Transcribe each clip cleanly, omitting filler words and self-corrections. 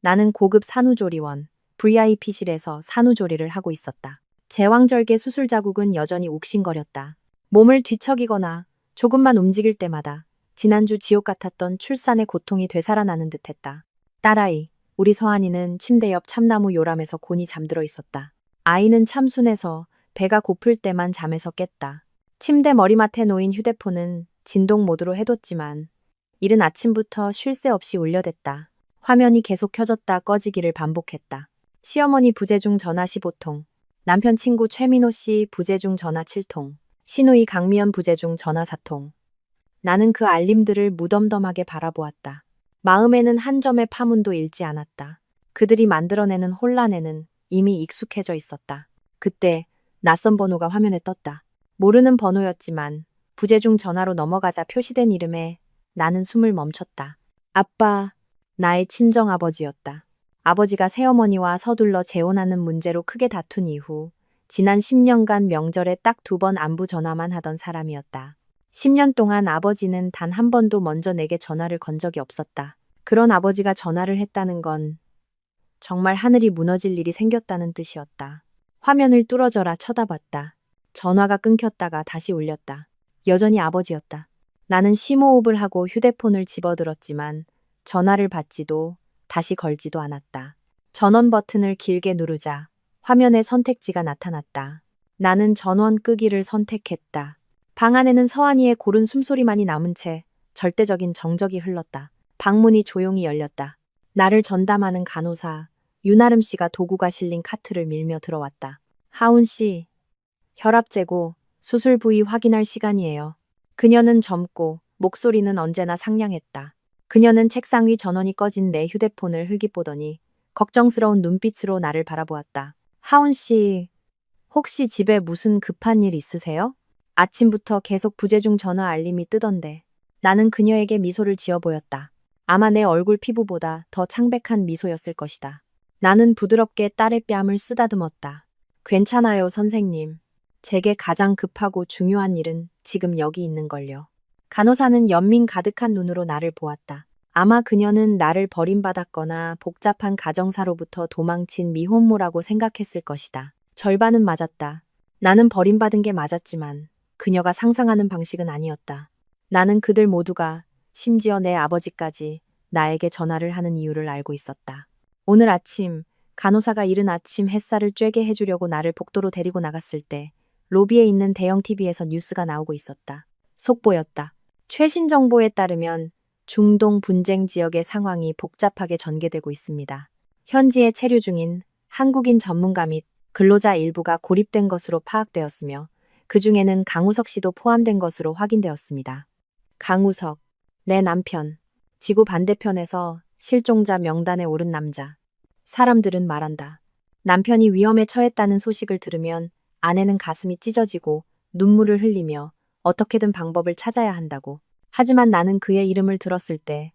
나는 고급 산후조리원, VIP실에서 산후조리를 하고 있었다. 제왕절개 수술 자국은 여전히 욱신거렸다. 몸을 뒤척이거나 조금만 움직일 때마다 지난주 지옥 같았던 출산의 고통이 되살아나는 듯했다. 딸아이, 우리 서한이는 침대 옆 참나무 요람에서 곤히 잠들어 있었다. 아이는 참 순해서 배가 고플 때만 잠에서 깼다. 침대 머리맡에 놓인 휴대폰은 진동 모드로 해뒀지만 이른 아침부터 쉴 새 없이 울려댔다. 화면이 계속 켜졌다 꺼지기를 반복했다. 시어머니 부재중 전화 15통, 남편 친구 최민호 씨 부재중 전화 7통, 시누이 강미연 부재중 전화 4통. 나는 그 알림들을 무덤덤하게 바라보았다. 마음에는 한 점의 파문도 잃지 않았다. 그들이 만들어내는 혼란에는 이미 익숙해져 있었다. 그때 낯선 번호가 화면에 떴다. 모르는 번호였지만 부재중 전화로 넘어가자 표시된 이름에 나는 숨을 멈췄다. 아빠, 나의 친정아버지였다. 아버지가 새어머니와 서둘러 재혼하는 문제로 크게 다툰 이후 지난 10년간 명절에 딱 2번 안부 전화만 하던 사람이었다. 10년 동안 아버지는 단 한 번도 먼저 내게 전화를 건 적이 없었다. 그런 아버지가 전화를 했다는 건 정말 하늘이 무너질 일이 생겼다는 뜻이었다. 화면을 뚫어져라 쳐다봤다. 전화가 끊겼다가 다시 울렸다. 여전히 아버지였다. 나는 심호흡을 하고 휴대폰을 집어들었지만 전화를 받지도 다시 걸지도 않았다. 전원 버튼을 길게 누르자 화면에 선택지가 나타났다. 나는 전원 끄기를 선택했다. 방 안에는 서한이의 고른 숨소리만이 남은 채 절대적인 정적이 흘렀다. 방문이 조용히 열렸다. 나를 전담하는 간호사 윤아름 씨가 도구가 실린 카트를 밀며 들어왔다. 하운 씨, 혈압 재고 수술 부위 확인할 시간이에요. 그녀는 젊고 목소리는 언제나 상냥했다. 그녀는 책상 위 전원이 꺼진 내 휴대폰을 흘깃보더니 걱정스러운 눈빛으로 나를 바라보았다. 하운 씨, 혹시 집에 무슨 급한 일 있으세요? 아침부터 계속 부재중 전화 알림이 뜨던데. 나는 그녀에게 미소를 지어 보였다. 아마 내 얼굴 피부보다 더 창백한 미소였을 것이다. 나는 부드럽게 딸의 뺨을 쓰다듬었다. 괜찮아요, 선생님. 제게 가장 급하고 중요한 일은 지금 여기 있는걸요. 간호사는 연민 가득한 눈으로 나를 보았다. 아마 그녀는 나를 버림받았거나 복잡한 가정사로부터 도망친 미혼모라고 생각했을 것이다. 절반은 맞았다. 나는 버림받은 게 맞았지만 그녀가 상상하는 방식은 아니었다. 나는 그들 모두가 심지어 내 아버지까지 나에게 전화를 하는 이유를 알고 있었다. 오늘 아침 간호사가 이른 아침 햇살을 쬐게 해주려고 나를 복도로 데리고 나갔을 때 로비에 있는 대형 TV에서 뉴스가 나오고 있었다. 속보였다. 최신 정보에 따르면 중동 분쟁 지역의 상황이 복잡하게 전개되고 있습니다. 현지에 체류 중인 한국인 전문가 및 근로자 일부가 고립된 것으로 파악되었으며 그 중에는 강우석 씨도 포함된 것으로 확인되었습니다. 강우석, 내 남편, 지구 반대편에서 실종자 명단에 오른 남자. 사람들은 말한다. 남편이 위험에 처했다는 소식을 들으면 아내는 가슴이 찢어지고 눈물을 흘리며 어떻게든 방법을 찾아야 한다고. 하지만 나는 그의 이름을 들었을 때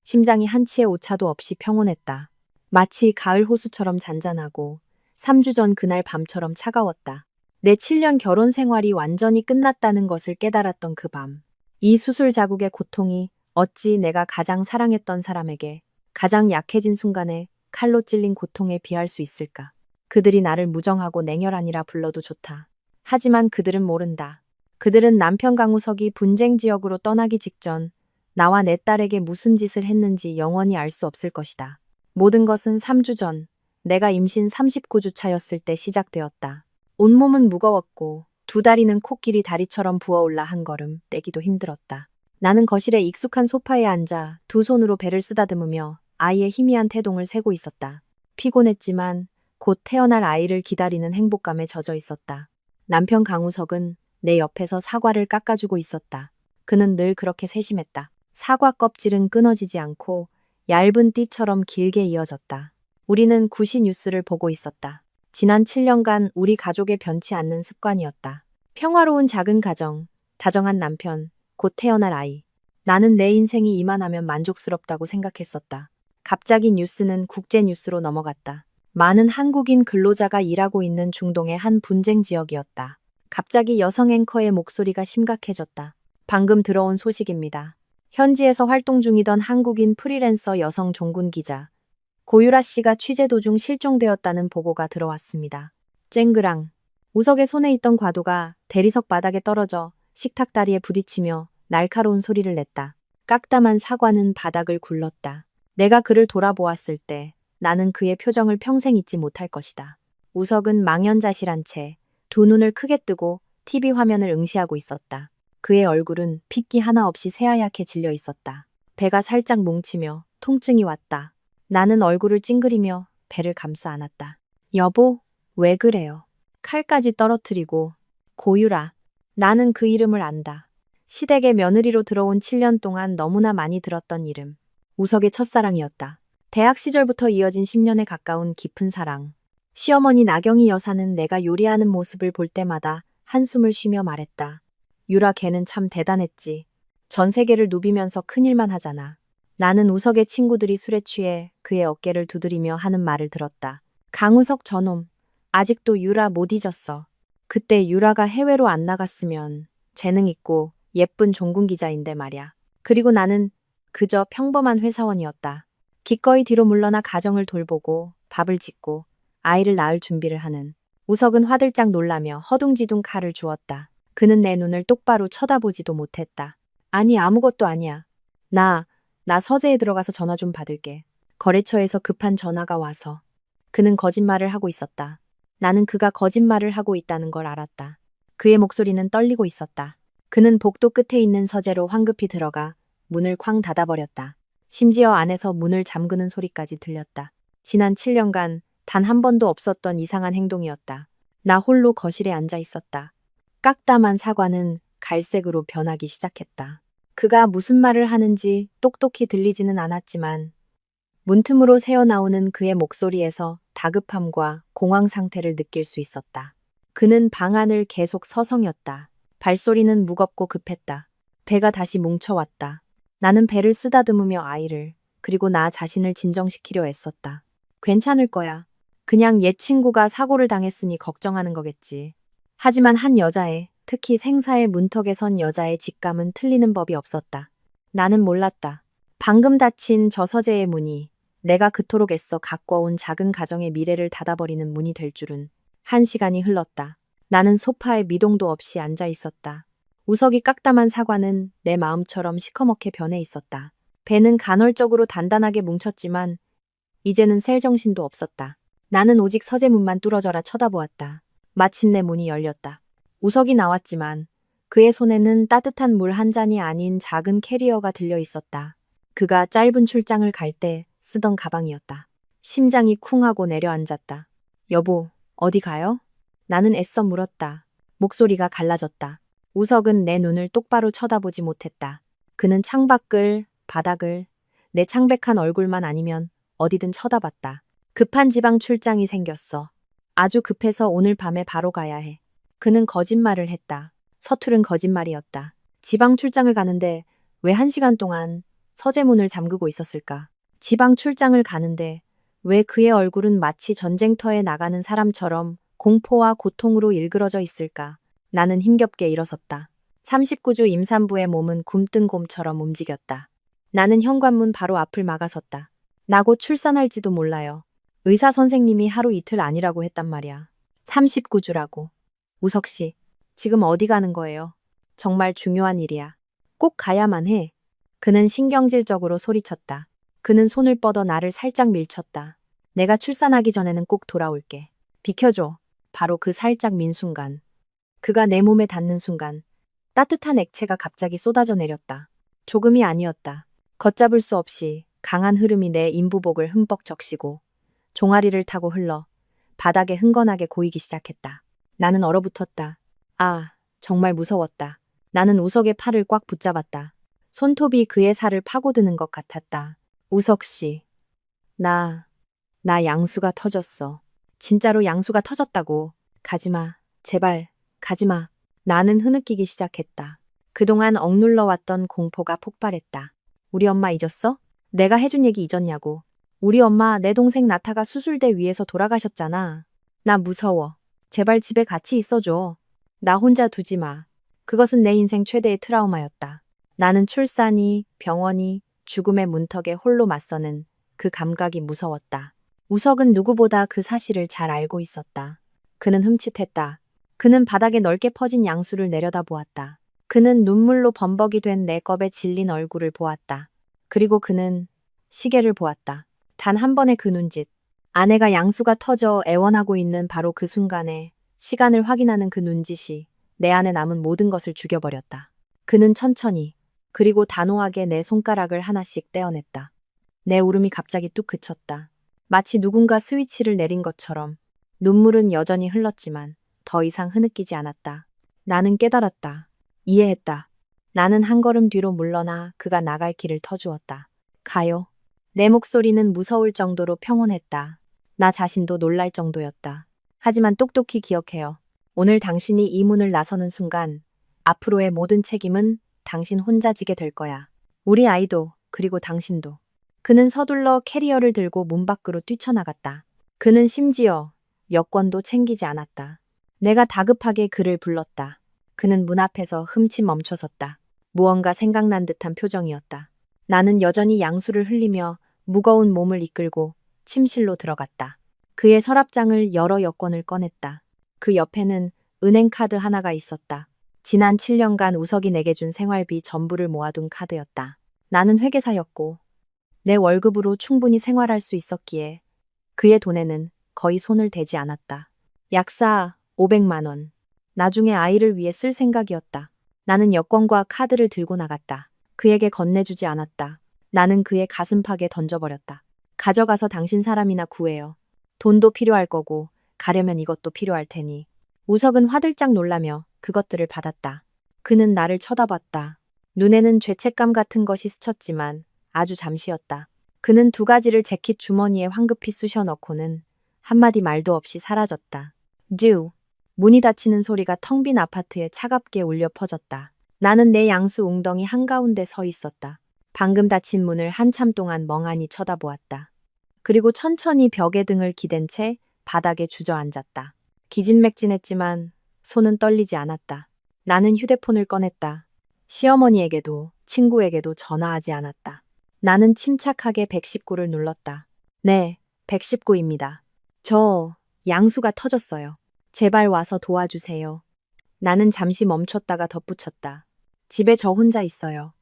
심장이 한치의 오차도 없이 평온했다. 마치 가을 호수처럼 잔잔하고 3주 전 그날 밤처럼 차가웠다. 내 7년 결혼 생활이 완전히 끝났다는 것을 깨달았던 그 밤. 이 수술 자국의 고통이 어찌 내가 가장 사랑했던 사람에게 가장 약해진 순간에 칼로 찔린 고통에 비할 수 있을까? 그들이 나를 무정하고 냉혈한이라 불러도 좋다. 하지만 그들은 모른다. 그들은 남편 강우석이 분쟁 지역으로 떠나기 직전 나와 내 딸에게 무슨 짓을 했는지 영원히 알 수 없을 것이다. 모든 것은 3주 전 내가 임신 39주 차였을 때 시작되었다. 온몸은 무거웠고 두 다리는 코끼리 다리처럼 부어올라 한 걸음 떼기도 힘들었다. 나는 거실에 익숙한 소파에 앉아 두 손으로 배를 쓰다듬으며 아이의 희미한 태동을 세고 있었다. 피곤했지만 곧 태어날 아이를 기다리는 행복감에 젖어 있었다. 남편 강우석은 내 옆에서 사과를 깎아주고 있었다. 그는 늘 그렇게 세심했다. 사과 껍질은 끊어지지 않고 얇은 띠처럼 길게 이어졌다. 우리는 구시 뉴스를 보고 있었다. 지난 7년간 우리 가족의 변치 않는 습관이었다. 평화로운 작은 가정, 다정한 남편, 곧 태어날 아이. 나는 내 인생이 이만하면 만족스럽다고 생각했었다. 갑자기 뉴스는 국제 뉴스로 넘어갔다. 많은 한국인 근로자가 일하고 있는 중동의 한 분쟁 지역이었다. 갑자기 여성 앵커의 목소리가 심각해졌다. 방금 들어온 소식입니다. 현지에서 활동 중이던 한국인 프리랜서 여성 종군 기자 고유라 씨가 취재 도중 실종되었다는 보고가 들어왔습니다. 쨍그랑. 우석의 손에 있던 과도가 대리석 바닥에 떨어져 식탁 다리에 부딪히며 날카로운 소리를 냈다. 깍담한 사과는 바닥을 굴렀다. 내가 그를 돌아보았을 때 나는 그의 표정을 평생 잊지 못할 것이다. 우석은 망연자실한 채 두 눈을 크게 뜨고 TV 화면을 응시하고 있었다. 그의 얼굴은 핏기 하나 없이 새하얗게 질려 있었다. 배가 살짝 뭉치며 통증이 왔다. 나는 얼굴을 찡그리며 배를 감싸 안았다. 여보, 왜 그래요? 칼까지 떨어뜨리고. 고유라. 나는 그 이름을 안다. 시댁의 며느리로 들어온 7년 동안 너무나 많이 들었던 이름. 우석의 첫사랑이었다. 대학 시절부터 이어진 10년에 가까운 깊은 사랑. 시어머니 나경이 여사는 내가 요리하는 모습을 볼 때마다 한숨을 쉬며 말했다. 유라 걔는 참 대단했지. 전 세계를 누비면서 큰일만 하잖아. 나는 우석의 친구들이 술에 취해 그의 어깨를 두드리며 하는 말을 들었다. 강우석 저놈. 아직도 유라 못 잊었어. 그때 유라가 해외로 안 나갔으면 재능 있고 예쁜 종군 기자인데 말야. 그리고 나는 그저 평범한 회사원이었다. 기꺼이 뒤로 물러나 가정을 돌보고 밥을 짓고 아이를 낳을 준비를 하는. 우석은 화들짝 놀라며 허둥지둥 칼을 주었다. 그는 내 눈을 똑바로 쳐다보지도 못했다. 아니 아무것도 아니야. 나 서재에 들어가서 전화 좀 받을게. 거래처에서 급한 전화가 와서. 그는 거짓말을 하고 있었다. 나는 그가 거짓말을 하고 있다는 걸 알았다. 그의 목소리는 떨리고 있었다. 그는 복도 끝에 있는 서재로 황급히 들어가 문을 쾅 닫아버렸다. 심지어 안에서 문을 잠그는 소리까지 들렸다. 지난 7년간 단 한 번도 없었던 이상한 행동이었다. 나 홀로 거실에 앉아 있었다. 깍담한 사과는 갈색으로 변하기 시작했다. 그가 무슨 말을 하는지 똑똑히 들리지는 않았지만 문틈으로 새어나오는 그의 목소리에서 다급함과 공황 상태를 느낄 수 있었다. 그는 방 안을 계속 서성였다. 발소리는 무겁고 급했다. 배가 다시 뭉쳐왔다. 나는 배를 쓰다듬으며 아이를, 그리고 나 자신을 진정시키려 애썼다. 괜찮을 거야. 그냥 옛 친구가 사고를 당했으니 걱정하는 거겠지. 하지만 한 여자의, 특히 생사의 문턱에 선 여자의 직감은 틀리는 법이 없었다. 나는 몰랐다. 방금 닫힌 저 서재의 문이 내가 그토록 애써 가꿔온 작은 가정의 미래를 닫아버리는 문이 될 줄은. 1시간이 흘렀다. 나는 소파에 미동도 없이 앉아 있었다. 우석이 깍담한 사과는 내 마음처럼 시커멓게 변해 있었다. 배는 간헐적으로 단단하게 뭉쳤지만 이제는 셀 정신도 없었다. 나는 오직 서재문만 뚫어져라 쳐다보았다. 마침내 문이 열렸다. 우석이 나왔지만 그의 손에는 따뜻한 물 한 잔이 아닌 작은 캐리어가 들려 있었다. 그가 짧은 출장을 갈 때 쓰던 가방이었다. 심장이 쿵하고 내려앉았다. 여보, 어디 가요? 나는 애써 물었다. 목소리가 갈라졌다. 우석은 내 눈을 똑바로 쳐다보지 못했다. 그는 창밖을, 바닥을, 내 창백한 얼굴만 아니면 어디든 쳐다봤다. 급한 지방 출장이 생겼어. 아주 급해서 오늘 밤에 바로 가야 해. 그는 거짓말을 했다. 서투른 거짓말이었다. 지방 출장을 가는데 왜 1시간 동안 서재문을 잠그고 있었을까? 지방 출장을 가는데 왜 그의 얼굴은 마치 전쟁터에 나가는 사람처럼 공포와 고통으로 일그러져 있을까? 나는 힘겹게 일어섰다. 39주 임산부의 몸은 굼뜬 곰처럼 움직였다. 나는 현관문 바로 앞을 막아섰다. 나 곧 출산할지도 몰라요. 의사 선생님이 하루 이틀 아니라고 했단 말이야. 39주라고. 우석 씨, 지금 어디 가는 거예요? 정말 중요한 일이야. 꼭 가야만 해. 그는 신경질적으로 소리쳤다. 그는 손을 뻗어 나를 살짝 밀쳤다. 내가 출산하기 전에는 꼭 돌아올게. 비켜줘. 바로 그 살짝 민 순간. 그가 내 몸에 닿는 순간 따뜻한 액체가 갑자기 쏟아져 내렸다. 조금이 아니었다. 걷잡을 수 없이 강한 흐름이 내 인부복을 흠뻑 적시고 종아리를 타고 흘러 바닥에 흥건하게 고이기 시작했다. 나는 얼어붙었다. 아, 정말 무서웠다. 나는 우석의 팔을 꽉 붙잡았다. 손톱이 그의 살을 파고드는 것 같았다. 우석 씨, 나 양수가 터졌어. 진짜로 양수가 터졌다고. 가지마. 제발, 가지마. 나는 흐느끼기 시작했다. 그동안 억눌러왔던 공포가 폭발했다. 우리 엄마 잊었어? 내가 해준 얘기 잊었냐고. 우리 엄마, 내 동생 나타가 수술대 위에서 돌아가셨잖아. 나 무서워. 제발 집에 같이 있어줘. 나 혼자 두지 마. 그것은 내 인생 최대의 트라우마였다. 나는 출산이, 병원이, 죽음의 문턱에 홀로 맞서는 그 감각이 무서웠다. 우석은 누구보다 그 사실을 잘 알고 있었다. 그는 흠칫했다. 그는 바닥에 넓게 퍼진 양수를 내려다보았다. 그는 눈물로 범벅이 된 내 껍에 질린 얼굴을 보았다. 그리고 그는 시계를 보았다. 단 한 번의 그 눈짓. 아내가 양수가 터져 애원하고 있는 바로 그 순간에 시간을 확인하는 그 눈짓이 내 안에 남은 모든 것을 죽여버렸다. 그는 천천히 그리고 단호하게 내 손가락을 하나씩 떼어냈다. 내 울음이 갑자기 뚝 그쳤다. 마치 누군가 스위치를 내린 것처럼 눈물은 여전히 흘렀지만 더 이상 흐느끼지 않았다. 나는 깨달았다. 이해했다. 나는 한 걸음 뒤로 물러나 그가 나갈 길을 터주었다. 가요. 내 목소리는 무서울 정도로 평온했다. 나 자신도 놀랄 정도였다. 하지만 똑똑히 기억해요. 오늘 당신이 이 문을 나서는 순간 앞으로의 모든 책임은 당신 혼자 지게 될 거야. 우리 아이도 그리고 당신도. 그는 서둘러 캐리어를 들고 문 밖으로 뛰쳐나갔다. 그는 심지어 여권도 챙기지 않았다. 내가 다급하게 그를 불렀다. 그는 문 앞에서 흠칫 멈춰섰다. 무언가 생각난 듯한 표정이었다. 나는 여전히 양수를 흘리며 무거운 몸을 이끌고 침실로 들어갔다. 그의 서랍장을 열어 여권을 꺼냈다. 그 옆에는 은행카드 하나가 있었다. 지난 7년간 우석이 내게 준 생활비 전부를 모아둔 카드였다. 나는 회계사였고 내 월급으로 충분히 생활할 수 있었기에 그의 돈에는 거의 손을 대지 않았다. 약사 500만 원. 나중에 아이를 위해 쓸 생각이었다. 나는 여권과 카드를 들고 나갔다. 그에게 건네주지 않았다. 나는 그의 가슴팍에 던져버렸다. 가져가서 당신 사람이나 구해요. 돈도 필요할 거고 가려면 이것도 필요할 테니. 우석은 화들짝 놀라며 그것들을 받았다. 그는 나를 쳐다봤다. 눈에는 죄책감 같은 것이 스쳤지만 아주 잠시였다. 그는 두 가지를 재킷 주머니에 황급히 쑤셔 넣고는 한마디 말도 없이 사라졌다. 듀. 문이 닫히는 소리가 텅 빈 아파트에 차갑게 울려 퍼졌다. 나는 내 양수 웅덩이 한가운데 서 있었다. 방금 닫힌 문을 한참 동안 멍하니 쳐다보았다. 그리고 천천히 벽에 등을 기댄 채 바닥에 주저앉았다. 기진맥진했지만 손은 떨리지 않았다. 나는 휴대폰을 꺼냈다. 시어머니에게도 친구에게도 전화하지 않았다. 나는 침착하게 119를 눌렀다. 네, 119입니다. 저 양수가 터졌어요. 제발 와서 도와주세요. 나는 잠시 멈췄다가 덧붙였다. 집에 저 혼자 있어요.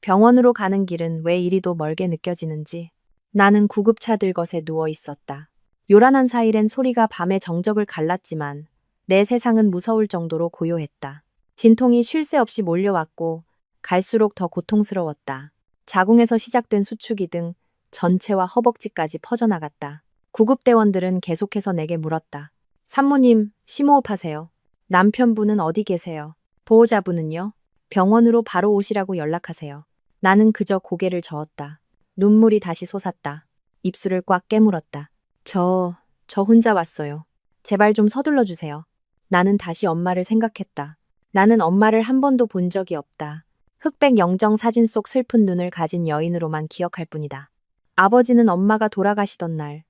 병원으로 가는 길은 왜 이리도 멀게 느껴지는지. 나는 구급차 들것에 누워 있었다. 요란한 사이렌 소리가 밤의 정적을 갈랐지만 내 세상은 무서울 정도로 고요했다. 진통이 쉴 새 없이 몰려왔고 갈수록 더 고통스러웠다. 자궁에서 시작된 수축이 등 전체와 허벅지까지 퍼져나갔다. 구급대원들은 계속해서 내게 물었다. 산모님, 심호흡하세요. 남편분은 어디 계세요? 보호자분은요? 병원으로 바로 오시라고 연락하세요. 나는 그저 고개를 저었다. 눈물이 다시 솟았다. 입술을 꽉 깨물었다. 저 혼자 왔어요. 제발 좀 서둘러 주세요. 나는 다시 엄마를 생각했다. 나는 엄마를 한 번도 본 적이 없다. 흑백 영정 사진 속 슬픈 눈을 가진 여인으로만 기억할 뿐이다. 아버지는 엄마가 돌아가시던 날,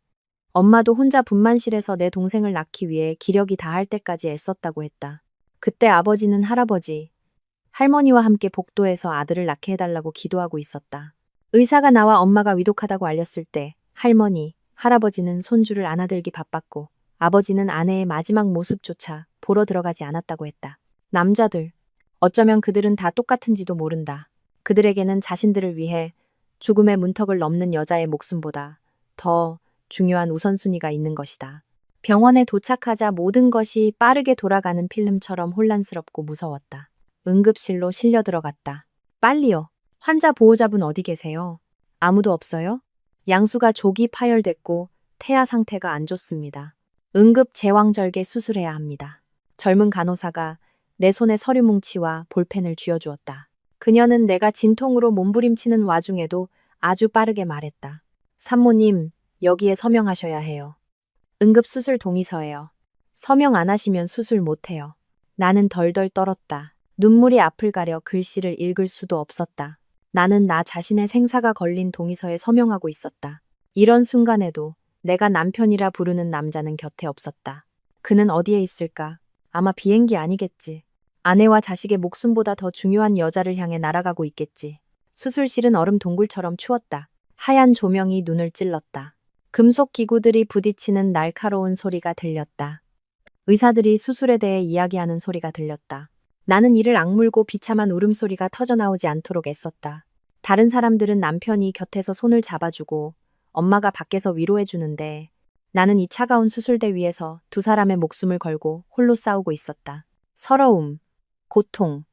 엄마도 혼자 분만실에서 내 동생을 낳기 위해 기력이 다할 때까지 애썼다고 했다. 그때 아버지는 할아버지, 할머니와 함께 복도에서 아들을 낳게 해달라고 기도하고 있었다. 의사가 나와 엄마가 위독하다고 알렸을 때 할머니, 할아버지는 손주를 안아들기 바빴고 아버지는 아내의 마지막 모습조차 보러 들어가지 않았다고 했다. 남자들, 어쩌면 그들은 다 똑같은지도 모른다. 그들에게는 자신들을 위해 죽음의 문턱을 넘는 여자의 목숨보다 더 중요한 우선순위가 있는 것이다. 병원에 도착하자 모든 것이 빠르게 돌아가는 필름처럼 혼란스럽고 무서웠다. 응급실로 실려 들어갔다. 빨리요. 환자 보호자분 어디 계세요? 아무도 없어요? 양수가 조기 파열됐고 태아 상태가 안 좋습니다. 응급 제왕절개 수술해야 합니다. 젊은 간호사가 내 손에 서류 뭉치와 볼펜을 쥐어주었다. 그녀는 내가 진통으로 몸부림치는 와중에도 아주 빠르게 말했다. 산모님, 여기에 서명하셔야 해요. 응급수술 동의서예요. 서명 안 하시면 수술 못해요. 나는 덜덜 떨었다. 눈물이 앞을 가려 글씨를 읽을 수도 없었다. 나는 나 자신의 생사가 걸린 동의서에 서명하고 있었다. 이런 순간에도 내가 남편이라 부르는 남자는 곁에 없었다. 그는 어디에 있을까? 아마 비행기 아니겠지. 아내와 자식의 목숨보다 더 중요한 여자를 향해 날아가고 있겠지. 수술실은 얼음 동굴처럼 추웠다. 하얀 조명이 눈을 찔렀다. 금속 기구들이 부딪히는 날카로운 소리가 들렸다. 의사들이 수술에 대해 이야기하는 소리가 들렸다. 나는 이를 악물고 비참한 울음소리가 터져나오지 않도록 애썼다. 다른 사람들은 남편이 곁에서 손을 잡아주고 엄마가 밖에서 위로해주는데 나는 이 차가운 수술대 위에서 두 사람의 목숨을 걸고 홀로 싸우고 있었다. 서러움, 고통,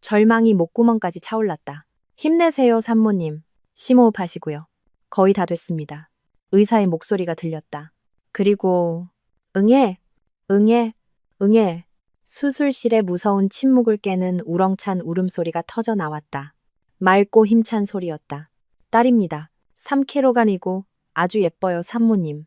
절망이 목구멍까지 차올랐다. 힘내세요, 산모님. 심호흡하시고요. 거의 다 됐습니다. 의사의 목소리가 들렸다. 그리고 응애, 응애, 응애. 수술실의 무서운 침묵을 깨는 우렁찬 울음소리가 터져 나왔다. 맑고 힘찬 소리였다. 딸입니다. 3kg이고 아주 예뻐요, 산모님.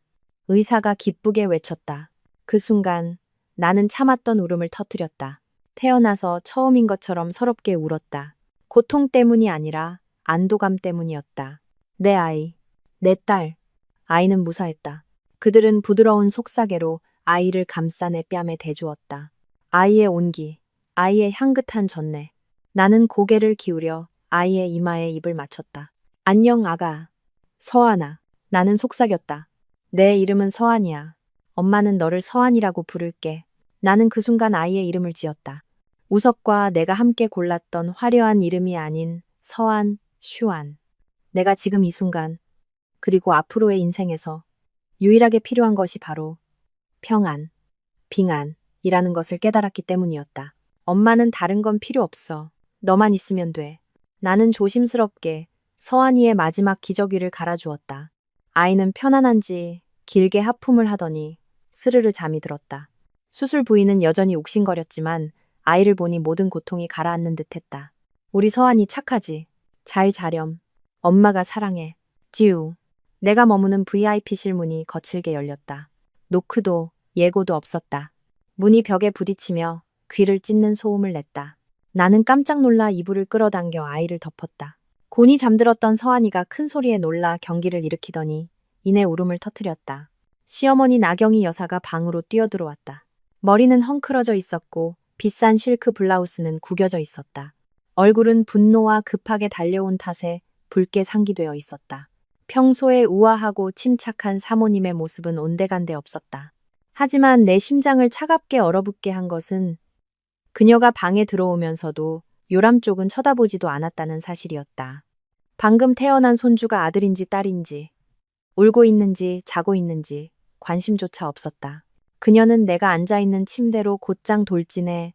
의사가 기쁘게 외쳤다. 그 순간 나는 참았던 울음을 터뜨렸다. 태어나서 처음인 것처럼 서럽게 울었다. 고통 때문이 아니라 안도감 때문이었다. 내 아이, 내 딸. 아이는 무사했다. 그들은 부드러운 속삭이로 아이를 감싸 내 뺨에 대주었다. 아이의 온기, 아이의 향긋한 전내. 나는 고개를 기울여 아이의 이마에 입을 맞췄다. 안녕 아가. 서한아. 나는 속삭였다. 내 이름은 서한이야. 엄마는 너를 서한이라고 부를게. 나는 그 순간 아이의 이름을 지었다. 우석과 내가 함께 골랐던 화려한 이름이 아닌 서한, 슈안. 내가 지금 이 순간, 그리고 앞으로의 인생에서 유일하게 필요한 것이 바로 평안, 빙안이라는 것을 깨달았기 때문이었다. 엄마는 다른 건 필요 없어. 너만 있으면 돼. 나는 조심스럽게 서한이의 마지막 기저귀를 갈아주었다. 아이는 편안한지 길게 하품을 하더니 스르르 잠이 들었다. 수술 부위는 여전히 욱신거렸지만 아이를 보니 모든 고통이 가라앉는 듯했다. 우리 서한이 착하지. 잘 자렴. 엄마가 사랑해. 지우. 내가 머무는 VIP실 문이 거칠게 열렸다. 노크도 예고도 없었다. 문이 벽에 부딪히며 귀를 찢는 소음을 냈다. 나는 깜짝 놀라 이불을 끌어당겨 아이를 덮었다. 곤히 잠들었던 서한이가 큰 소리에 놀라 경기를 일으키더니 이내 울음을 터뜨렸다. 시어머니 나경이 여사가 방으로 뛰어들어왔다. 머리는 헝클어져 있었고 비싼 실크 블라우스는 구겨져 있었다. 얼굴은 분노와 급하게 달려온 탓에 붉게 상기되어 있었다. 평소에 우아하고 침착한 사모님의 모습은 온데간데 없었다. 하지만 내 심장을 차갑게 얼어붙게 한 것은 그녀가 방에 들어오면서도 요람 쪽은 쳐다보지도 않았다는 사실이었다. 방금 태어난 손주가 아들인지 딸인지, 울고 있는지 자고 있는지 관심조차 없었다. 그녀는 내가 앉아있는 침대로 곧장 돌진해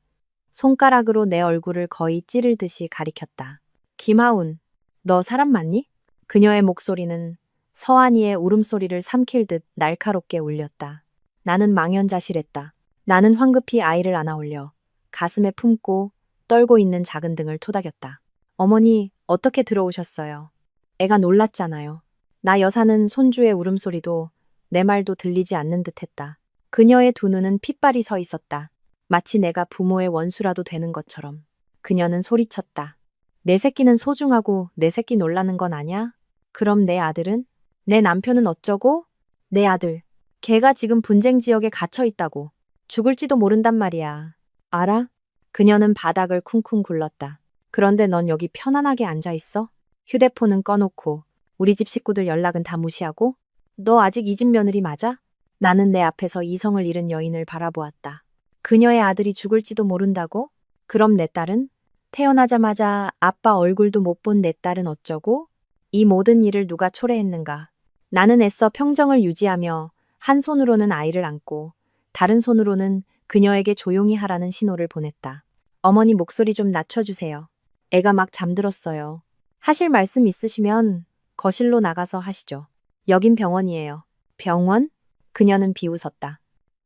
손가락으로 내 얼굴을 거의 찌르듯이 가리켰다. 김하운, 너 사람 맞니? 그녀의 목소리는 서한이의 울음소리를 삼킬 듯 날카롭게 울렸다. 나는 망연자실했다. 나는 황급히 아이를 안아올려 가슴에 품고 떨고 있는 작은 등을 토닥였다. 어머니, 어떻게 들어오셨어요? 애가 놀랐잖아요. 나 여사는 손주의 울음소리도 내 말도 들리지 않는 듯했다. 그녀의 두 눈은 핏발이 서 있었다. 마치 내가 부모의 원수라도 되는 것처럼. 그녀는 소리쳤다. 내 새끼는 소중하고 내 새끼 놀라는 건 아냐? 그럼 내 아들은? 내 남편은 어쩌고? 내 아들. 걔가 지금 분쟁 지역에 갇혀 있다고. 죽을지도 모른단 말이야. 알아? 그녀는 바닥을 쿵쿵 굴렀다. 그런데 넌 여기 편안하게 앉아 있어? 휴대폰은 꺼놓고 우리 집 식구들 연락은 다 무시하고? 너 아직 이 집 며느리 맞아? 나는 내 앞에서 이성을 잃은 여인을 바라보았다. 그녀의 아들이 죽을지도 모른다고? 그럼 내 딸은? 태어나자마자 아빠 얼굴도 못 본 내 딸은 어쩌고? 이 모든 일을 누가 초래했는가? 나는 애써 평정을 유지하며 한 손으로는 아이를 안고 다른 손으로는 그녀에게 조용히 하라는 신호를 보냈다. 어머니 목소리 좀 낮춰주세요. 애가 막 잠들었어요. 하실 말씀 있으시면 거실로 나가서 하시죠. 여긴 병원이에요. 병원? 그녀는 비웃었다.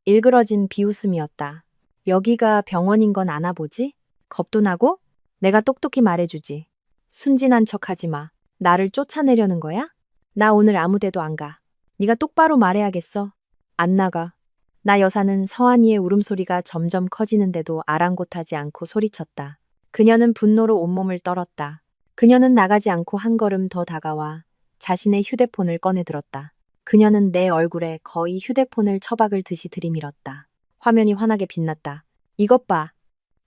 일그러진 비웃음이었다. 여기가 병원인 건 아나 보지? 겁도 나고? 내가 똑똑히 말해주지. 순진한 척하지 마. 나를 쫓아내려는 거야? 나 오늘 아무 데도 안 가. 네가 똑바로 말해야겠어. 안 나가. 나 여사는 서한이의 울음소리가 점점 커지는데도 아랑곳하지 않고 소리쳤다. 그녀는 분노로 온몸을 떨었다. 그녀는 나가지 않고 한 걸음 더 다가와 자신의 휴대폰을 꺼내들었다. 그녀는 내 얼굴에 거의 휴대폰을 처박을 듯이 들이밀었다. 화면이 환하게 빛났다. 이것 봐.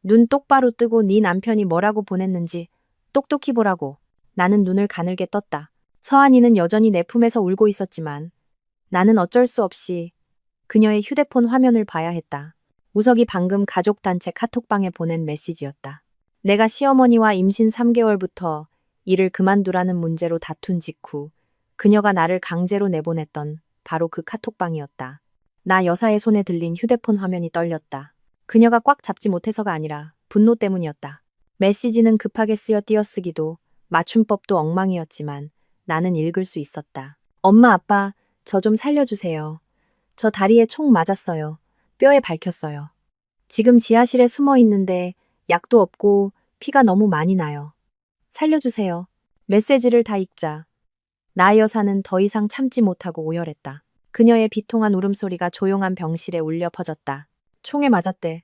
눈 똑바로 뜨고 네 남편이 뭐라고 보냈는지 똑똑히 보라고. 나는 눈을 가늘게 떴다. 서한이는 여전히 내 품에서 울고 있었지만 나는 어쩔 수 없이 그녀의 휴대폰 화면을 봐야 했다. 우석이 방금 가족단체 카톡방에 보낸 메시지였다. 내가 시어머니와 임신 3개월부터 일을 그만두라는 문제로 다툰 직후 그녀가 나를 강제로 내보냈던 바로 그 카톡방이었다. 나 여사의 손에 들린 휴대폰 화면이 떨렸다. 그녀가 꽉 잡지 못해서가 아니라 분노 때문이었다. 메시지는 급하게 쓰여 띄어쓰기도 맞춤법도 엉망이었지만 나는 읽을 수 있었다. 엄마, 아빠, 저 좀 살려주세요. 저 다리에 총 맞았어요. 뼈에 밝혔어요. 지금 지하실에 숨어 있는데 약도 없고 피가 너무 많이 나요. 살려주세요. 메시지를 다 읽자 나 여사는 더 이상 참지 못하고 오열했다. 그녀의 비통한 울음소리가 조용한 병실에 울려 퍼졌다. 총에 맞았대.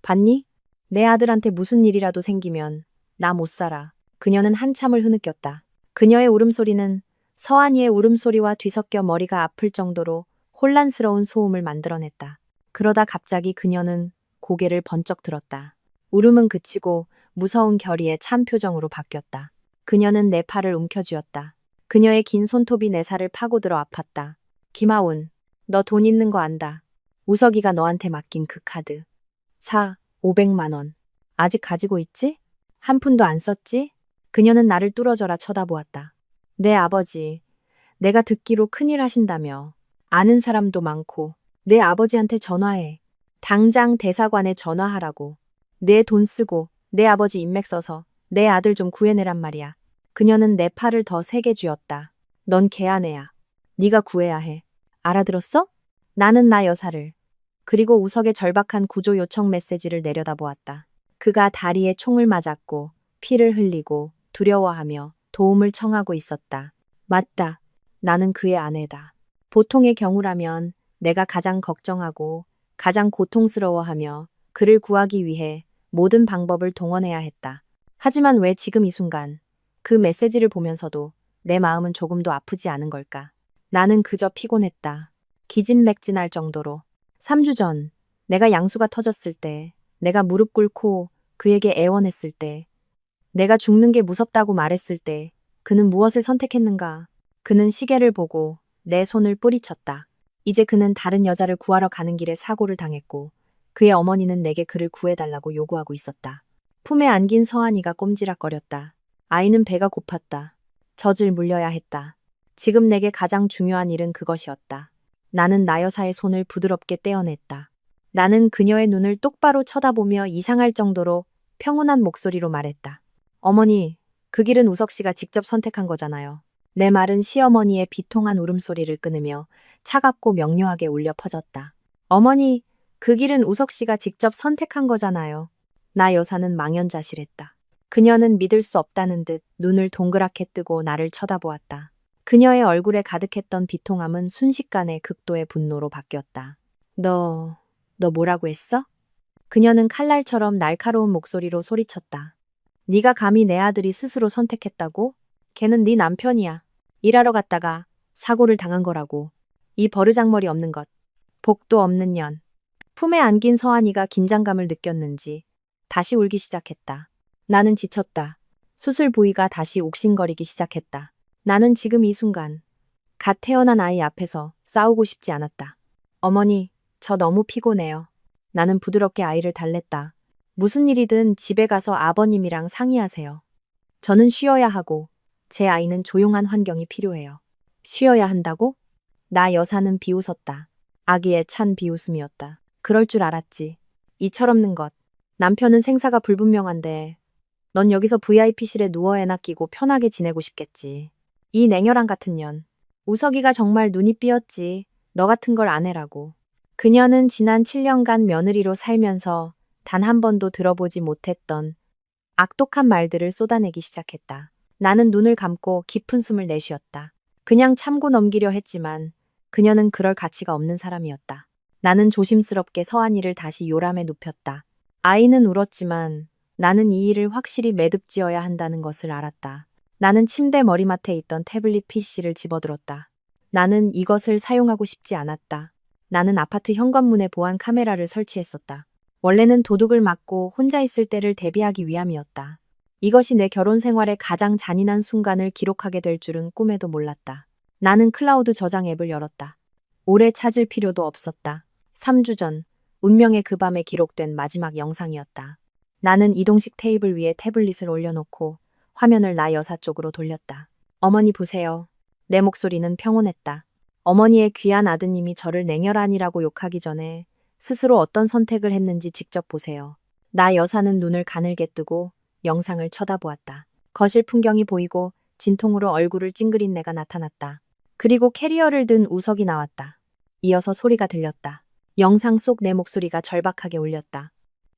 봤니? 내 아들한테 무슨 일이라도 생기면 나 못 살아. 그녀는 한참을 흐느꼈다. 그녀의 울음소리는 서한이의 울음소리와 뒤섞여 머리가 아플 정도로 혼란스러운 소음을 만들어냈다. 그러다 갑자기 그녀는 고개를 번쩍 들었다. 울음은 그치고 무서운 결의의 참 표정으로 바뀌었다. 그녀는 내 팔을 움켜쥐었다. 그녀의 긴 손톱이 내 살을 파고들어 아팠다. 김하운, 너 돈 있는 거 안다. 우석이가 너한테 맡긴 그 카드. 500만 원. 아직 가지고 있지? 한 푼도 안 썼지? 그녀는 나를 뚫어져라 쳐다보았다. 내 아버지, 내가 듣기로 큰일 하신다며. 아는 사람도 많고. 내 아버지한테 전화해. 당장 대사관에 전화하라고. 내 돈 쓰고 내 아버지 인맥 써서 내 아들 좀 구해내란 말이야. 그녀는 내 팔을 더 세게 쥐었다. 넌 개아내야. 네가 구해야 해. 알아들었어? 나는 나 여사를. 그리고 우석의 절박한 구조 요청 메시지를 내려다보았다. 그가 다리에 총을 맞았고 피를 흘리고 두려워하며 도움을 청하고 있었다. 맞다. 나는 그의 아내다. 보통의 경우라면 내가 가장 걱정하고 가장 고통스러워하며 그를 구하기 위해 모든 방법을 동원해야 했다. 하지만 왜 지금 이 순간 그 메시지를 보면서도 내 마음은 조금도 아프지 않은 걸까? 나는 그저 피곤했다. 기진맥진할 정도로. 3주 전 내가 양수가 터졌을 때, 내가 무릎 꿇고 그에게 애원했을 때, 내가 죽는 게 무섭다고 말했을 때 그는 무엇을 선택했는가? 그는 시계를 보고 내 손을 뿌리쳤다. 이제 그는 다른 여자를 구하러 가는 길에 사고를 당했고 그의 어머니는 내게 그를 구해달라고 요구하고 있었다. 품에 안긴 서한이가 꼼지락거렸다. 아이는 배가 고팠다. 젖을 물려야 했다. 지금 내게 가장 중요한 일은 그것이었다. 나는 나 여사의 손을 부드럽게 떼어냈다. 나는 그녀의 눈을 똑바로 쳐다보며 이상할 정도로 평온한 목소리로 말했다. 어머니, 그 길은 우석 씨가 직접 선택한 거잖아요. 내 말은 시어머니의 비통한 울음소리를 끊으며 차갑고 명료하게 울려 퍼졌다. 어머니, 그 길은 우석 씨가 직접 선택한 거잖아요. 나 여사는 망연자실했다. 그녀는 믿을 수 없다는 듯 눈을 동그랗게 뜨고 나를 쳐다보았다. 그녀의 얼굴에 가득했던 비통함은 순식간에 극도의 분노로 바뀌었다. 너 뭐라고 했어? 그녀는 칼날처럼 날카로운 목소리로 소리쳤다. 네가 감히 내 아들이 스스로 선택했다고? 걔는 네 남편이야. 일하러 갔다가 사고를 당한 거라고. 이 버르장머리 없는 것. 복도 없는 년. 품에 안긴 서한이가 긴장감을 느꼈는지 다시 울기 시작했다. 나는 지쳤다. 수술 부위가 다시 옥신거리기 시작했다. 나는 지금 이 순간 갓 태어난 아이 앞에서 싸우고 싶지 않았다. 어머니, 저 너무 피곤해요. 나는 부드럽게 아이를 달랬다. 무슨 일이든 집에 가서 아버님이랑 상의하세요. 저는 쉬어야 하고 제 아이는 조용한 환경이 필요해요. 쉬어야 한다고? 나 여사는 비웃었다. 아기에 찬 비웃음이었다. 그럴 줄 알았지. 이 철없는 것. 남편은 생사가 불분명한데 넌 여기서 VIP실에 누워 애나 끼고 편하게 지내고 싶겠지. 이 냉혈한 같은 년. 우석이가 정말 눈이 삐었지. 너 같은 걸 아내라고. 그녀는 지난 7년간 며느리로 살면서 단 한 번도 들어보지 못했던 악독한 말들을 쏟아내기 시작했다. 나는 눈을 감고 깊은 숨을 내쉬었다. 그냥 참고 넘기려 했지만 그녀는 그럴 가치가 없는 사람이었다. 나는 조심스럽게 서한이를 다시 요람에 눕혔다. 아이는 울었지만 나는 이 일을 확실히 매듭지어야 한다는 것을 알았다. 나는 침대 머리맡에 있던 태블릿 PC를 집어들었다. 나는 이것을 사용하고 싶지 않았다. 나는 아파트 현관문에 보안 카메라를 설치했었다. 원래는 도둑을 막고 혼자 있을 때를 대비하기 위함이었다. 이것이 내 결혼 생활의 가장 잔인한 순간을 기록하게 될 줄은 꿈에도 몰랐다. 나는 클라우드 저장 앱을 열었다. 오래 찾을 필요도 없었다. 3주 전, 운명의 그 밤에 기록된 마지막 영상이었다. 나는 이동식 테이블 위에 태블릿을 올려놓고 화면을 나 여사 쪽으로 돌렸다. 어머니 보세요. 내 목소리는 평온했다. 어머니의 귀한 아드님이 저를 냉혈한이라고 욕하기 전에 스스로 어떤 선택을 했는지 직접 보세요. 나 여사는 눈을 가늘게 뜨고 영상을 쳐다보았다. 거실 풍경이 보이고 진통으로 얼굴을 찡그린 내가 나타났다. 그리고 캐리어를 든 우석이 나왔다. 이어서 소리가 들렸다. 영상 속 내 목소리가 절박하게 울렸다.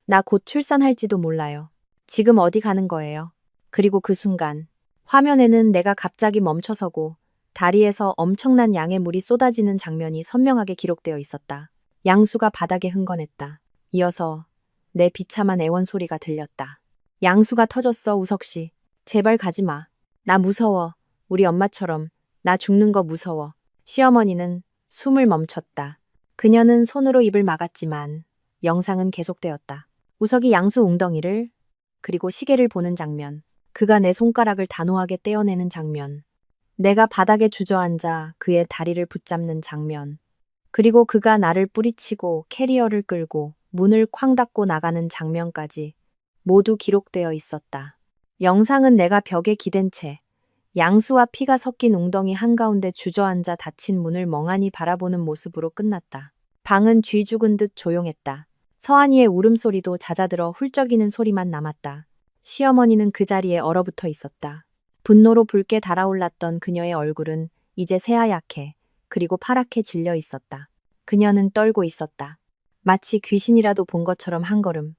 나 곧 출산할지도 몰라요. 지금 어디 가는 거예요? 그리고 그 순간 화면에는 내가 갑자기 멈춰서고 다리에서 엄청난 양의 물이 쏟아지는 장면이 선명하게 기록되어 있었다. 양수가 바닥에 흥건했다. 이어서 내 비참한 애원 소리가 들렸다. 양수가 터졌어, 우석 씨. 제발 가지 마. 나 무서워. 우리 엄마처럼. 나 죽는 거 무서워. 시어머니는 숨을 멈췄다. 그녀는 손으로 입을 막았지만 영상은 계속되었다. 우석이 양수 웅덩이를 그리고 시계를 보는 장면. 그가 내 손가락을 단호하게 떼어내는 장면. 내가 바닥에 주저앉아 그의 다리를 붙잡는 장면. 그리고 그가 나를 뿌리치고 캐리어를 끌고 문을 쾅 닫고 나가는 장면까지 모두 기록되어 있었다. 영상은 내가 벽에 기댄 채 양수와 피가 섞인 웅덩이 한가운데 주저앉아 닫힌 문을 멍하니 바라보는 모습으로 끝났다. 방은 쥐 죽은 듯 조용했다. 서한이의 울음소리도 잦아들어 훌쩍이는 소리만 남았다. 시어머니는 그 자리에 얼어붙어 있었다. 분노로 붉게 달아올랐던 그녀의 얼굴은 이제 새하얗게 그리고 파랗게 질려 있었다. 그녀는 떨고 있었다. 마치 귀신이라도 본 것처럼 한 걸음,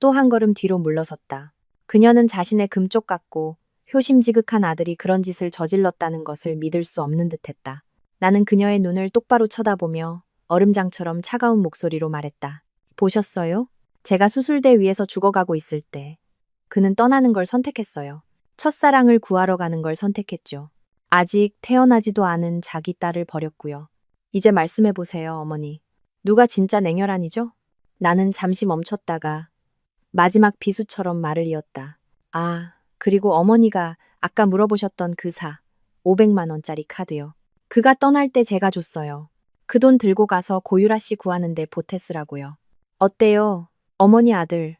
또 한 걸음 뒤로 물러섰다. 그녀는 자신의 금쪽 같고 효심지극한 아들이 그런 짓을 저질렀다는 것을 믿을 수 없는 듯했다. 나는 그녀의 눈을 똑바로 쳐다보며 얼음장처럼 차가운 목소리로 말했다. 보셨어요? 제가 수술대 위에서 죽어가고 있을 때 그는 떠나는 걸 선택했어요. 첫사랑을 구하러 가는 걸 선택했죠. 아직 태어나지도 않은 자기 딸을 버렸고요. 이제 말씀해보세요, 어머니. 누가 진짜 냉혈한이죠? 나는 잠시 멈췄다가 마지막 비수처럼 말을 이었다. 아, 그리고 어머니가 아까 물어보셨던 그 500만 원짜리 카드요. 그가 떠날 때 제가 줬어요. 그 돈 들고 가서 고유라 씨 구하는데 보탰으라고요. 어때요? 어머니 아들.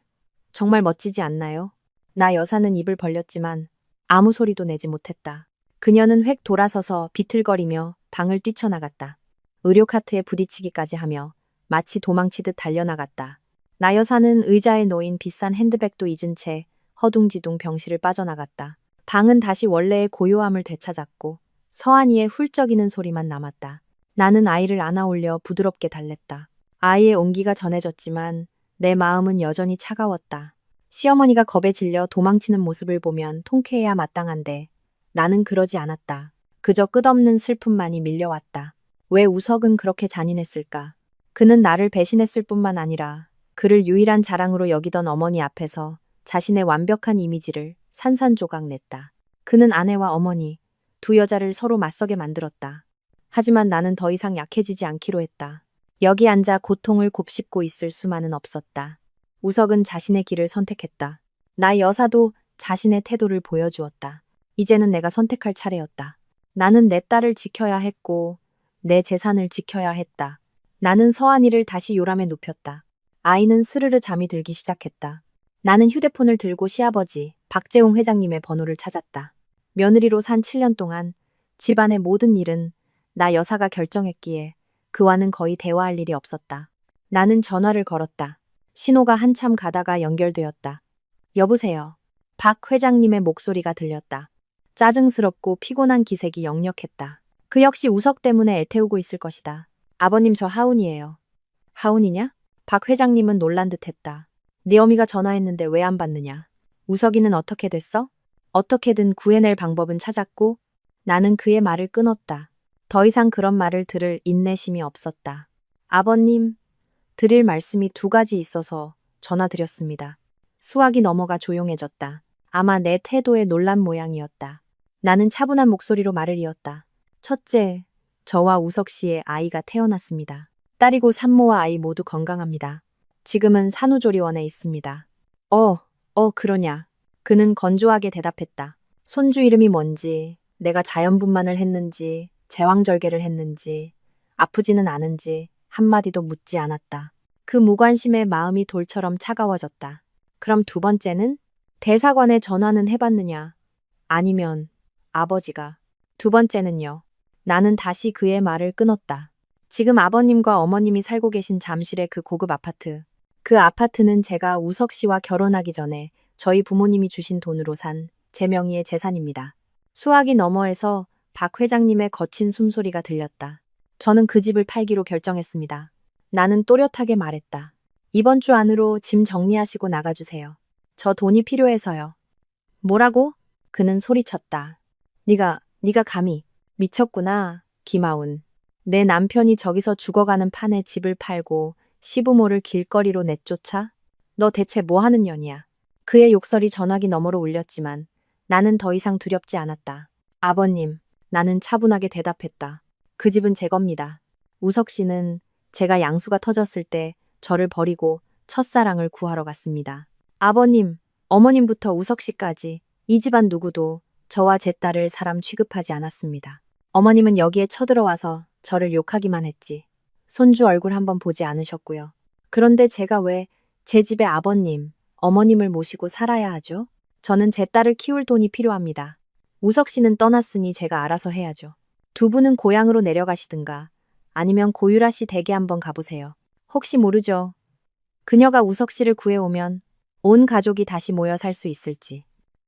정말 멋지지 않나요? 나 여사는 입을 벌렸지만 아무 소리도 내지 못했다. 그녀는 획 돌아서서 비틀거리며 방을 뛰쳐나갔다. 의료카트에 부딪히기까지 하며 마치 도망치듯 달려나갔다. 나 여사는 의자에 놓인 비싼 핸드백도 잊은 채 허둥지둥 병실을 빠져나갔다. 방은 다시 원래의 고요함을 되찾았고 서한이의 훌쩍이는 소리만 남았다. 나는 아이를 안아올려 부드럽게 달랬다. 아이의 온기가 전해졌지만 내 마음은 여전히 차가웠다. 시어머니가 겁에 질려 도망치는 모습을 보면 통쾌해야 마땅한데 나는 그러지 않았다. 그저 끝없는 슬픔만이 밀려왔다. 왜 우석은 그렇게 잔인했을까? 그는 나를 배신했을 뿐만 아니라 그를 유일한 자랑으로 여기던 어머니 앞에서 자신의 완벽한 이미지를 산산조각 냈다. 그는 아내와 어머니, 두 여자를 서로 맞서게 만들었다. 하지만 나는 더 이상 약해지지 않기로 했다. 여기 앉아 고통을 곱씹고 있을 수만은 없었다. 우석은 자신의 길을 선택했다. 나 여사도 자신의 태도를 보여주었다. 이제는 내가 선택할 차례였다. 나는 내 딸을 지켜야 했고 내 재산을 지켜야 했다. 나는 서한이를 다시 요람에 눕혔다. 아이는 스르르 잠이 들기 시작했다. 나는 휴대폰을 들고 시아버지 박재홍 회장님의 번호를 찾았다. 며느리로 산 7년 동안 집안의 모든 일은 나 여사가 결정했기에 그와는 거의 대화할 일이 없었다. 나는 전화를 걸었다. 신호가 한참 가다가 연결되었다. 여보세요. 박 회장님의 목소리가 들렸다. 짜증스럽고 피곤한 기색이 역력했다. 그 역시 우석 때문에 애태우고 있을 것이다. 아버님 저 하운이에요. 하운이냐? 박 회장님은 놀란 듯했다. 네 어미가 전화했는데 왜 안 받느냐? 우석이는 어떻게 됐어? 어떻게든 구해낼 방법은 찾았고 나는 그의 말을 끊었다. 더 이상 그런 말을 들을 인내심이 없었다. 아버님, 드릴 말씀이 2가지 있어서 전화드렸습니다. 수화기 넘어가 조용해졌다. 아마 내 태도에 놀란 모양이었다. 나는 차분한 목소리로 말을 이었다. 첫째, 저와 우석 씨의 아이가 태어났습니다. 딸이고 산모와 아이 모두 건강합니다. 지금은 산후조리원에 있습니다. 그러냐. 그는 건조하게 대답했다. 손주 이름이 뭔지, 내가 자연분만을 했는지, 제왕절개를 했는지, 아프지는 않은지 한마디도 묻지 않았다. 그 무관심에 마음이 돌처럼 차가워졌다. 그럼 두 번째는? 대사관에 전화는 해봤느냐? 아니면 아버지가. 두 번째는요. 나는 다시 그의 말을 끊었다. 지금 아버님과 어머님이 살고 계신 잠실의 그 고급 아파트. 그 아파트는 제가 우석 씨와 결혼하기 전에 저희 부모님이 주신 돈으로 산 제 명의의 재산입니다. 수화기 너머에서 박 회장님의 거친 숨소리가 들렸다. 저는 그 집을 팔기로 결정했습니다. 나는 또렷하게 말했다. 이번 주 안으로 짐 정리하시고 나가주세요. 저 돈이 필요해서요. 뭐라고? 그는 소리쳤다. 네가 감히. 미쳤구나, 김아운. 내 남편이 저기서 죽어가는 판에 집을 팔고 시부모를 길거리로 내쫓아? 너 대체 뭐 하는 년이야? 그의 욕설이 전화기 너머로 울렸지만 나는 더 이상 두렵지 않았다. 아버님, 나는 차분하게 대답했다. 그 집은 제 겁니다. 우석 씨는 제가 양수가 터졌을 때 저를 버리고 첫사랑을 구하러 갔습니다. 아버님, 어머님부터 우석 씨까지 이 집안 누구도 저와 제 딸을 사람 취급하지 않았습니다. 어머님은 여기에 쳐들어와서 저를 욕하기만 했지. 손주 얼굴 한번 보지 않으셨고요. 그런데 제가 왜 제 집에 아버님, 어머님을 모시고 살아야 하죠? 저는 제 딸을 키울 돈이 필요합니다. 우석 씨는 떠났으니 제가 알아서 해야죠. 두 분은 고향으로 내려가시든가 아니면 고유라 씨 댁에 한번 가보세요. 혹시 모르죠. 그녀가 우석 씨를 구해오면 온 가족이 다시 모여 살 수 있을지.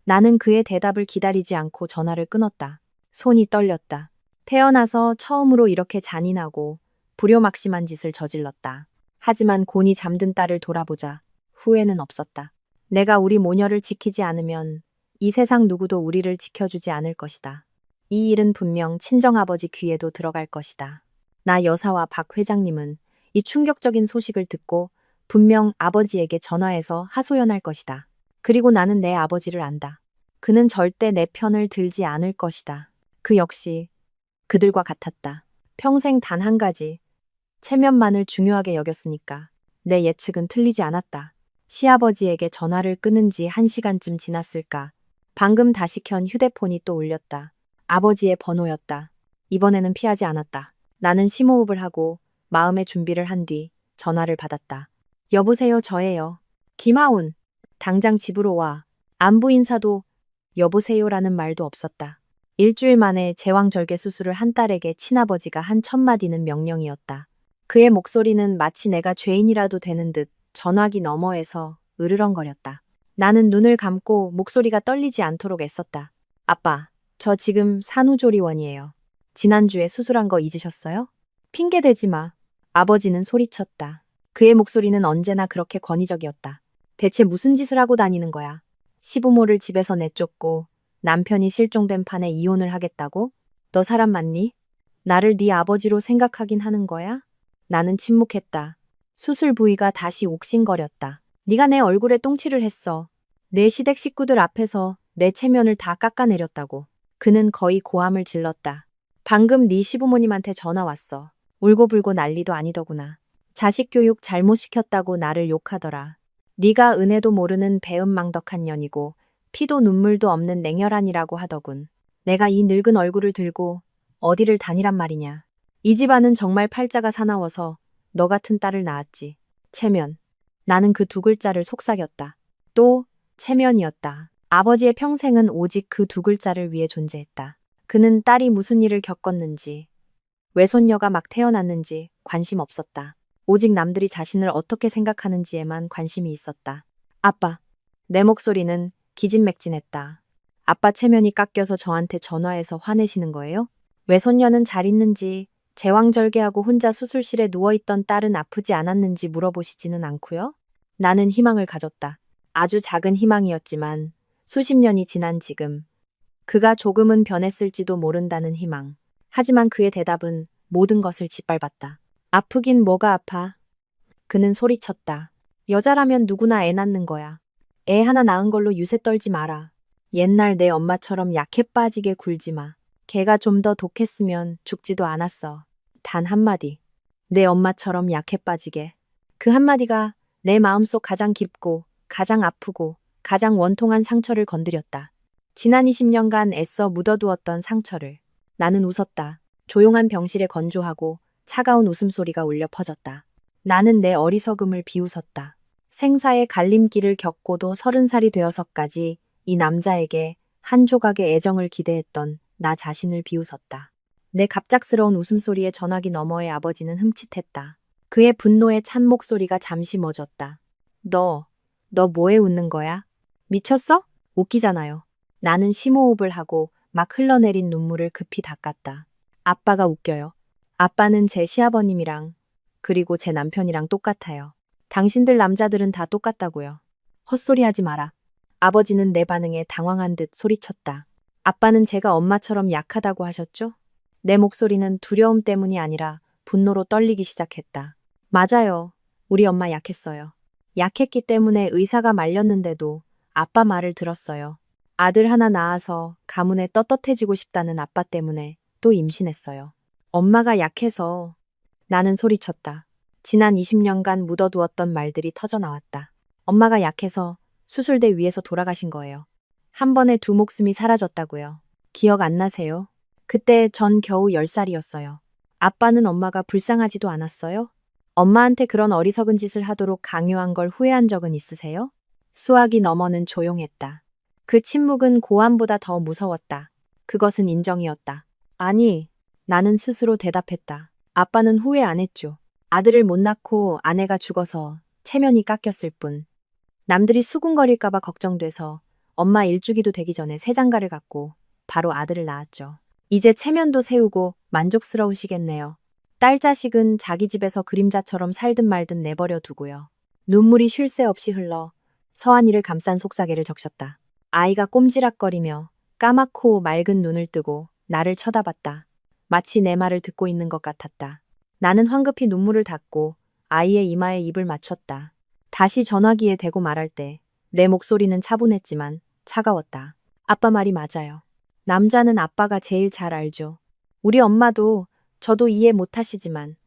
나는 그의 대답을 기다리지 않고 전화를 끊었다. 손이 떨렸다. 태어나서 처음으로 이렇게 잔인하고 불효막심한 짓을 저질렀다. 하지만 곤히 잠든 딸을 돌아보자 후회는 없었다. 내가 우리 모녀를 지키지 않으면 이 세상 누구도 우리를 지켜주지 않을 것이다. 이 일은 분명 친정아버지 귀에도 들어갈 것이다. 나 여사와 박 회장님은 이 충격적인 소식을 듣고 분명 아버지에게 전화해서 하소연할 것이다. 그리고 나는 내 아버지를 안다. 그는 절대 내 편을 들지 않을 것이다. 그 역시 그들과 같았다. 평생 단 한 가지, 체면만을 중요하게 여겼으니까 내 예측은 틀리지 않았다. 시아버지에게 전화를 끊은 지 1시간쯤 지났을까. 방금 다시 켠 휴대폰이 또 울렸다. 아버지의 번호였다. 이번에는 피하지 않았다. 나는 심호흡을 하고 마음의 준비를 한 뒤 전화를 받았다. 여보세요, 저예요. 김아운. 당장 집으로 와. 안부 인사도 여보세요라는 말도 없었다. 일주일 만에 제왕절개 수술을 한 딸에게 친아버지가 한 첫마디는 명령이었다. 그의 목소리는 마치 내가 죄인이라도 되는 듯 전화기 너머에서 으르렁거렸다. 나는 눈을 감고 목소리가 떨리지 않도록 애썼다. 아빠, 저 지금 산후조리원이에요. 지난주에 수술한 거 잊으셨어요? 핑계대지 마. 아버지는 소리쳤다. 그의 목소리는 언제나 그렇게 권위적이었다. 대체 무슨 짓을 하고 다니는 거야? 시부모를 집에서 내쫓고 남편이 실종된 판에 이혼을 하겠다고? 너 사람 맞니? 나를 네 아버지로 생각하긴 하는 거야? 나는 침묵했다. 수술 부위가 다시 옥신거렸다. 네가 내 얼굴에 똥칠을 했어. 내 시댁 식구들 앞에서 내 체면을 다 깎아내렸다고. 그는 거의 고함을 질렀다. 방금 네 시부모님한테 전화 왔어. 울고불고 난리도 아니더구나. 자식 교육 잘못 시켰다고 나를 욕하더라. 네가 은혜도 모르는 배은망덕한 년이고 피도 눈물도 없는 냉혈한이라고 하더군. 내가 이 늙은 얼굴을 들고 어디를 다니란 말이냐. 이 집안은 정말 팔자가 사나워서 너 같은 딸을 낳았지. 체면. 나는 그 두 글자를 속삭였다. 또 체면이었다. 아버지의 평생은 오직 그 두 글자를 위해 존재했다. 그는 딸이 무슨 일을 겪었는지, 외손녀가 막 태어났는지 관심 없었다. 오직 남들이 자신을 어떻게 생각하는지에만 관심이 있었다. 아빠. 내 목소리는 기진맥진했다. 아빠 체면이 깎여서 저한테 전화해서 화내시는 거예요? 외손녀는 잘 있는지, 제왕절개하고 혼자 수술실에 누워있던 딸은 아프지 않았는지 물어보시지는 않고요? 나는 희망을 가졌다. 아주 작은 희망이었지만 수십 년이 지난 지금 그가 조금은 변했을지도 모른다는 희망. 하지만 그의 대답은 모든 것을 짓밟았다. 아프긴 뭐가 아파? 그는 소리쳤다. 여자라면 누구나 애 낳는 거야. 애 하나 낳은 걸로 유세 떨지 마라. 옛날 내 엄마처럼 약해 빠지게 굴지 마. 걔가 좀 더 독했으면 죽지도 않았어. 단 한마디. 내 엄마처럼 약해 빠지게. 그 한마디가 내 마음속 가장 깊고 가장 아프고 가장 원통한 상처를 건드렸다. 지난 20년간 애써 묻어두었던 상처를. 나는 웃었다. 조용한 병실에 건조하고 차가운 웃음소리가 울려 퍼졌다. 나는 내 어리석음을 비웃었다. 생사의 갈림길을 겪고도 30살이 되어서까지 이 남자에게 한 조각의 애정을 기대했던 나 자신을 비웃었다. 내 갑작스러운 웃음소리에 전화기 너머의 아버지는 흠칫했다. 그의 분노에 찬 목소리가 잠시 멎었다. 너 뭐에 웃는 거야? 미쳤어? 웃기잖아요. 나는 심호흡을 하고 막 흘러내린 눈물을 급히 닦았다. 아빠가 웃겨요. 아빠는 제 시아버님이랑 그리고 제 남편이랑 똑같아요. 당신들 남자들은 다 똑같다고요. 헛소리하지 마라. 아버지는 내 반응에 당황한 듯 소리쳤다. 아빠는 제가 엄마처럼 약하다고 하셨죠? 내 목소리는 두려움 때문이 아니라 분노로 떨리기 시작했다. 맞아요. 우리 엄마 약했어요. 약했기 때문에 의사가 말렸는데도 아빠 말을 들었어요. 아들 하나 낳아서 가문에 떳떳해지고 싶다는 아빠 때문에 또 임신했어요. 엄마가 약해서 나는 소리쳤다. 지난 20년간 묻어두었던 말들이 터져나왔다. 엄마가 약해서 수술대 위에서 돌아가신 거예요. 한 번에 두 목숨이 사라졌다고요. 기억 안 나세요? 그때 전 겨우 10살이었어요. 아빠는 엄마가 불쌍하지도 않았어요? 엄마한테 그런 어리석은 짓을 하도록 강요한 걸 후회한 적은 있으세요? 수화기 너머는 조용했다. 그 침묵은 고함보다 더 무서웠다. 그것은 인정이었다. 아니, 나는 스스로 대답했다. 아빠는 후회 안 했죠. 아들을 못 낳고 아내가 죽어서 체면이 깎였을 뿐. 남들이 수군거릴까봐 걱정돼서 엄마 일주기도 되기 전에 새 장가를 갔고 바로 아들을 낳았죠. 이제 체면도 세우고 만족스러우시겠네요. 딸 자식은 자기 집에서 그림자처럼 살든 말든 내버려 두고요. 눈물이 쉴 새 없이 흘러 서한이를 감싼 속삭이를 적셨다. 아이가 꼼지락거리며 까맣고 맑은 눈을 뜨고 나를 쳐다봤다. 마치 내 말을 듣고 있는 것 같았다. 나는 황급히 눈물을 닦고 아이의 이마에 입을 맞췄다. 다시 전화기에 대고 말할 때 내 목소리는 차분했지만 차가웠다. 아빠 말이 맞아요. 남자는 아빠가 제일 잘 알죠. 우리 엄마도 저도 이해 못하시지만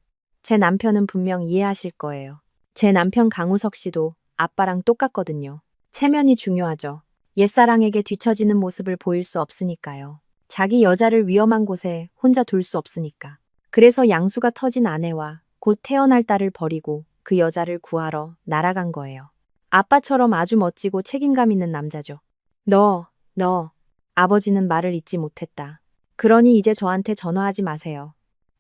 제 남편은 분명 이해하실 거예요. 제 남편 강우석 씨도 아빠랑 똑같거든요. 체면이 중요하죠. 옛사랑에게 뒤처지는 모습을 보일 수 없으니까요. 자기 여자를 위험한 곳에 혼자 둘 수 없으니까. 그래서 양수가 터진 아내와 곧 태어날 딸을 버리고 그 여자를 구하러 날아간 거예요. 아빠처럼 아주 멋지고 책임감 있는 남자죠. 너. 아버지는 말을 잇지 못했다. 그러니 이제 저한테 전화하지 마세요.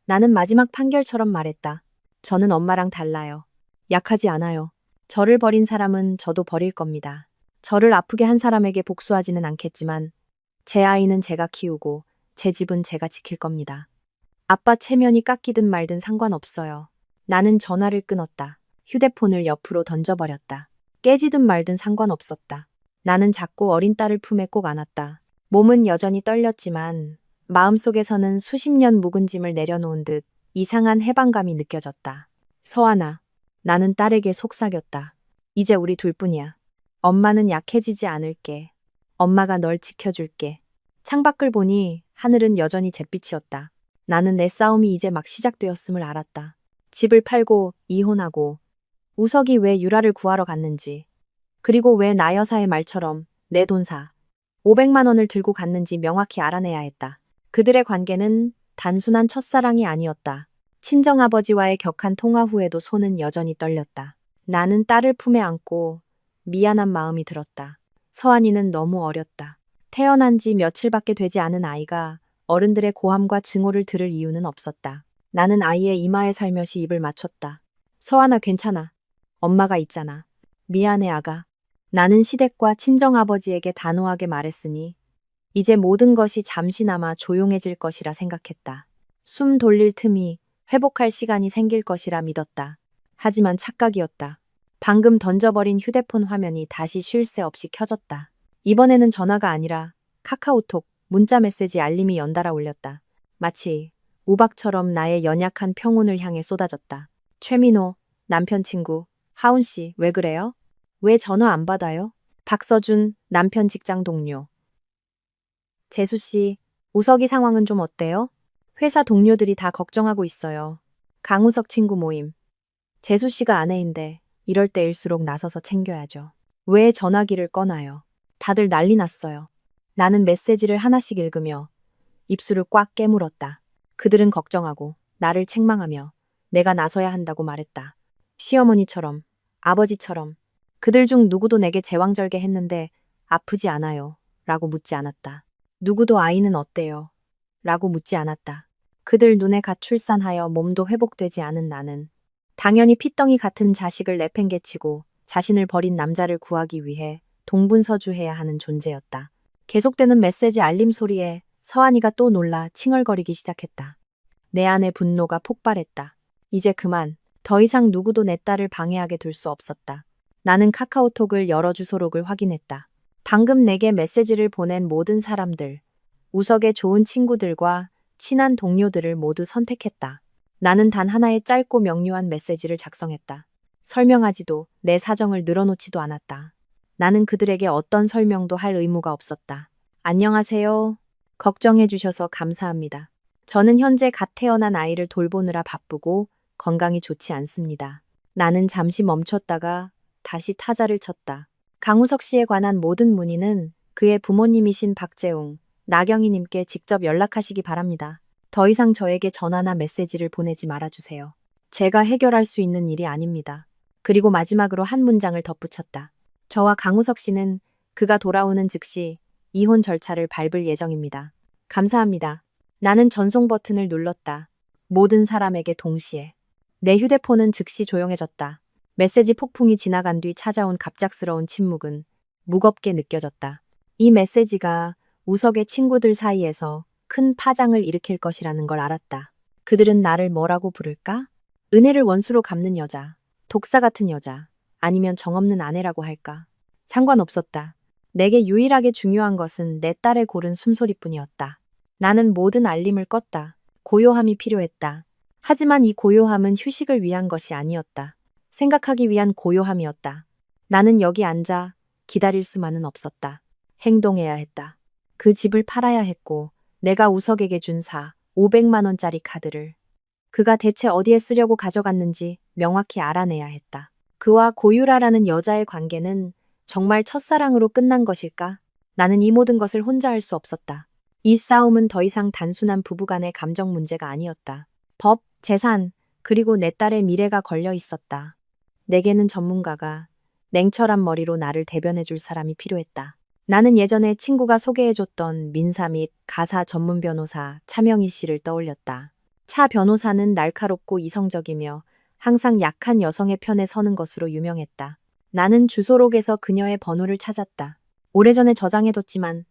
나는 마지막 판결처럼 말했다. 저는 엄마랑 달라요. 약하지 않아요. 저를 버린 사람은 저도 버릴 겁니다. 저를 아프게 한 사람에게 복수하지는 않겠지만 제 아이는 제가 키우고 제 집은 제가 지킬 겁니다. 아빠 체면이 깎이든 말든 상관없어요. 나는 전화를 끊었다. 휴대폰을 옆으로 던져버렸다. 깨지든 말든 상관없었다. 나는 작고 어린 딸을 품에 꼭 안았다. 몸은 여전히 떨렸지만 마음속에서는 수십 년 묵은 짐을 내려놓은 듯 이상한 해방감이 느껴졌다. 서하나, 나는 딸에게 속삭였다. 이제 우리 둘뿐이야. 엄마는 약해지지 않을게. 엄마가 널 지켜줄게. 창밖을 보니 하늘은 여전히 잿빛이었다. 나는 내 싸움이 이제 막 시작되었음을 알았다. 집을 팔고 이혼하고 우석이 왜 유라를 구하러 갔는지 그리고 왜 나 여사의 말처럼 내 돈사 500만 원을 들고 갔는지 명확히 알아내야 했다. 그들의 관계는 단순한 첫사랑이 아니었다. 친정아버지와의 격한 통화 후에도 손은 여전히 떨렸다. 나는 딸을 품에 안고 미안한 마음이 들었다. 서한이는 너무 어렸다. 태어난 지 며칠밖에 되지 않은 아이가 어른들의 고함과 증오를 들을 이유는 없었다. 나는 아이의 이마에 살며시 입을 맞췄다. 서한아, 괜찮아. 엄마가 있잖아. 미안해, 아가. 나는 시댁과 친정아버지에게 단호하게 말했으니 이제 모든 것이 잠시나마 조용해질 것이라 생각했다. 숨 돌릴 틈이 회복할 시간이 생길 것이라 믿었다. 하지만 착각이었다. 방금 던져버린 휴대폰 화면이 다시 쉴 새 없이 켜졌다. 이번에는 전화가 아니라 카카오톡, 문자 메시지 알림이 연달아 울렸다. 마치 우박처럼 나의 연약한 평온을 향해 쏟아졌다. 최민호, 남편 친구, 하운 씨, 왜 그래요? 왜 전화 안 받아요? 박서준, 남편 직장 동료. 재수 씨, 우석이 상황은 좀 어때요? 회사 동료들이 다 걱정하고 있어요. 강우석 친구 모임. 재수 씨가 아내인데 이럴 때일수록 나서서 챙겨야죠. 왜 전화기를 꺼나요? 다들 난리 났어요. 나는 메시지를 하나씩 읽으며 입술을 꽉 깨물었다. 그들은 걱정하고 나를 책망하며 내가 나서야 한다고 말했다. 시어머니처럼, 아버지처럼 그들 중 누구도 내게 제왕절개 했는데 아프지 않아요. 라고 묻지 않았다. 누구도 아이는 어때요? 라고 묻지 않았다. 그들 눈에 갓 출산하여 몸도 회복되지 않은 나는 당연히 핏덩이 같은 자식을 내팽개치고 자신을 버린 남자를 구하기 위해 동분서주해야 하는 존재였다. 계속되는 메시지 알림 소리에 서한이가 또 놀라 칭얼거리기 시작했다. 내 안의 분노가 폭발했다. 이제 그만, 더 이상 누구도 내 딸을 방해하게 둘 수 없었다. 나는 카카오톡을 열어 주소록을 확인했다. 방금 내게 메시지를 보낸 모든 사람들, 우석의 좋은 친구들과 친한 동료들을 모두 선택했다. 나는 단 하나의 짧고 명료한 메시지를 작성했다. 설명하지도 내 사정을 늘어놓지도 않았다. 나는 그들에게 어떤 설명도 할 의무가 없었다. 안녕하세요. 걱정해 주셔서 감사합니다. 저는 현재 갓 태어난 아이를 돌보느라 바쁘고 건강이 좋지 않습니다. 나는 잠시 멈췄다가 다시 타자를 쳤다. 강우석 씨에 관한 모든 문의는 그의 부모님이신 박재웅, 나경희님께 직접 연락하시기 바랍니다. 더 이상 저에게 전화나 메시지를 보내지 말아주세요. 제가 해결할 수 있는 일이 아닙니다. 그리고 마지막으로 한 문장을 덧붙였다. 저와 강우석 씨는 그가 돌아오는 즉시 이혼 절차를 밟을 예정입니다. 감사합니다. 나는 전송 버튼을 눌렀다. 모든 사람에게 동시에. 내 휴대폰은 즉시 조용해졌다. 메시지 폭풍이 지나간 뒤 찾아온 갑작스러운 침묵은 무겁게 느껴졌다. 이 메시지가 우석의 친구들 사이에서 큰 파장을 일으킬 것이라는 걸 알았다. 그들은 나를 뭐라고 부를까? 은혜를 원수로 갚는 여자, 독사 같은 여자, 아니면 정없는 아내라고 할까? 상관없었다. 내게 유일하게 중요한 것은 내 딸의 고른 숨소리뿐이었다. 나는 모든 알림을 껐다. 고요함이 필요했다. 하지만 이 고요함은 휴식을 위한 것이 아니었다. 생각하기 위한 고요함이었다. 나는 여기 앉아 기다릴 수만은 없었다. 행동해야 했다. 그 집을 팔아야 했고 내가 우석에게 준 500만 원짜리 카드를 그가 대체 어디에 쓰려고 가져갔는지 명확히 알아내야 했다. 그와 고유라라는 여자의 관계는 정말 첫사랑으로 끝난 것일까? 나는 이 모든 것을 혼자 할 수 없었다. 이 싸움은 더 이상 단순한 부부간의 감정 문제가 아니었다. 법, 재산, 그리고 내 딸의 미래가 걸려 있었다. 내게는 전문가가 냉철한 머리로 나를 대변해줄 사람이 필요했다. 나는 예전에 친구가 소개해줬던 민사 및 가사 전문 변호사 차명희 씨를 떠올렸다. 차 변호사는 날카롭고 이성적이며 항상 약한 여성의 편에 서는 것으로 유명했다. 나는 주소록에서 그녀의 번호를 찾았다. 오래전에 저장해뒀지만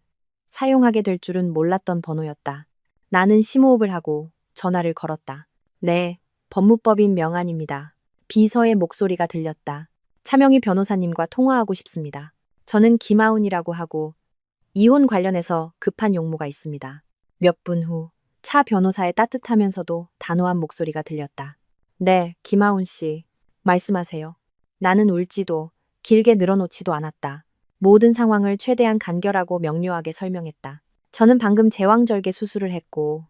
사용하게 될 줄은 몰랐던 번호였다. 나는 심호흡을 하고 전화를 걸었다. 네, 법무법인 명안입니다. 비서의 목소리가 들렸다. 차명희 변호사님과 통화하고 싶습니다. 저는 김아운이라고 하고 이혼 관련해서 급한 용무가 있습니다. 몇 분 후 차 변호사의 따뜻하면서도 단호한 목소리가 들렸다. 네, 김아운 씨. 말씀하세요. 나는 울지도 길게 늘어놓지도 않았다. 모든 상황을 최대한 간결하고 명료하게 설명했다. 저는 방금 제왕절개 수술을 했고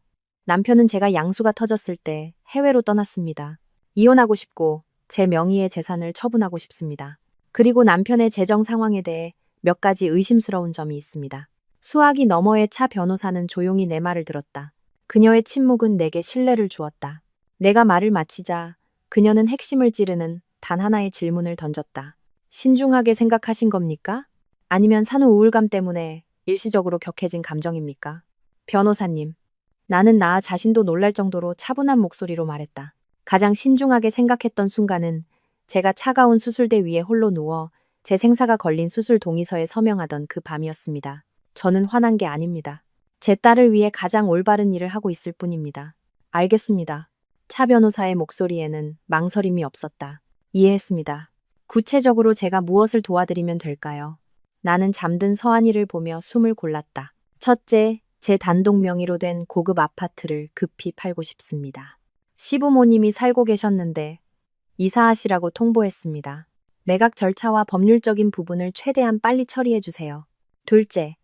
남편은 제가 양수가 터졌을 때 해외로 떠났습니다. 이혼하고 싶고 제 명의의 재산을 처분하고 싶습니다. 그리고 남편의 재정 상황에 대해 몇 가지 의심스러운 점이 있습니다. 수화기 너머의 차 변호사는 조용히 내 말을 들었다. 그녀의 침묵은 내게 신뢰를 주었다. 내가 말을 마치자 그녀는 핵심을 찌르는 단 하나의 질문을 던졌다. 신중하게 생각하신 겁니까? 아니면 산후 우울감 때문에 일시적으로 격해진 감정입니까? 변호사님, 나는 나 자신도 놀랄 정도로 차분한 목소리로 말했다. 가장 신중하게 생각했던 순간은 제가 차가운 수술대 위에 홀로 누워 제 생사가 걸린 수술 동의서에 서명하던 그 밤이었습니다. 저는 화난 게 아닙니다. 제 딸을 위해 가장 올바른 일을 하고 있을 뿐입니다. 알겠습니다. 차 변호사의 목소리에는 망설임이 없었다. 이해했습니다. 구체적으로 제가 무엇을 도와드리면 될까요? 나는 잠든 서한이를 보며 숨을 골랐다. 첫째, 제 단독 명의로 된 고급 아파트를 급히 팔고 싶습니다. 시부모님이 살고 계셨는데 이사하시라고 통보했습니다. 매각 절차와 법률적인 부분을 최대한 빨리 처리해 주세요. 둘째,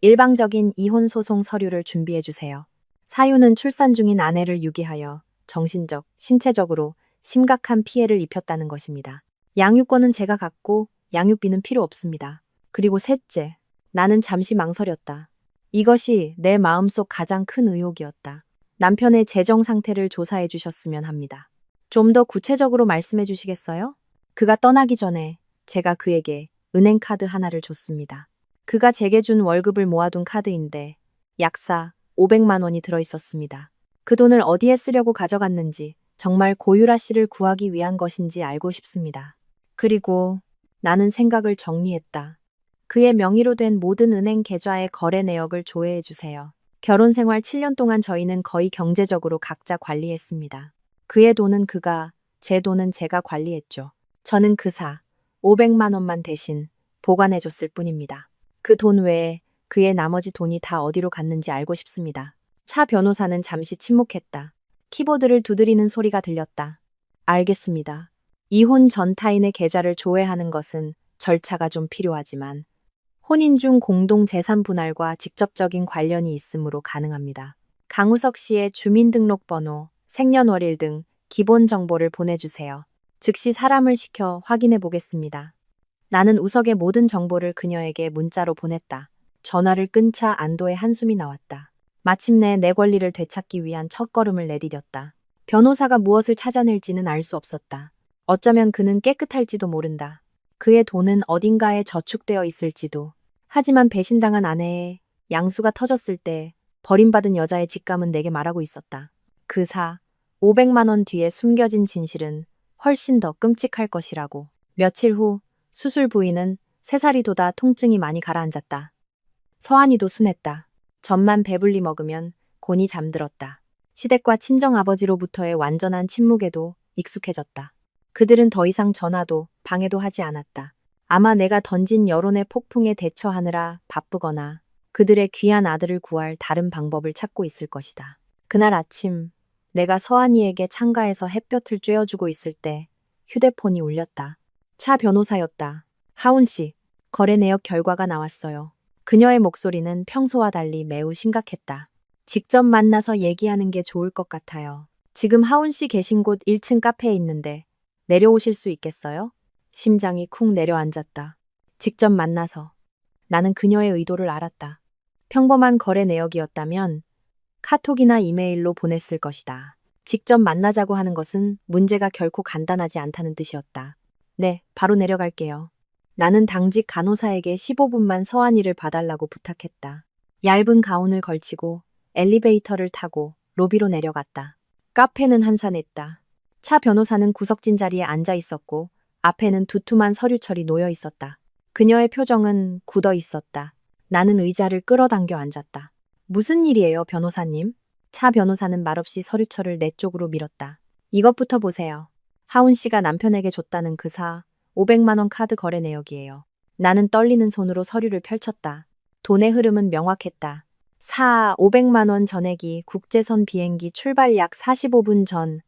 일방적인 이혼 소송 서류를 준비해 주세요. 사유는 출산 중인 아내를 유기하여 정신적, 신체적으로 심각한 피해를 입혔다는 것입니다. 양육권은 제가 갖고 양육비는 필요 없습니다. 그리고 셋째, 나는 잠시 망설였다. 이것이 내 마음속 가장 큰 의혹이었다. 남편의 재정 상태를 조사해 주셨으면 합니다. 좀 더 구체적으로 말씀해 주시겠어요? 그가 떠나기 전에 제가 그에게 은행 카드 하나를 줬습니다. 그가 제게 준 월급을 모아둔 카드인데 약사 500만 원이 들어 있었습니다. 그 돈을 어디에 쓰려고 가져갔는지, 정말 고유라 씨를 구하기 위한 것인지 알고 싶습니다. 그리고 나는 생각을 정리했다. 그의 명의로 된 모든 은행 계좌의 거래 내역을 조회해 주세요. 결혼 생활 7년 동안 저희는 거의 경제적으로 각자 관리했습니다. 그의 돈은 그가, 제 돈은 제가 관리했죠. 저는 그사 500만 원만 대신 보관해 줬을 뿐입니다. 그 돈 외에 그의 나머지 돈이 다 어디로 갔는지 알고 싶습니다. 차 변호사는 잠시 침묵했다. 키보드를 두드리는 소리가 들렸다. 알겠습니다. 이혼 전 타인의 계좌를 조회하는 것은 절차가 좀 필요하지만 혼인 중 공동 재산 분할과 직접적인 관련이 있으므로 가능합니다. 강우석 씨의 주민등록번호, 생년월일 등 기본 정보를 보내주세요. 즉시 사람을 시켜 확인해 보겠습니다. 나는 우석의 모든 정보를 그녀에게 문자로 보냈다. 전화를 끊자 안도의 한숨이 나왔다. 마침내 내 권리를 되찾기 위한 첫걸음을 내디뎠다. 변호사가 무엇을 찾아낼지는 알 수 없었다. 어쩌면 그는 깨끗할지도 모른다. 그의 돈은 어딘가에 저축되어 있을지도. 하지만 배신당한 아내의 양수가 터졌을 때 버림받은 여자의 직감은 내게 말하고 있었다. 그사 500만 원 뒤에 숨겨진 진실은 훨씬 더 끔찍할 것이라고. 며칠 후 수술 부위는 새살이 돋아 통증이 많이 가라앉았다. 서한이도 순했다. 젖만 배불리 먹으면 곤히 잠들었다. 시댁과 친정아버지로부터의 완전한 침묵에도 익숙해졌다. 그들은 더 이상 전화도 방해도 하지 않았다. 아마 내가 던진 여론의 폭풍에 대처하느라 바쁘거나 그들의 귀한 아들을 구할 다른 방법을 찾고 있을 것이다. 그날 아침 내가 서한이에게 창가에서 햇볕을 쬐어주고 있을 때 휴대폰이 울렸다. 차 변호사였다. 하운 씨, 거래 내역 결과가 나왔어요. 그녀의 목소리는 평소와 달리 매우 심각했다. 직접 만나서 얘기하는 게 좋을 것 같아요. 지금 하운 씨 계신 곳 1층 카페에 있는데 내려오실 수 있겠어요? 심장이 쿵 내려앉았다. 직접 만나서. 나는 그녀의 의도를 알았다. 평범한 거래 내역이었다면 카톡이나 이메일로 보냈을 것이다. 직접 만나자고 하는 것은 문제가 결코 간단하지 않다는 뜻이었다. 네, 바로 내려갈게요. 나는 당직 간호사에게 15분만 서한이를 봐달라고 부탁했다. 얇은 가운을 걸치고 엘리베이터를 타고 로비로 내려갔다. 카페는 한산했다. 차 변호사는 구석진 자리에 앉아 있었고 앞에는 두툼한 서류철이 놓여 있었다. 그녀의 표정은 굳어 있었다. 나는 의자를 끌어당겨 앉았다. 무슨 일이에요, 변호사님? 차 변호사는 말없이 서류철을 내 쪽으로 밀었다. 이것부터 보세요. 하운 씨가 남편에게 줬다는 그사 500만 원 카드 거래 내역이에요. 나는 떨리는 손으로 서류를 펼쳤다. 돈의 흐름은 명확했다. 500만 원 전액이 국제선 비행기 출발 약 45분 전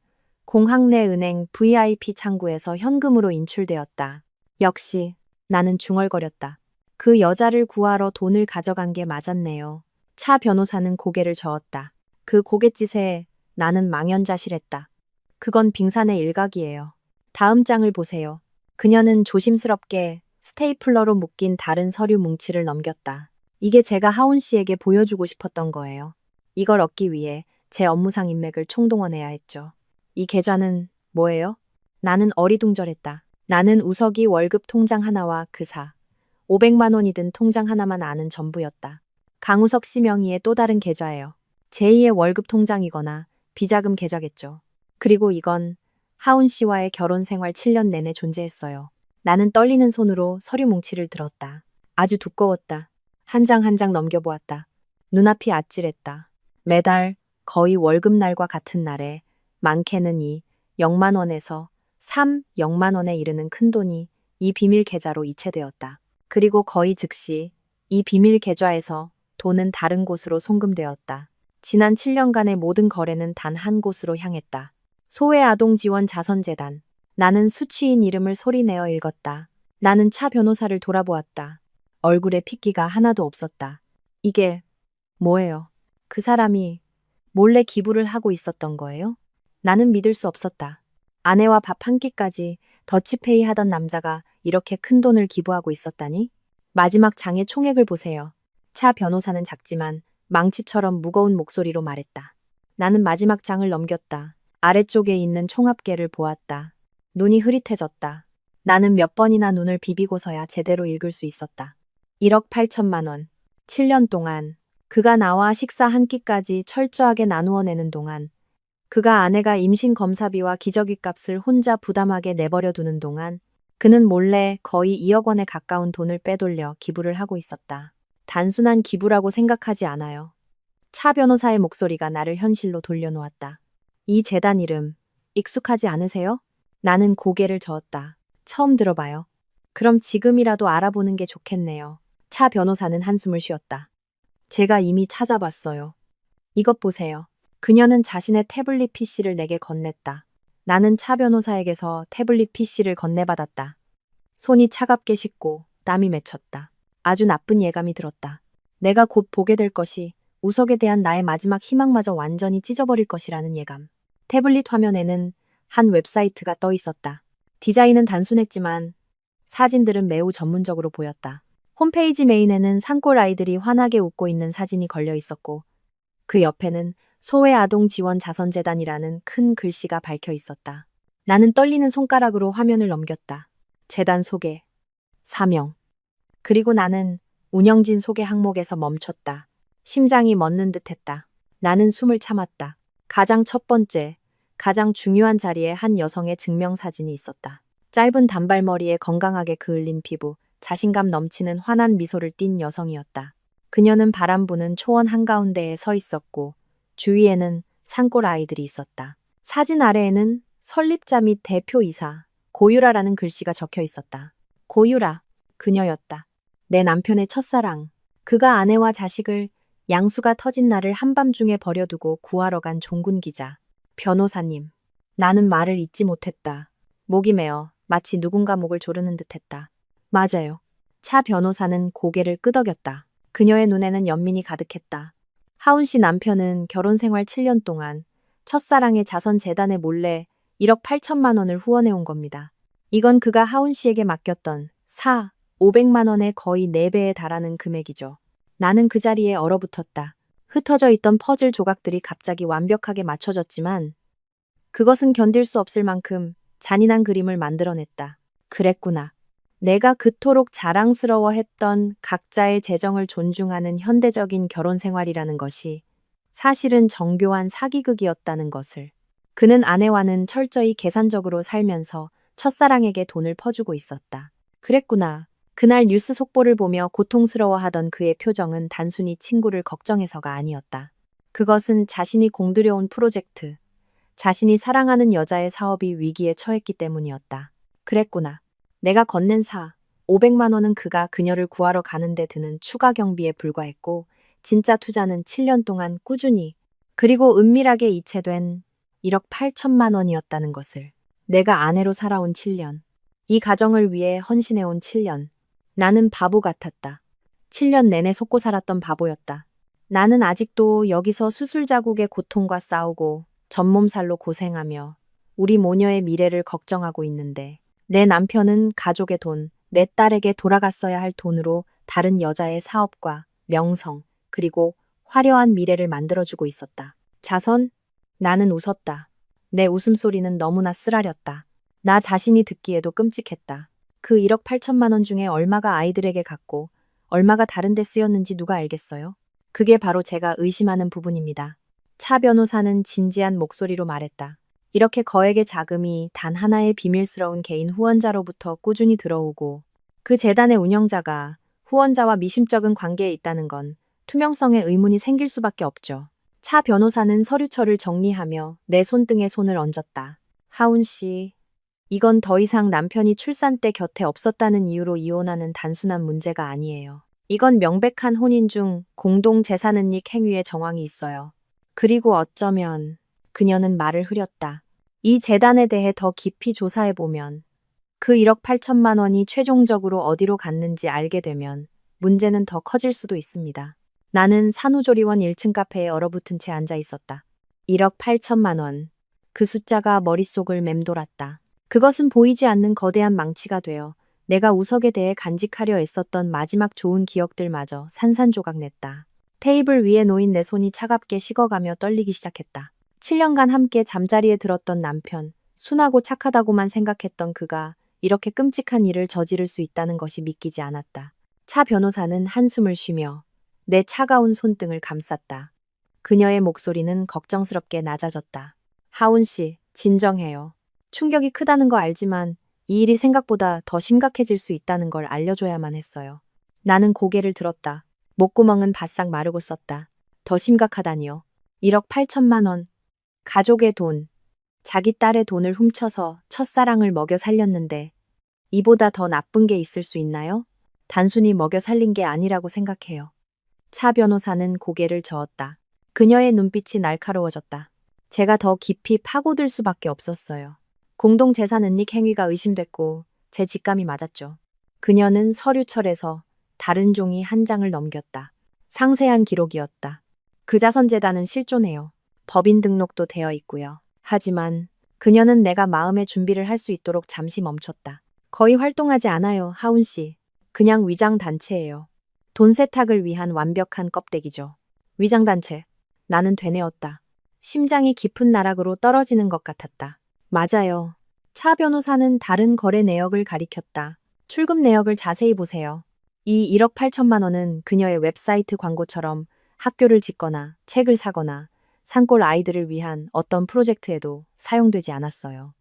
공항 내 은행 VIP 창구에서 현금으로 인출되었다. 역시 나는 중얼거렸다. 그 여자를 구하러 돈을 가져간 게 맞았네요. 차 변호사는 고개를 저었다. 그 고갯짓에 나는 망연자실했다. 그건 빙산의 일각이에요. 다음 장을 보세요. 그녀는 조심스럽게 스테이플러로 묶인 다른 서류 뭉치를 넘겼다. 이게 제가 하운 씨에게 보여주고 싶었던 거예요. 이걸 얻기 위해 제 업무상 인맥을 총동원해야 했죠. 이 계좌는 뭐예요? 나는 어리둥절했다. 나는 우석이 월급 통장 하나와 그사 500만 원이 든 통장 하나만 아는 전부였다. 강우석 씨 명의의 또 다른 계좌예요. 제2의 월급 통장이거나 비자금 계좌겠죠. 그리고 이건 하운 씨와의 결혼 생활 7년 내내 존재했어요. 나는 떨리는 손으로 서류 뭉치를 들었다. 아주 두꺼웠다. 한 장 한 장 넘겨보았다. 눈앞이 아찔했다. 매달 거의 월급날과 같은 날에 많게는 0만 원에서 0만 원에 이르는 큰돈이 이 비밀 계좌로 이체되었다. 그리고 거의 즉시 이 비밀 계좌에서 돈은 다른 곳으로 송금되었다. 지난 7년간의 모든 거래는 단 한 곳으로 향했다. 소외아동지원 자선재단. 나는 수취인 이름을 소리내어 읽었다. 나는 차 변호사를 돌아보았다. 얼굴에 핏기가 하나도 없었다. 이게 뭐예요? 그 사람이 몰래 기부를 하고 있었던 거예요? 나는 믿을 수 없었다. 아내와 밥 한 끼까지 더치페이 하던 남자가 이렇게 큰 돈을 기부하고 있었다니? 마지막 장의 총액을 보세요. 차 변호사는 작지만 망치처럼 무거운 목소리로 말했다. 나는 마지막 장을 넘겼다. 아래쪽에 있는 총합계를 보았다. 눈이 흐릿해졌다. 나는 몇 번이나 눈을 비비고서야 제대로 읽을 수 있었다. 1억 8천만 원. 7년 동안 그가 나와 식사 한 끼까지 철저하게 나누어 내는 동안, 그가 아내가 임신 검사비와 기저귀 값을 혼자 부담하게 내버려 두는 동안 그는 몰래 거의 2억 원에 가까운 돈을 빼돌려 기부를 하고 있었다. 단순한 기부라고 생각하지 않아요. 차 변호사의 목소리가 나를 현실로 돌려놓았다. 이 재단 이름 익숙하지 않으세요? 나는 고개를 저었다. 처음 들어봐요. 그럼 지금이라도 알아보는 게 좋겠네요. 차 변호사는 한숨을 쉬었다. 제가 이미 찾아봤어요. 이것 보세요. 그녀는 자신의 태블릿 PC를 내게 건넸다. 나는 차 변호사에게서 태블릿 PC를 건네받았다. 손이 차갑게 식고 땀이 맺혔다. 아주 나쁜 예감이 들었다. 내가 곧 보게 될 것이 우석에 대한 나의 마지막 희망마저 완전히 찢어버릴 것이라는 예감. 태블릿 화면에는 한 웹사이트가 떠 있었다. 디자인은 단순했지만 사진들은 매우 전문적으로 보였다. 홈페이지 메인에는 산골 아이들이 환하게 웃고 있는 사진이 걸려 있었고 그 옆에는 소외 아동 지원 자선재단이라는 큰 글씨가 밝혀 있었다. 나는 떨리는 손가락으로 화면을 넘겼다. 재단 소개, 사명. 그리고 나는 운영진 소개 항목에서 멈췄다. 심장이 멎는 듯했다. 나는 숨을 참았다. 가장 첫 번째, 가장 중요한 자리에 한 여성의 증명사진이 있었다. 짧은 단발머리에 건강하게 그을린 피부, 자신감 넘치는 환한 미소를 띤 여성이었다. 그녀는 바람 부는 초원 한가운데에 서 있었고 주위에는 산골 아이들이 있었다. 사진 아래에는 설립자 및 대표이사 고유라라는 글씨가 적혀 있었다. 고유라, 그녀였다. 내 남편의 첫사랑. 그가 아내와 자식을 양수가 터진 날을 한밤중에 버려두고 구하러 간 종군 기자. 변호사님. 나는 말을 잇지 못했다. 목이 메어 마치 누군가 목을 조르는 듯했다. 맞아요. 차 변호사는 고개를 끄덕였다. 그녀의 눈에는 연민이 가득했다. 하운 씨 남편은 결혼 생활 7년 동안 첫사랑의 자선재단에 몰래 1억 8천만 원을 후원해 온 겁니다. 이건 그가 하운 씨에게 맡겼던 500만 원의 거의 4배에 달하는 금액이죠. 나는 그 자리에 얼어붙었다. 흩어져 있던 퍼즐 조각들이 갑자기 완벽하게 맞춰졌지만 그것은 견딜 수 없을 만큼 잔인한 그림을 만들어냈다. 그랬구나. 내가 그토록 자랑스러워했던 각자의 재정을 존중하는 현대적인 결혼 생활이라는 것이 사실은 정교한 사기극이었다는 것을. 그는 아내와는 철저히 계산적으로 살면서 첫사랑에게 돈을 퍼주고 있었다. 그랬구나. 그날 뉴스 속보를 보며 고통스러워하던 그의 표정은 단순히 친구를 걱정해서가 아니었다. 그것은 자신이 공들여온 프로젝트, 자신이 사랑하는 여자의 사업이 위기에 처했기 때문이었다. 그랬구나. 내가 건넨 500만 원은 그가 그녀를 구하러 가는데 드는 추가 경비에 불과했고 진짜 투자는 7년 동안 꾸준히 그리고 은밀하게 이체된 1억 8천만 원이었다는 것을. 내가 아내로 살아온 7년. 이 가정을 위해 헌신해온 7년. 나는 바보 같았다. 7년 내내 속고 살았던 바보였다. 나는 아직도 여기서 수술 자국의 고통과 싸우고 전몸살로 고생하며 우리 모녀의 미래를 걱정하고 있는데 내 남편은 가족의 돈, 내 딸에게 돌아갔어야 할 돈으로 다른 여자의 사업과 명성, 그리고 화려한 미래를 만들어주고 있었다. 자선? 나는 웃었다. 내 웃음소리는 너무나 쓰라렸다. 나 자신이 듣기에도 끔찍했다. 그 1억 8천만 원 중에 얼마가 아이들에게 갔고 얼마가 다른 데 쓰였는지 누가 알겠어요? 그게 바로 제가 의심하는 부분입니다. 차 변호사는 진지한 목소리로 말했다. 이렇게 거액의 자금이 단 하나의 비밀스러운 개인 후원자로부터 꾸준히 들어오고 그 재단의 운영자가 후원자와 미심쩍은 관계에 있다는 건 투명성에 의문이 생길 수밖에 없죠. 차 변호사는 서류처를 정리하며 내 손등에 손을 얹었다. 하운 씨, 이건 더 이상 남편이 출산 때 곁에 없었다는 이유로 이혼하는 단순한 문제가 아니에요. 이건 명백한 혼인 중 공동 재산은닉 행위의 정황이 있어요. 그리고 어쩌면 그녀는 말을 흐렸다. 이 재단에 대해 더 깊이 조사해보면 그 1억 8천만 원이 최종적으로 어디로 갔는지 알게 되면 문제는 더 커질 수도 있습니다. 나는 산후조리원 1층 카페에 얼어붙은 채 앉아 있었다. 1억 8천만 원. 그 숫자가 머릿속을 맴돌았다. 그것은 보이지 않는 거대한 망치가 되어 내가 우석에 대해 간직하려 애썼던 마지막 좋은 기억들마저 산산조각냈다. 테이블 위에 놓인 내 손이 차갑게 식어가며 떨리기 시작했다. 7년간 함께 잠자리에 들었던 남편, 순하고 착하다고만 생각했던 그가 이렇게 끔찍한 일을 저지를 수 있다는 것이 믿기지 않았다. 차 변호사는 한숨을 쉬며 내 차가운 손등을 감쌌다. 그녀의 목소리는 걱정스럽게 낮아졌다. 하운 씨, 진정해요. 충격이 크다는 거 알지만 이 일이 생각보다 더 심각해질 수 있다는 걸 알려줘야만 했어요. 나는 고개를 들었다. 목구멍은 바싹 마르고 썼다. 더 심각하다니요. 1억 8천만 원. 가족의 돈. 자기 딸의 돈을 훔쳐서 첫사랑을 먹여 살렸는데 이보다 더 나쁜 게 있을 수 있나요? 단순히 먹여 살린 게 아니라고 생각해요. 차 변호사는 고개를 저었다. 그녀의 눈빛이 날카로워졌다. 제가 더 깊이 파고들 수밖에 없었어요. 공동재산 은닉 행위가 의심됐고 제 직감이 맞았죠. 그녀는 서류철에서 다른 종이 한 장을 넘겼다. 상세한 기록이었다. 그 자선재단은 실존해요. 법인 등록도 되어 있고요. 하지만 그녀는 내가 마음의 준비를 할 수 있도록 잠시 멈췄다. 거의 활동하지 않아요, 하운 씨. 그냥 위장단체예요. 돈 세탁을 위한 완벽한 껍데기죠. 위장단체. 나는 되뇌었다. 심장이 깊은 나락으로 떨어지는 것 같았다. 맞아요. 차 변호사는 다른 거래 내역을 가리켰다. 출금 내역을 자세히 보세요. 이 1억 8천만 원은 그녀의 웹사이트 광고처럼 학교를 짓거나 책을 사거나 산골 아이들을 위한 어떤 프로젝트에도 사용되지 않았어요.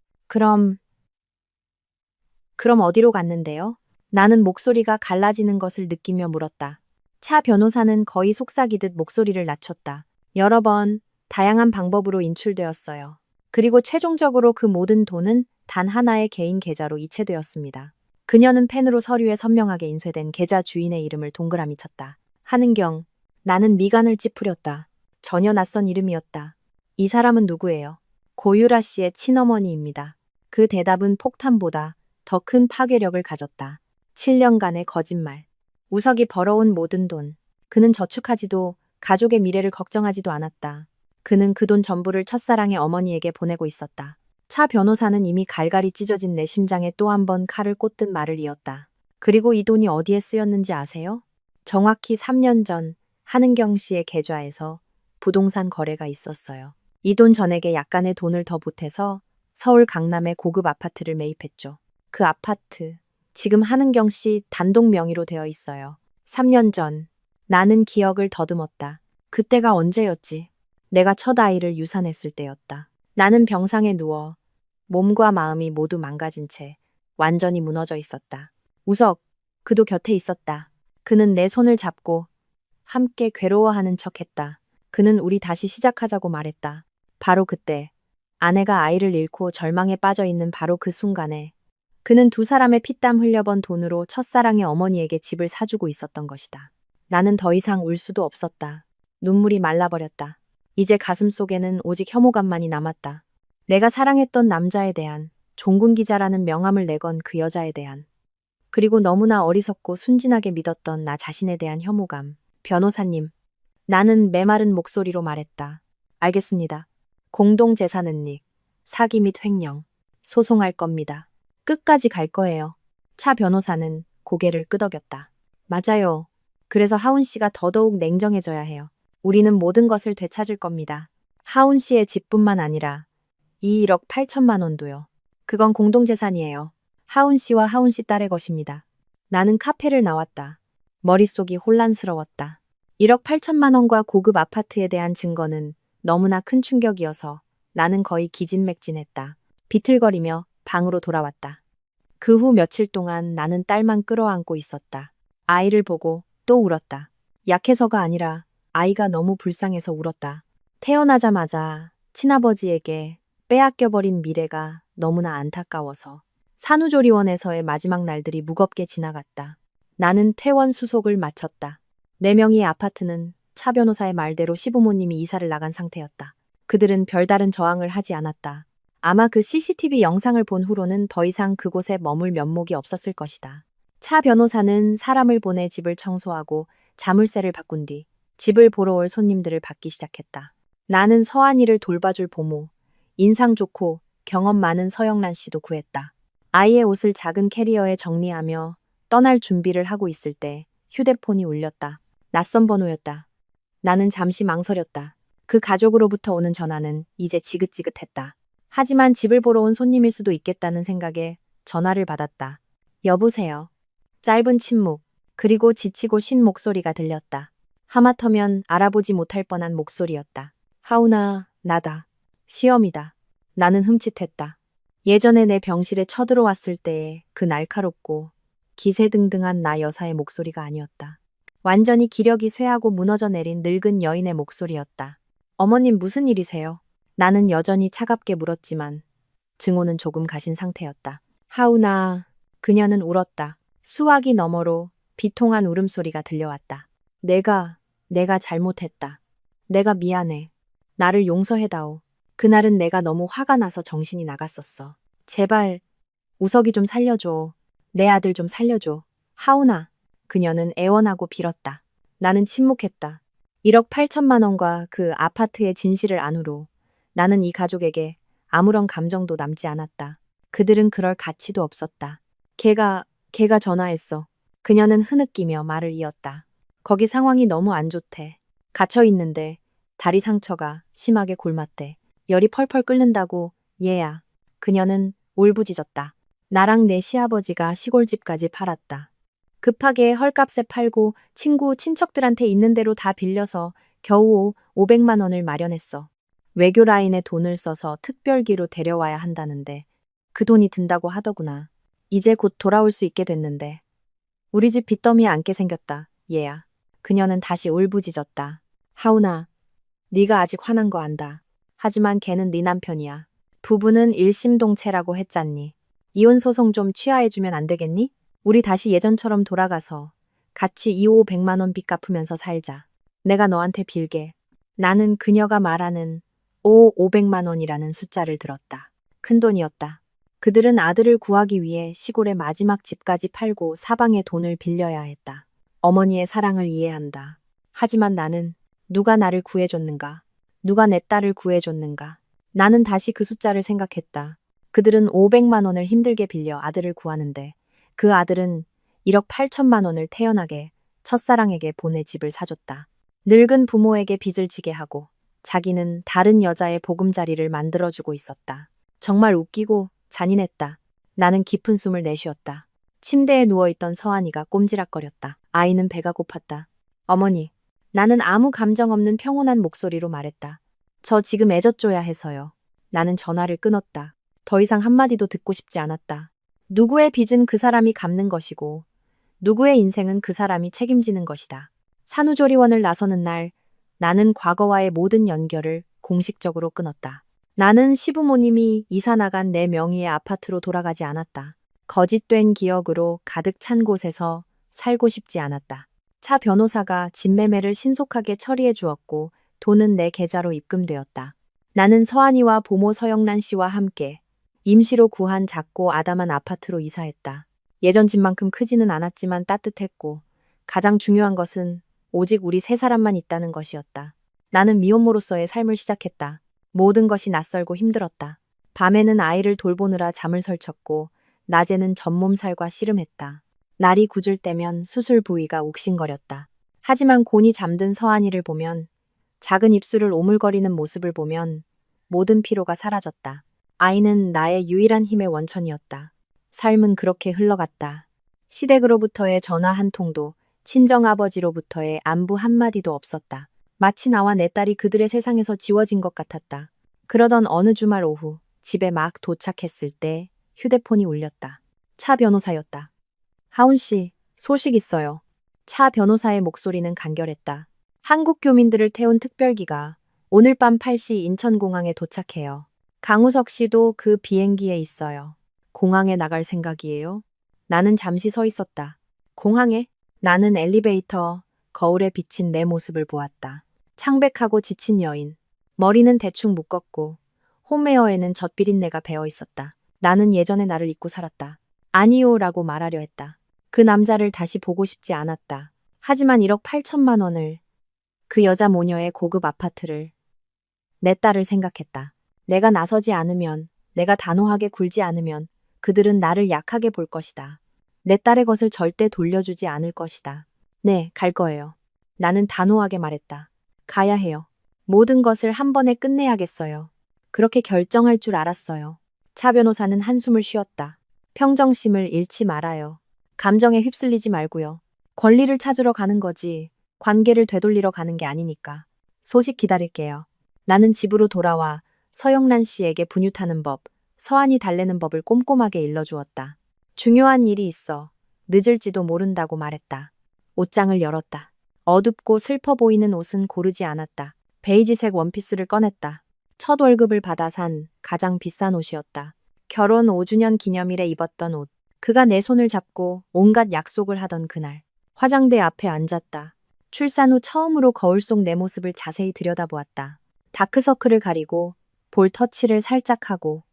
그럼 어디로 갔는데요? 나는 목소리가 갈라지는 것을 느끼며 물었다. 차 변호사는 거의 속삭이듯 목소리를 낮췄다. 여러 번 다양한 방법으로 인출되었어요. 그리고 최종적으로 그 모든 돈은 단 하나의 개인 계좌로 이체되었습니다. 그녀는 펜으로 서류에 선명하게 인쇄된 계좌 주인의 이름을 동그라미 쳤다. 하는경. 나는 미간을 찌푸렸다. 전혀 낯선 이름이었다. 이 사람은 누구예요? 고유라 씨의 친어머니입니다. 그 대답은 폭탄보다 더 큰 파괴력을 가졌다. 7년간의 거짓말. 우석이 벌어온 모든 돈. 그는 저축하지도 가족의 미래를 걱정하지도 않았다. 그는 그 돈 전부를 첫사랑의 어머니에게 보내고 있었다. 차 변호사는 이미 갈갈이 찢어진 내 심장에 또 한 번 칼을 꽂듯 말을 이었다. 그리고 이 돈이 어디에 쓰였는지 아세요? 정확히 3년 전 한은경 씨의 계좌에서 부동산 거래가 있었어요. 이 돈 전액에 약간의 돈을 더 보태서 서울 강남의 고급 아파트를 매입했죠. 그 아파트, 지금 한은경 씨 단독 명의로 되어 있어요. 3년 전, 나는 기억을 더듬었다. 그때가 언제였지? 내가 첫 아이를 유산했을 때였다. 나는 병상에 누워 몸과 마음이 모두 망가진 채 완전히 무너져 있었다. 우석, 그도 곁에 있었다. 그는 내 손을 잡고 함께 괴로워하는 척했다. 그는 우리 다시 시작하자고 말했다. 바로 그때, 아내가 아이를 잃고 절망에 빠져 있는 바로 그 순간에 그는 두 사람의 피땀 흘려번 돈으로 첫사랑의 어머니에게 집을 사주고 있었던 것이다. 나는 더 이상 울 수도 없었다. 눈물이 말라버렸다. 이제 가슴 속에는 오직 혐오감만이 남았다. 내가 사랑했던 남자에 대한, 종군 기자라는 명함을 내건 그 여자에 대한, 그리고 너무나 어리석고 순진하게 믿었던 나 자신에 대한 혐오감. 변호사님, 나는 메마른 목소리로 말했다. 알겠습니다. 공동재산 은닉, 사기 및 횡령, 소송할 겁니다. 끝까지 갈 거예요. 차 변호사는 고개를 끄덕였다. 맞아요. 그래서 하운 씨가 더더욱 냉정해져야 해요. 우리는 모든 것을 되찾을 겁니다. 하운 씨의 집뿐만 아니라 이 1억 8천만 원도요. 그건 공동재산이에요. 하운 씨와 하운 씨 딸의 것입니다. 나는 카페를 나왔다. 머릿속이 혼란스러웠다. 1억 8천만 원과 고급 아파트에 대한 증거는 너무나 큰 충격이어서 나는 거의 기진맥진했다. 비틀거리며 방으로 돌아왔다. 그 후 며칠 동안 나는 딸만 끌어안고 있었다. 아이를 보고 또 울었다. 약해서가 아니라 아이가 너무 불쌍해서 울었다. 태어나자마자 친아버지에게 빼앗겨버린 미래가 너무나 안타까워서. 산후조리원에서의 마지막 날들이 무겁게 지나갔다. 나는 퇴원 수속을 마쳤다. 4명의 아파트는 차 변호사의 말대로 시부모님이 이사를 나간 상태였다. 그들은 별다른 저항을 하지 않았다. 아마 그 CCTV 영상을 본 후로는 더 이상 그곳에 머물 면목이 없었을 것이다. 차 변호사는 사람을 보내 집을 청소하고 자물쇠를 바꾼 뒤 집을 보러 올 손님들을 받기 시작했다. 나는 서한이를 돌봐줄 보모, 인상 좋고 경험 많은 서영란 씨도 구했다. 아이의 옷을 작은 캐리어에 정리하며 떠날 준비를 하고 있을 때 휴대폰이 울렸다. 낯선 번호였다. 나는 잠시 망설였다. 그 가족으로부터 오는 전화는 이제 지긋지긋했다. 하지만 집을 보러 온 손님일 수도 있겠다는 생각에 전화를 받았다. 여보세요. 짧은 침묵, 그리고 지치고 쉰 목소리가 들렸다. 하마터면 알아보지 못할 뻔한 목소리였다. 하운아, 나다. 시험이다. 나는 흠칫했다. 예전에 내 병실에 쳐들어왔을 때의 그 날카롭고 기세등등한 나 여사의 목소리가 아니었다. 완전히 기력이 쇠하고 무너져 내린 늙은 여인의 목소리였다. 어머님 무슨 일이세요? 나는 여전히 차갑게 물었지만 증오는 조금 가신 상태였다. 하운아, 그녀는 울었다. 수화기 너머로 비통한 울음소리가 들려왔다. 내가 잘못했다. 내가 미안해. 나를 용서해다오. 그날은 내가 너무 화가 나서 정신이 나갔었어. 제발 우석이 좀 살려줘. 내 아들 좀 살려줘. 하운아. 그녀는 애원하고 빌었다. 나는 침묵했다. 1억 8천만 원과 그 아파트의 진실을 안 후로 나는 이 가족에게 아무런 감정도 남지 않았다. 그들은 그럴 가치도 없었다. 걔가 전화했어. 그녀는 흐느끼며 말을 이었다. 거기 상황이 너무 안 좋대. 갇혀 있는데 다리 상처가 심하게 골맞대. 열이 펄펄 끓는다고 얘야. 그녀는 울부짖었다. 나랑 내 시아버지가 시골집까지 팔았다. 급하게 헐값에 팔고 친구 친척들한테 있는 대로 다 빌려서 겨우 500만 원을 마련했어. 외교 라인에 돈을 써서 특별기로 데려와야 한다는데 그 돈이 든다고 하더구나. 이제 곧 돌아올 수 있게 됐는데 우리 집 빚더미에 앉게 생겼다. 얘야. 그녀는 다시 울부짖었다. 하운아, 네가 아직 화난 거 안다. 하지만 걔는 네 남편이야. 부부는 일심동체라고 했잖니. 이혼 소송 좀 취하해주면 안 되겠니? 우리 다시 예전처럼 돌아가서 같이 2호 100만 원 빚 갚으면서 살자. 내가 너한테 빌게. 나는 그녀가 말하는 5 500만 원이라는 숫자를 들었다. 큰 돈이었다. 그들은 아들을 구하기 위해 시골의 마지막 집까지 팔고 사방에 돈을 빌려야 했다. 어머니의 사랑을 이해한다. 하지만 나는 누가 나를 구해줬는가? 누가 내 딸을 구해줬는가? 나는 다시 그 숫자를 생각했다. 그들은 500만 원을 힘들게 빌려 아들을 구하는데 그 아들은 1억 8천만 원을 태연하게 첫사랑에게 보내 집을 사줬다. 늙은 부모에게 빚을 지게 하고 자기는 다른 여자의 보금자리를 만들어주고 있었다. 정말 웃기고 잔인했다. 나는 깊은 숨을 내쉬었다. 침대에 누워있던 서한이가 꼼지락거렸다. 아이는 배가 고팠다. 어머니, 나는 아무 감정 없는 평온한 목소리로 말했다. 저 지금 애젖줘야 해서요. 나는 전화를 끊었다. 더 이상 한마디도 듣고 싶지 않았다. 누구의 빚은 그 사람이 갚는 것이고 누구의 인생은 그 사람이 책임지는 것이다. 산후조리원을 나서는 날 나는 과거와의 모든 연결을 공식적으로 끊었다. 나는 시부모님이 이사 나간 내 명의의 아파트로 돌아가지 않았다. 거짓된 기억으로 가득 찬 곳에서 살고 싶지 않았다. 차 변호사가 집매매를 신속하게 처리해 주었고 돈은 내 계좌로 입금되었다. 나는 서한이와 보모 서영란 씨와 함께 임시로 구한 작고 아담한 아파트로 이사했다. 예전 집만큼 크지는 않았지만 따뜻했고 가장 중요한 것은 오직 우리 세 사람만 있다는 것이었다. 나는 미혼모로서의 삶을 시작했다. 모든 것이 낯설고 힘들었다. 밤에는 아이를 돌보느라 잠을 설쳤고 낮에는 전몸살과 씨름했다. 날이 굳을 때면 수술 부위가 욱신거렸다. 하지만 곤히 잠든 서한이를 보면 작은 입술을 오물거리는 모습을 보면 모든 피로가 사라졌다. 아이는 나의 유일한 힘의 원천이었다. 삶은 그렇게 흘러갔다. 시댁으로부터의 전화 한 통도 친정아버지로부터의 안부 한마디도 없었다. 마치 나와 내 딸이 그들의 세상에서 지워진 것 같았다. 그러던 어느 주말 오후 집에 막 도착했을 때 휴대폰이 울렸다. 차 변호사였다. 하운 씨, 소식 있어요. 차 변호사의 목소리는 간결했다. 한국 교민들을 태운 특별기가 오늘 밤 8시 인천공항에 도착해요. 강우석 씨도 그 비행기에 있어요. 공항에 나갈 생각이에요? 나는 잠시 서 있었다. 공항에? 나는 엘리베이터, 거울에 비친 내 모습을 보았다. 창백하고 지친 여인. 머리는 대충 묶었고 홈웨어에는 젖비린내가 배어 있었다. 나는 예전의 나를 잊고 살았다. 아니요 라고 말하려 했다. 그 남자를 다시 보고 싶지 않았다. 하지만 1억 8천만 원을, 그 여자 모녀의 고급 아파트를, 내 딸을 생각했다. 내가 나서지 않으면, 내가 단호하게 굴지 않으면 그들은 나를 약하게 볼 것이다. 내 딸의 것을 절대 돌려주지 않을 것이다. 네, 갈 거예요. 나는 단호하게 말했다. 가야 해요. 모든 것을 한 번에 끝내야겠어요. 그렇게 결정할 줄 알았어요. 차 변호사는 한숨을 쉬었다. 평정심을 잃지 말아요. 감정에 휩쓸리지 말고요. 권리를 찾으러 가는 거지, 관계를 되돌리러 가는 게 아니니까. 소식 기다릴게요. 나는 집으로 돌아와 서영란 씨에게 분유 타는 법, 서한이 달래는 법을 꼼꼼하게 일러주었다. 중요한 일이 있어. 늦을지도 모른다고 말했다. 옷장을 열었다. 어둡고 슬퍼 보이는 옷은 고르지 않았다. 베이지색 원피스를 꺼냈다. 첫 월급을 받아 산 가장 비싼 옷이었다. 결혼 5주년 기념일에 입었던 옷. 그가 내 손을 잡고 온갖 약속을 하던 그날. 화장대 앞에 앉았다. 출산 후 처음으로 거울 속 내 모습을 자세히 들여다보았다. 다크서클을 가리고 볼 터치를 살짝 하고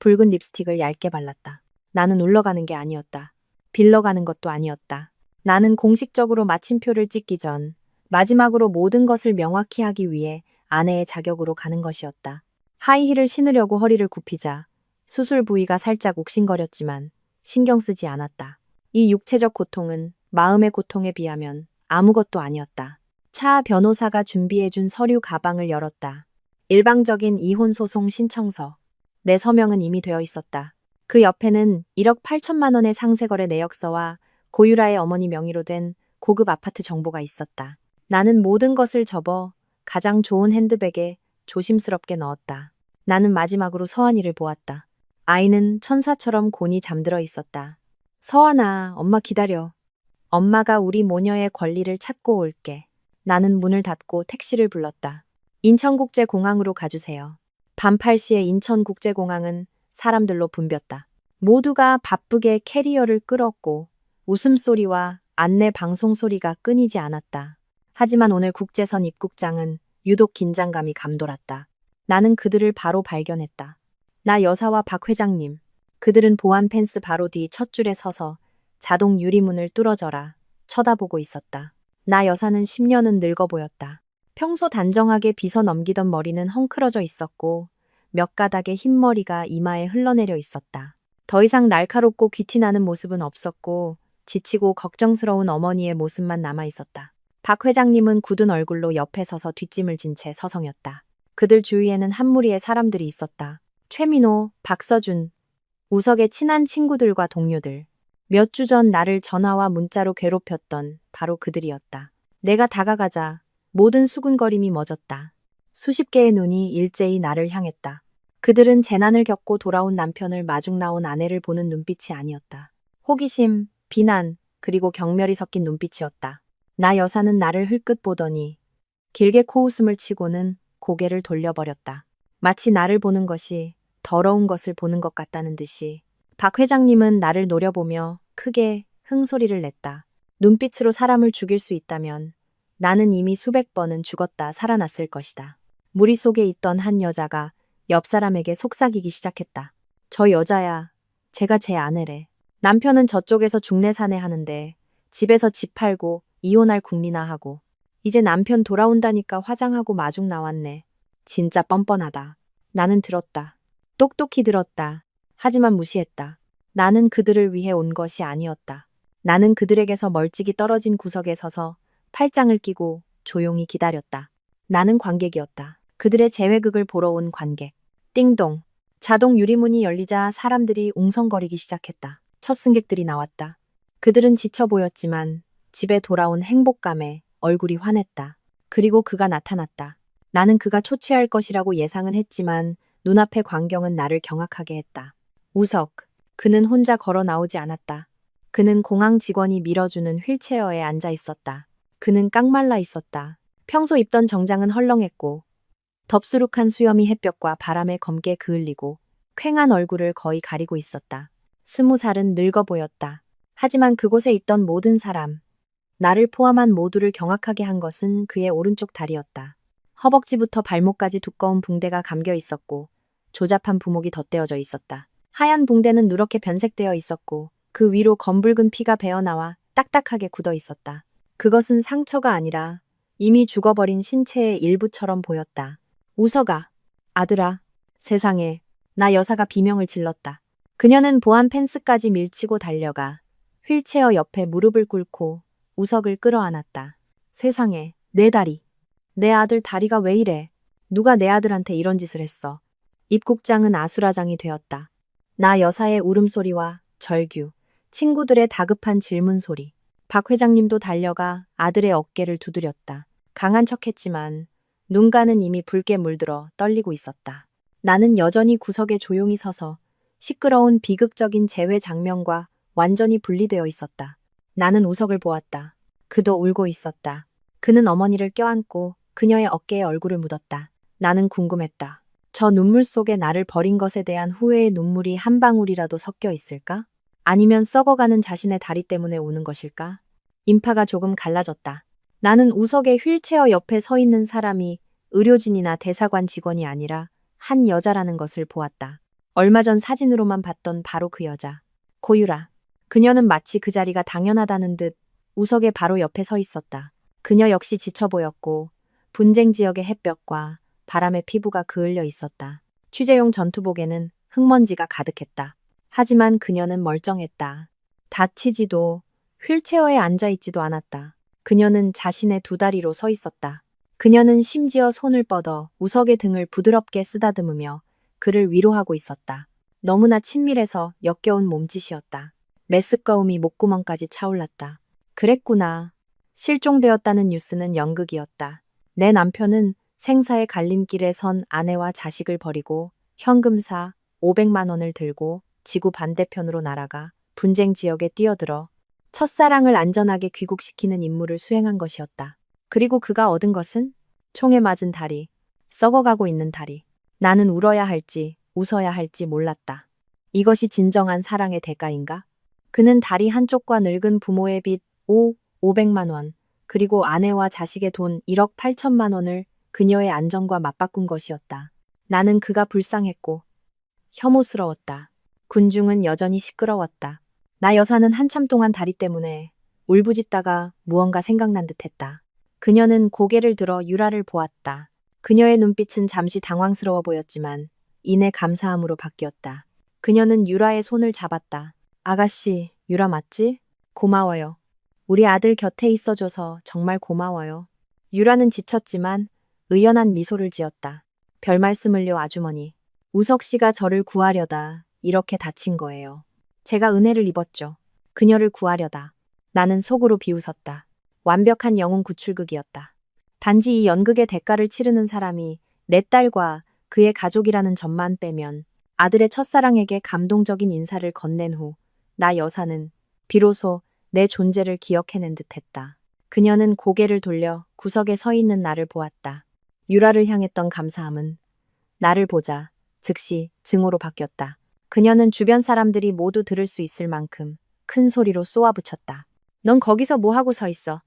붉은 립스틱을 얇게 발랐다. 나는 울러가는 게 아니었다. 빌러가는 것도 아니었다. 나는 공식적으로 마침표를 찍기 전 마지막으로 모든 것을 명확히 하기 위해 아내의 자격으로 가는 것이었다. 하이힐을 신으려고 허리를 굽히자 수술 부위가 살짝 욱신거렸지만 신경 쓰지 않았다. 이 육체적 고통은 마음의 고통에 비하면 아무것도 아니었다. 차 변호사가 준비해준 서류 가방을 열었다. 일방적인 이혼 소송 신청서. 내 서명은 이미 되어 있었다. 그 옆에는 1억 8천만 원의 상세거래 내역서와 고유라의 어머니 명의로 된 고급 아파트 정보가 있었다. 나는 모든 것을 접어 가장 좋은 핸드백에 조심스럽게 넣었다. 나는 마지막으로 서한이를 보았다. 아이는 천사처럼 곤히 잠들어 있었다. 서한아, 엄마 기다려. 엄마가 우리 모녀의 권리를 찾고 올게. 나는 문을 닫고 택시를 불렀다. 인천국제공항으로 가주세요. 밤 8시에 인천국제공항은 사람들로 붐볐다. 모두가 바쁘게 캐리어를 끌었고 웃음소리와 안내 방송 소리가 끊이지 않았다. 하지만 오늘 국제선 입국장은 유독 긴장감이 감돌았다. 나는 그들을 바로 발견했다. 나 여사와 박 회장님. 그들은 보안 펜스 바로 뒤 첫 줄에 서서 자동 유리문을 뚫어져라 쳐다보고 있었다. 나 여사는 10년은 늙어 보였다. 평소 단정하게 빗어 넘기던 머리는 헝클어져 있었고 몇 가닥의 흰머리가 이마에 흘러내려 있었다. 더 이상 날카롭고 귀티나는 모습은 없었고 지치고 걱정스러운 어머니의 모습만 남아 있었다. 박 회장님은 굳은 얼굴로 옆에 서서 뒷짐을 진 채 서성였다. 그들 주위에는 한 무리의 사람들이 있었다. 최민호, 박서준, 우석의 친한 친구들과 동료들. 몇 주 전 나를 전화와 문자로 괴롭혔던 바로 그들이었다. 내가 다가가자 모든 수군거림이 멎었다. 수십 개의 눈이 일제히 나를 향했다. 그들은 재난을 겪고 돌아온 남편을 마중 나온 아내를 보는 눈빛이 아니었다. 호기심, 비난, 그리고 경멸이 섞인 눈빛이었다. 나 여사는 나를 흘끗 보더니 길게 코웃음을 치고는 고개를 돌려버렸다. 마치 나를 보는 것이 더러운 것을 보는 것 같다는 듯이. 박 회장님은 나를 노려보며 크게 흥소리를 냈다. 눈빛으로 사람을 죽일 수 있다면 나는 이미 수백 번은 죽었다 살아났을 것이다. 무리 속에 있던 한 여자가 옆 사람에게 속삭이기 시작했다. 저 여자야. 제가 제 아내래. 남편은 저쪽에서 중내사내 하는데 집에서 집 팔고 이혼할 궁리나 하고 이제 남편 돌아온다니까 화장하고 마중 나왔네. 진짜 뻔뻔하다. 나는 들었다. 똑똑히 들었다. 하지만 무시했다. 나는 그들을 위해 온 것이 아니었다. 나는 그들에게서 멀찍이 떨어진 구석에 서서 팔짱을 끼고 조용히 기다렸다. 나는 관객이었다. 그들의 재회극을 보러 온 관객. 띵동. 자동 유리문이 열리자 사람들이 웅성거리기 시작했다. 첫 승객들이 나왔다. 그들은 지쳐 보였지만 집에 돌아온 행복감에 얼굴이 환했다. 그리고 그가 나타났다. 나는 그가 초췌할 것이라고 예상은 했지만 눈앞의 광경은 나를 경악하게 했다. 우석. 그는 혼자 걸어 나오지 않았다. 그는 공항 직원이 밀어주는 휠체어에 앉아 있었다. 그는 깡말라 있었다. 평소 입던 정장은 헐렁했고 덥수룩한 수염이 햇볕과 바람에 검게 그을리고 퀭한 얼굴을 거의 가리고 있었다. 20살은 늙어 보였다. 하지만 그곳에 있던 모든 사람, 나를 포함한 모두를 경악하게 한 것은 그의 오른쪽 다리였다. 허벅지부터 발목까지 두꺼운 붕대가 감겨 있었고 조잡한 부목이 덧대어져 있었다. 하얀 붕대는 누렇게 변색되어 있었고 그 위로 검붉은 피가 배어나와 딱딱하게 굳어 있었다. 그것은 상처가 아니라 이미 죽어버린 신체의 일부처럼 보였다. 우석아, 아들아, 세상에, 나 여사가 비명을 질렀다. 그녀는 보안 펜스까지 밀치고 달려가 휠체어 옆에 무릎을 꿇고 우석을 끌어안았다. 세상에, 내 다리. 내 아들 다리가 왜 이래? 누가 내 아들한테 이런 짓을 했어? 입국장은 아수라장이 되었다. 나 여사의 울음소리와 절규, 친구들의 다급한 질문 소리. 박 회장님도 달려가 아들의 어깨를 두드렸다. 강한 척했지만 눈가는 이미 붉게 물들어 떨리고 있었다. 나는 여전히 구석에 조용히 서서 시끄러운 비극적인 재회 장면과 완전히 분리되어 있었다. 나는 우석을 보았다. 그도 울고 있었다. 그는 어머니를 껴안고 그녀의 어깨에 얼굴을 묻었다. 나는 궁금했다. 저 눈물 속에 나를 버린 것에 대한 후회의 눈물이 한 방울이라도 섞여 있을까? 아니면 썩어가는 자신의 다리 때문에 우는 것일까? 인파가 조금 갈라졌다. 나는 우석의 휠체어 옆에 서 있는 사람이 의료진이나 대사관 직원이 아니라 한 여자라는 것을 보았다. 얼마 전 사진으로만 봤던 바로 그 여자. 고유라. 그녀는 마치 그 자리가 당연하다는 듯 우석의 바로 옆에 서 있었다. 그녀 역시 지쳐 보였고 분쟁 지역의 햇볕과 바람에 피부가 그을려 있었다. 취재용 전투복에는 흙먼지가 가득했다. 하지만 그녀는 멀쩡했다. 다치지도 휠체어에 앉아있지도 않았다. 그녀는 자신의 두 다리로 서 있었다. 그녀는 심지어 손을 뻗어 우석의 등을 부드럽게 쓰다듬으며 그를 위로하고 있었다. 너무나 친밀해서 역겨운 몸짓이었다. 메스꺼움이 목구멍까지 차올랐다. 그랬구나. 실종되었다는 뉴스는 연극이었다. 내 남편은 생사의 갈림길에 선 아내와 자식을 버리고 현금사 500만 원을 들고 지구 반대편으로 날아가 분쟁 지역에 뛰어들어 첫사랑을 안전하게 귀국시키는 임무를 수행한 것이었다. 그리고 그가 얻은 것은 총에 맞은 다리, 썩어가고 있는 다리. 나는 울어야 할지 웃어야 할지 몰랐다. 이것이 진정한 사랑의 대가인가? 그는 다리 한쪽과 늙은 부모의 빚 500만 원, 그리고 아내와 자식의 돈 1억 8천만 원을 그녀의 안전과 맞바꾼 것이었다. 나는 그가 불쌍했고 혐오스러웠다. 군중은 여전히 시끄러웠다. 나 여사는 한참 동안 다리 때문에 울부짖다가 무언가 생각난 듯했다. 그녀는 고개를 들어 유라를 보았다. 그녀의 눈빛은 잠시 당황스러워 보였지만 이내 감사함으로 바뀌었다. 그녀는 유라의 손을 잡았다. 아가씨, 유라 맞지? 고마워요. 우리 아들 곁에 있어줘서 정말 고마워요. 유라는 지쳤지만 의연한 미소를 지었다. 별 말씀을요, 아주머니. 우석 씨가 저를 구하려다 이렇게 다친 거예요. 제가 은혜를 입었죠. 그녀를 구하려다. 나는 속으로 비웃었다. 완벽한 영웅 구출극이었다. 단지 이 연극의 대가를 치르는 사람이 내 딸과 그의 가족이라는 점만 빼면 아들의 첫사랑에게 감동적인 인사를 건넨 후 나 여사는 비로소 내 존재를 기억해낸 듯했다. 그녀는 고개를 돌려 구석에 서 있는 나를 보았다. 유라를 향했던 감사함은 나를 보자 즉시 증오로 바뀌었다. 그녀는 주변 사람들이 모두 들을 수 있을 만큼 큰 소리로 쏘아붙였다. 넌 거기서 뭐하고 서 있어?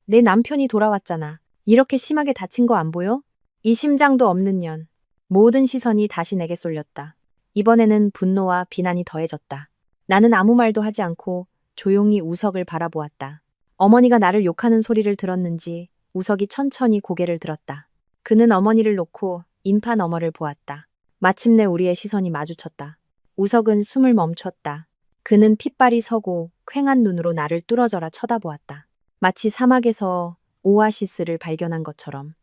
내 남편이 돌아왔잖아. 이렇게 심하게 다친 거 안 보여? 이 심장도 없는 년. 모든 시선이 다시 내게 쏠렸다. 이번에는 분노와 비난이 더해졌다. 나는 아무 말도 하지 않고 조용히 우석을 바라보았다. 어머니가 나를 욕하는 소리를 들었는지 우석이 천천히 고개를 들었다. 그는 어머니를 놓고 인파 너머를 보았다. 마침내 우리의 시선이 마주쳤다. 우석은 숨을 멈췄다. 그는 핏발이 서고 퀭한 눈으로 나를 뚫어져라 쳐다보았다. 마치 사막에서 오아시스를 발견한 것처럼,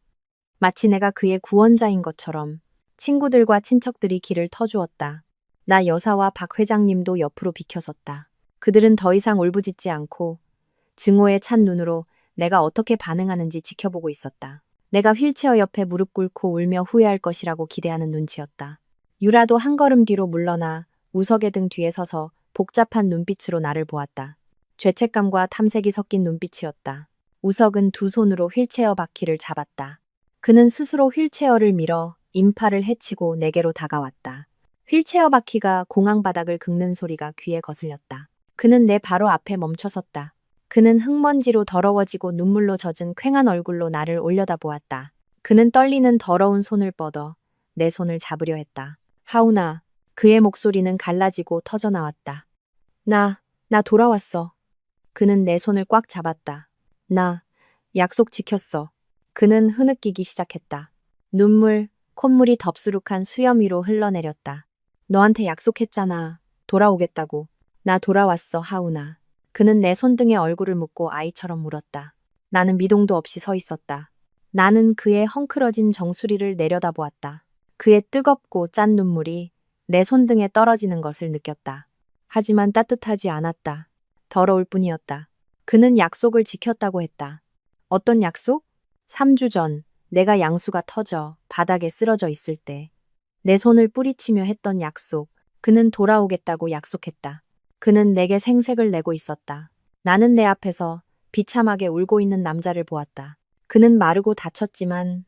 마치 내가 그의 구원자인 것처럼 친구들과 친척들이 길을 터주었다. 나 여사와 박 회장님도 옆으로 비켜섰다. 그들은 더 이상 울부짖지 않고 증오에 찬 눈으로 내가 어떻게 반응하는지 지켜보고 있었다. 내가 휠체어 옆에 무릎 꿇고 울며 후회할 것이라고 기대하는 눈치였다. 유라도 한 걸음 뒤로 물러나 우석의 등 뒤에 서서 복잡한 눈빛으로 나를 보았다. 죄책감과 탐색이 섞인 눈빛이었다. 우석은 두 손으로 휠체어 바퀴를 잡았다. 그는 스스로 휠체어를 밀어 인파를 헤치고 내게로 다가왔다. 휠체어 바퀴가 공항 바닥을 긁는 소리가 귀에 거슬렸다. 그는 내 바로 앞에 멈춰섰다. 그는 흙먼지로 더러워지고 눈물로 젖은 퀭한 얼굴로 나를 올려다보았다. 그는 떨리는 더러운 손을 뻗어 내 손을 잡으려 했다. 하우나, 그의 목소리는 갈라지고 터져나왔다. 나 돌아왔어. 그는 내 손을 꽉 잡았다. 나 약속 지켰어. 그는 흐느끼기 시작했다. 눈물, 콧물이 덥수룩한 수염 위로 흘러내렸다. 너한테 약속했잖아. 돌아오겠다고. 나 돌아왔어, 하우나. 그는 내 손등에 얼굴을 묻고 아이처럼 물었다. 나는 미동도 없이 서 있었다. 나는 그의 헝클어진 정수리를 내려다보았다. 그의 뜨겁고 짠 눈물이 내 손등에 떨어지는 것을 느꼈다. 하지만 따뜻하지 않았다. 더러울 뿐이었다. 그는 약속을 지켰다고 했다. 어떤 약속? 3주 전 내가 양수가 터져 바닥에 쓰러져 있을 때 내 손을 뿌리치며 했던 약속. 그는 돌아오겠다고 약속했다. 그는 내게 생색을 내고 있었다. 나는 내 앞에서 비참하게 울고 있는 남자를 보았다. 그는 마르고 다쳤지만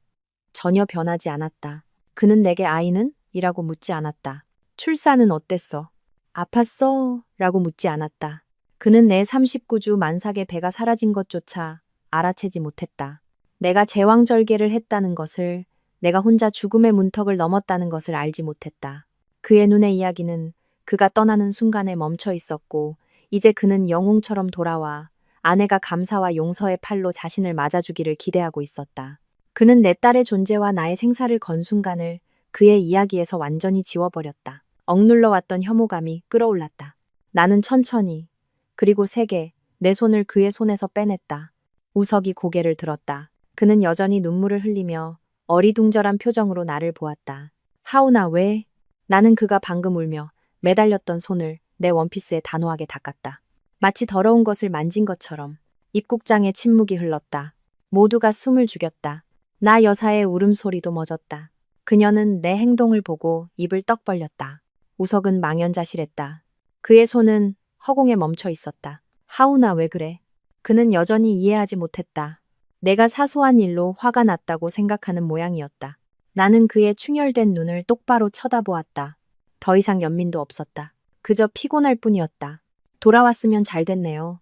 전혀 변하지 않았다. 그는 내게 아이는? 이라고 묻지 않았다. 출산은 어땠어? 아팠어? 라고 묻지 않았다. 그는 내 39주 만삭의 배가 사라진 것조차 알아채지 못했다. 내가 제왕절개를 했다는 것을, 내가 혼자 죽음의 문턱을 넘었다는 것을 알지 못했다. 그의 눈의 이야기는 그가 떠나는 순간에 멈춰 있었고, 이제 그는 영웅처럼 돌아와 아내가 감사와 용서의 팔로 자신을 맞아주기를 기대하고 있었다. 그는 내 딸의 존재와 나의 생사를 건 순간을 그의 이야기에서 완전히 지워버렸다. 억눌러왔던 혐오감이 끌어올랐다. 나는 천천히, 그리고 세게 내 손을 그의 손에서 빼냈다. 우석이 고개를 들었다. 그는 여전히 눈물을 흘리며 어리둥절한 표정으로 나를 보았다. 하우나 왜? 나는 그가 방금 울며 매달렸던 손을 내 원피스에 단호하게 닦았다. 마치 더러운 것을 만진 것처럼. 입국장에 침묵이 흘렀다. 모두가 숨을 죽였다. 나 여사의 울음소리도 멎었다. 그녀는 내 행동을 보고 입을 떡 벌렸다. 우석은 망연자실했다. 그의 손은 허공에 멈춰 있었다. 하우나 왜 그래? 그는 여전히 이해하지 못했다. 내가 사소한 일로 화가 났다고 생각하는 모양이었다. 나는 그의 충혈된 눈을 똑바로 쳐다보았다. 더 이상 연민도 없었다. 그저 피곤할 뿐이었다. 돌아왔으면 잘 됐네요.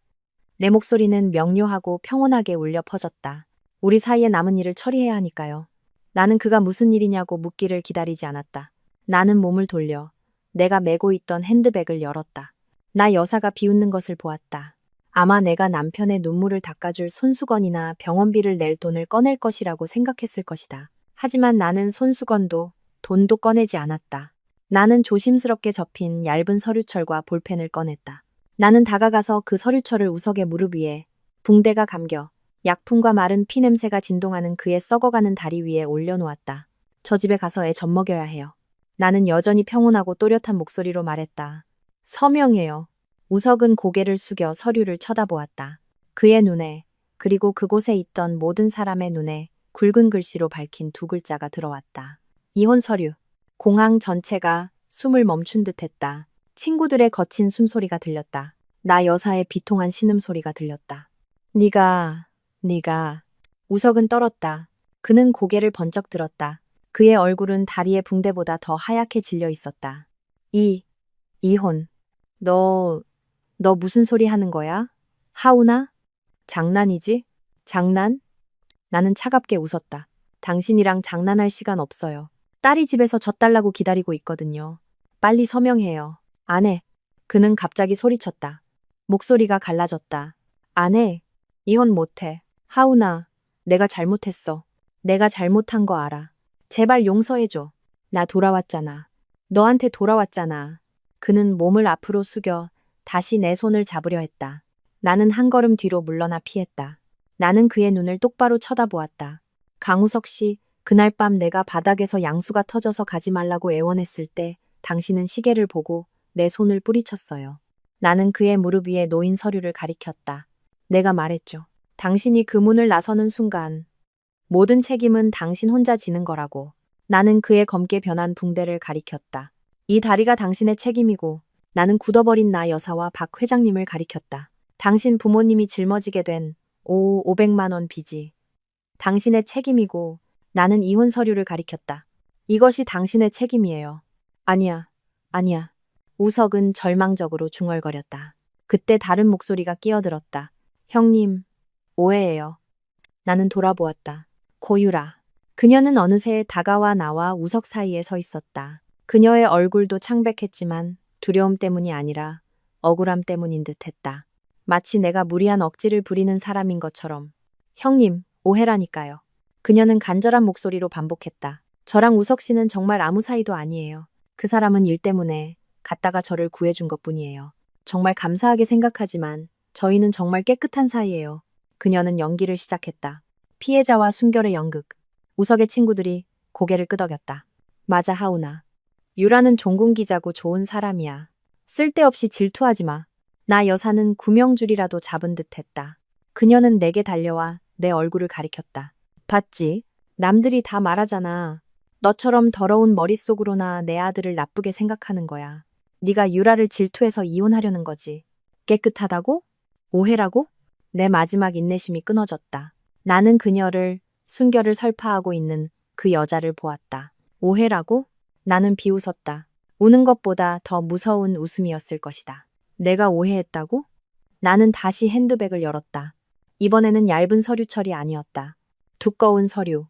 내 목소리는 명료하고 평온하게 울려 퍼졌다. 우리 사이에 남은 일을 처리해야 하니까요. 나는 그가 무슨 일이냐고 묻기를 기다리지 않았다. 나는 몸을 돌려 내가 메고 있던 핸드백을 열었다. 나 여사가 비웃는 것을 보았다. 아마 내가 남편의 눈물을 닦아줄 손수건이나 병원비를 낼 돈을 꺼낼 것이라고 생각했을 것이다. 하지만 나는 손수건도 돈도 꺼내지 않았다. 나는 조심스럽게 접힌 얇은 서류철과 볼펜을 꺼냈다. 나는 다가가서 그 서류철을 우석의 무릎 위에, 붕대가 감겨 약품과 마른 피 냄새가 진동하는 그의 썩어가는 다리 위에 올려놓았다. 저 집에 가서 애 젖먹여야 해요. 나는 여전히 평온하고 또렷한 목소리로 말했다. 서명해요. 우석은 고개를 숙여 서류를 쳐다보았다. 그의 눈에, 그리고 그곳에 있던 모든 사람의 눈에 굵은 글씨로 밝힌 두 글자가 들어왔다. 이혼 서류. 공항 전체가 숨을 멈춘 듯 했다. 친구들의 거친 숨소리가 들렸다. 나 여사의 비통한 신음소리가 들렸다. 네가. 우석은 떨었다. 그는 고개를 번쩍 들었다. 그의 얼굴은 다리의 붕대보다 더 하얗게 질려 있었다. 이혼. 너 무슨 소리 하는 거야? 하우나? 장난이지? 장난? 나는 차갑게 웃었다. 당신이랑 장난할 시간 없어요. 딸이 집에서 젖달라고 기다리고 있거든요. 빨리 서명해요. 안 해. 그는 갑자기 소리쳤다. 목소리가 갈라졌다. 안 해. 이혼 못해. 하우나, 내가 잘못했어. 내가 잘못한 거 알아. 제발 용서해줘. 나 돌아왔잖아. 너한테 돌아왔잖아. 그는 몸을 앞으로 숙여 다시 내 손을 잡으려 했다. 나는 한 걸음 뒤로 물러나 피했다. 나는 그의 눈을 똑바로 쳐다보았다. 강우석 씨, 그날 밤 내가 바닥에서 양수가 터져서 가지 말라고 애원했을 때 당신은 시계를 보고 내 손을 뿌리쳤어요. 나는 그의 무릎 위에 놓인 서류를 가리켰다. 내가 말했죠. 당신이 그 문을 나서는 순간 모든 책임은 당신 혼자 지는 거라고. 나는 그의 검게 변한 붕대를 가리켰다. 이 다리가 당신의 책임이고 나는 굳어버린 나 여사와 박 회장님을 가리켰다. 당신 부모님이 짊어지게 된 500만 원 빚이 당신의 책임이고 나는 이혼 서류를 가리켰다. 이것이 당신의 책임이에요. 아니야. 우석은 절망적으로 중얼거렸다. 그때 다른 목소리가 끼어들었다. 형님, 오해예요. 나는 돌아보았다. 고유라. 그녀는 어느새 다가와 나와 우석 사이에 서 있었다. 그녀의 얼굴도 창백했지만 두려움 때문이 아니라 억울함 때문인 듯했다. 마치 내가 무리한 억지를 부리는 사람인 것처럼. 형님, 오해라니까요. 그녀는 간절한 목소리로 반복했다. 저랑 우석 씨는 정말 아무 사이도 아니에요. 그 사람은 일 때문에 갔다가 저를 구해준 것뿐이에요. 정말 감사하게 생각하지만 저희는 정말 깨끗한 사이예요. 그녀는 연기를 시작했다. 피해자와 순결의 연극. 우석의 친구들이 고개를 끄덕였다. 맞아, 하우나. 유라는 종군기자고 좋은 사람이야. 쓸데없이 질투하지 마. 나 여사는 구명줄이라도 잡은 듯 했다. 그녀는 내게 달려와 내 얼굴을 가리켰다. 봤지? 남들이 다 말하잖아. 너처럼 더러운 머릿속으로나 내 아들을 나쁘게 생각하는 거야. 네가 유라를 질투해서 이혼하려는 거지. 깨끗하다고? 오해라고? 내 마지막 인내심이 끊어졌다. 나는 그녀를 순결을 설파하고 있는 그 여자를 보았다. 오해라고? 나는 비웃었다. 우는 것보다 더 무서운 웃음이었을 것이다. 내가 오해했다고? 나는 다시 핸드백을 열었다. 이번에는 얇은 서류철이 아니었다. 두꺼운 서류.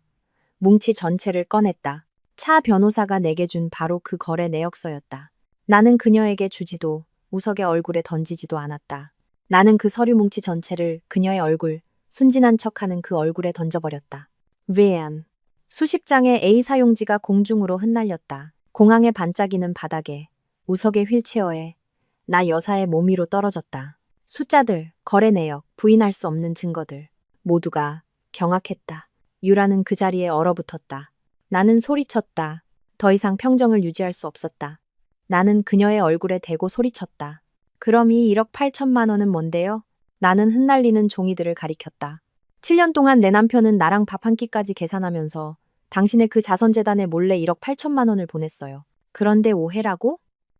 뭉치 전체를 꺼냈다. 차 변호사가 내게 준 바로 그 거래 내역서였다. 나는 그녀에게 주지도 우석의 얼굴에 던지지도 않았다. 나는 그 서류 뭉치 전체를 그녀의 얼굴, 순진한 척하는 그 얼굴에 던져버렸다. 위안. 수십 장의 A 사용지가 공중으로 흩날렸다. 공항에 반짝이는 바닥에, 우석의 휠체어에, 나 여사의 몸 위로 떨어졌다. 숫자들, 거래 내역, 부인할 수 없는 증거들. 모두가 경악했다. 유라는 그 자리에 얼어붙었다. 나는 소리쳤다. 더 이상 평정을 유지할 수 없었다. 나는 그녀의 얼굴에 대고 소리쳤다. 그럼 이 1억 8천만 원은 뭔데요? 나는 흩날리는 종이들을 가리켰다. 7년 동안 내 남편은 나랑 밥 한 끼까지 계산하면서 당신의 그 자선재단에 몰래 1억 8천만 원을 보냈어요. 그런데 오해라고?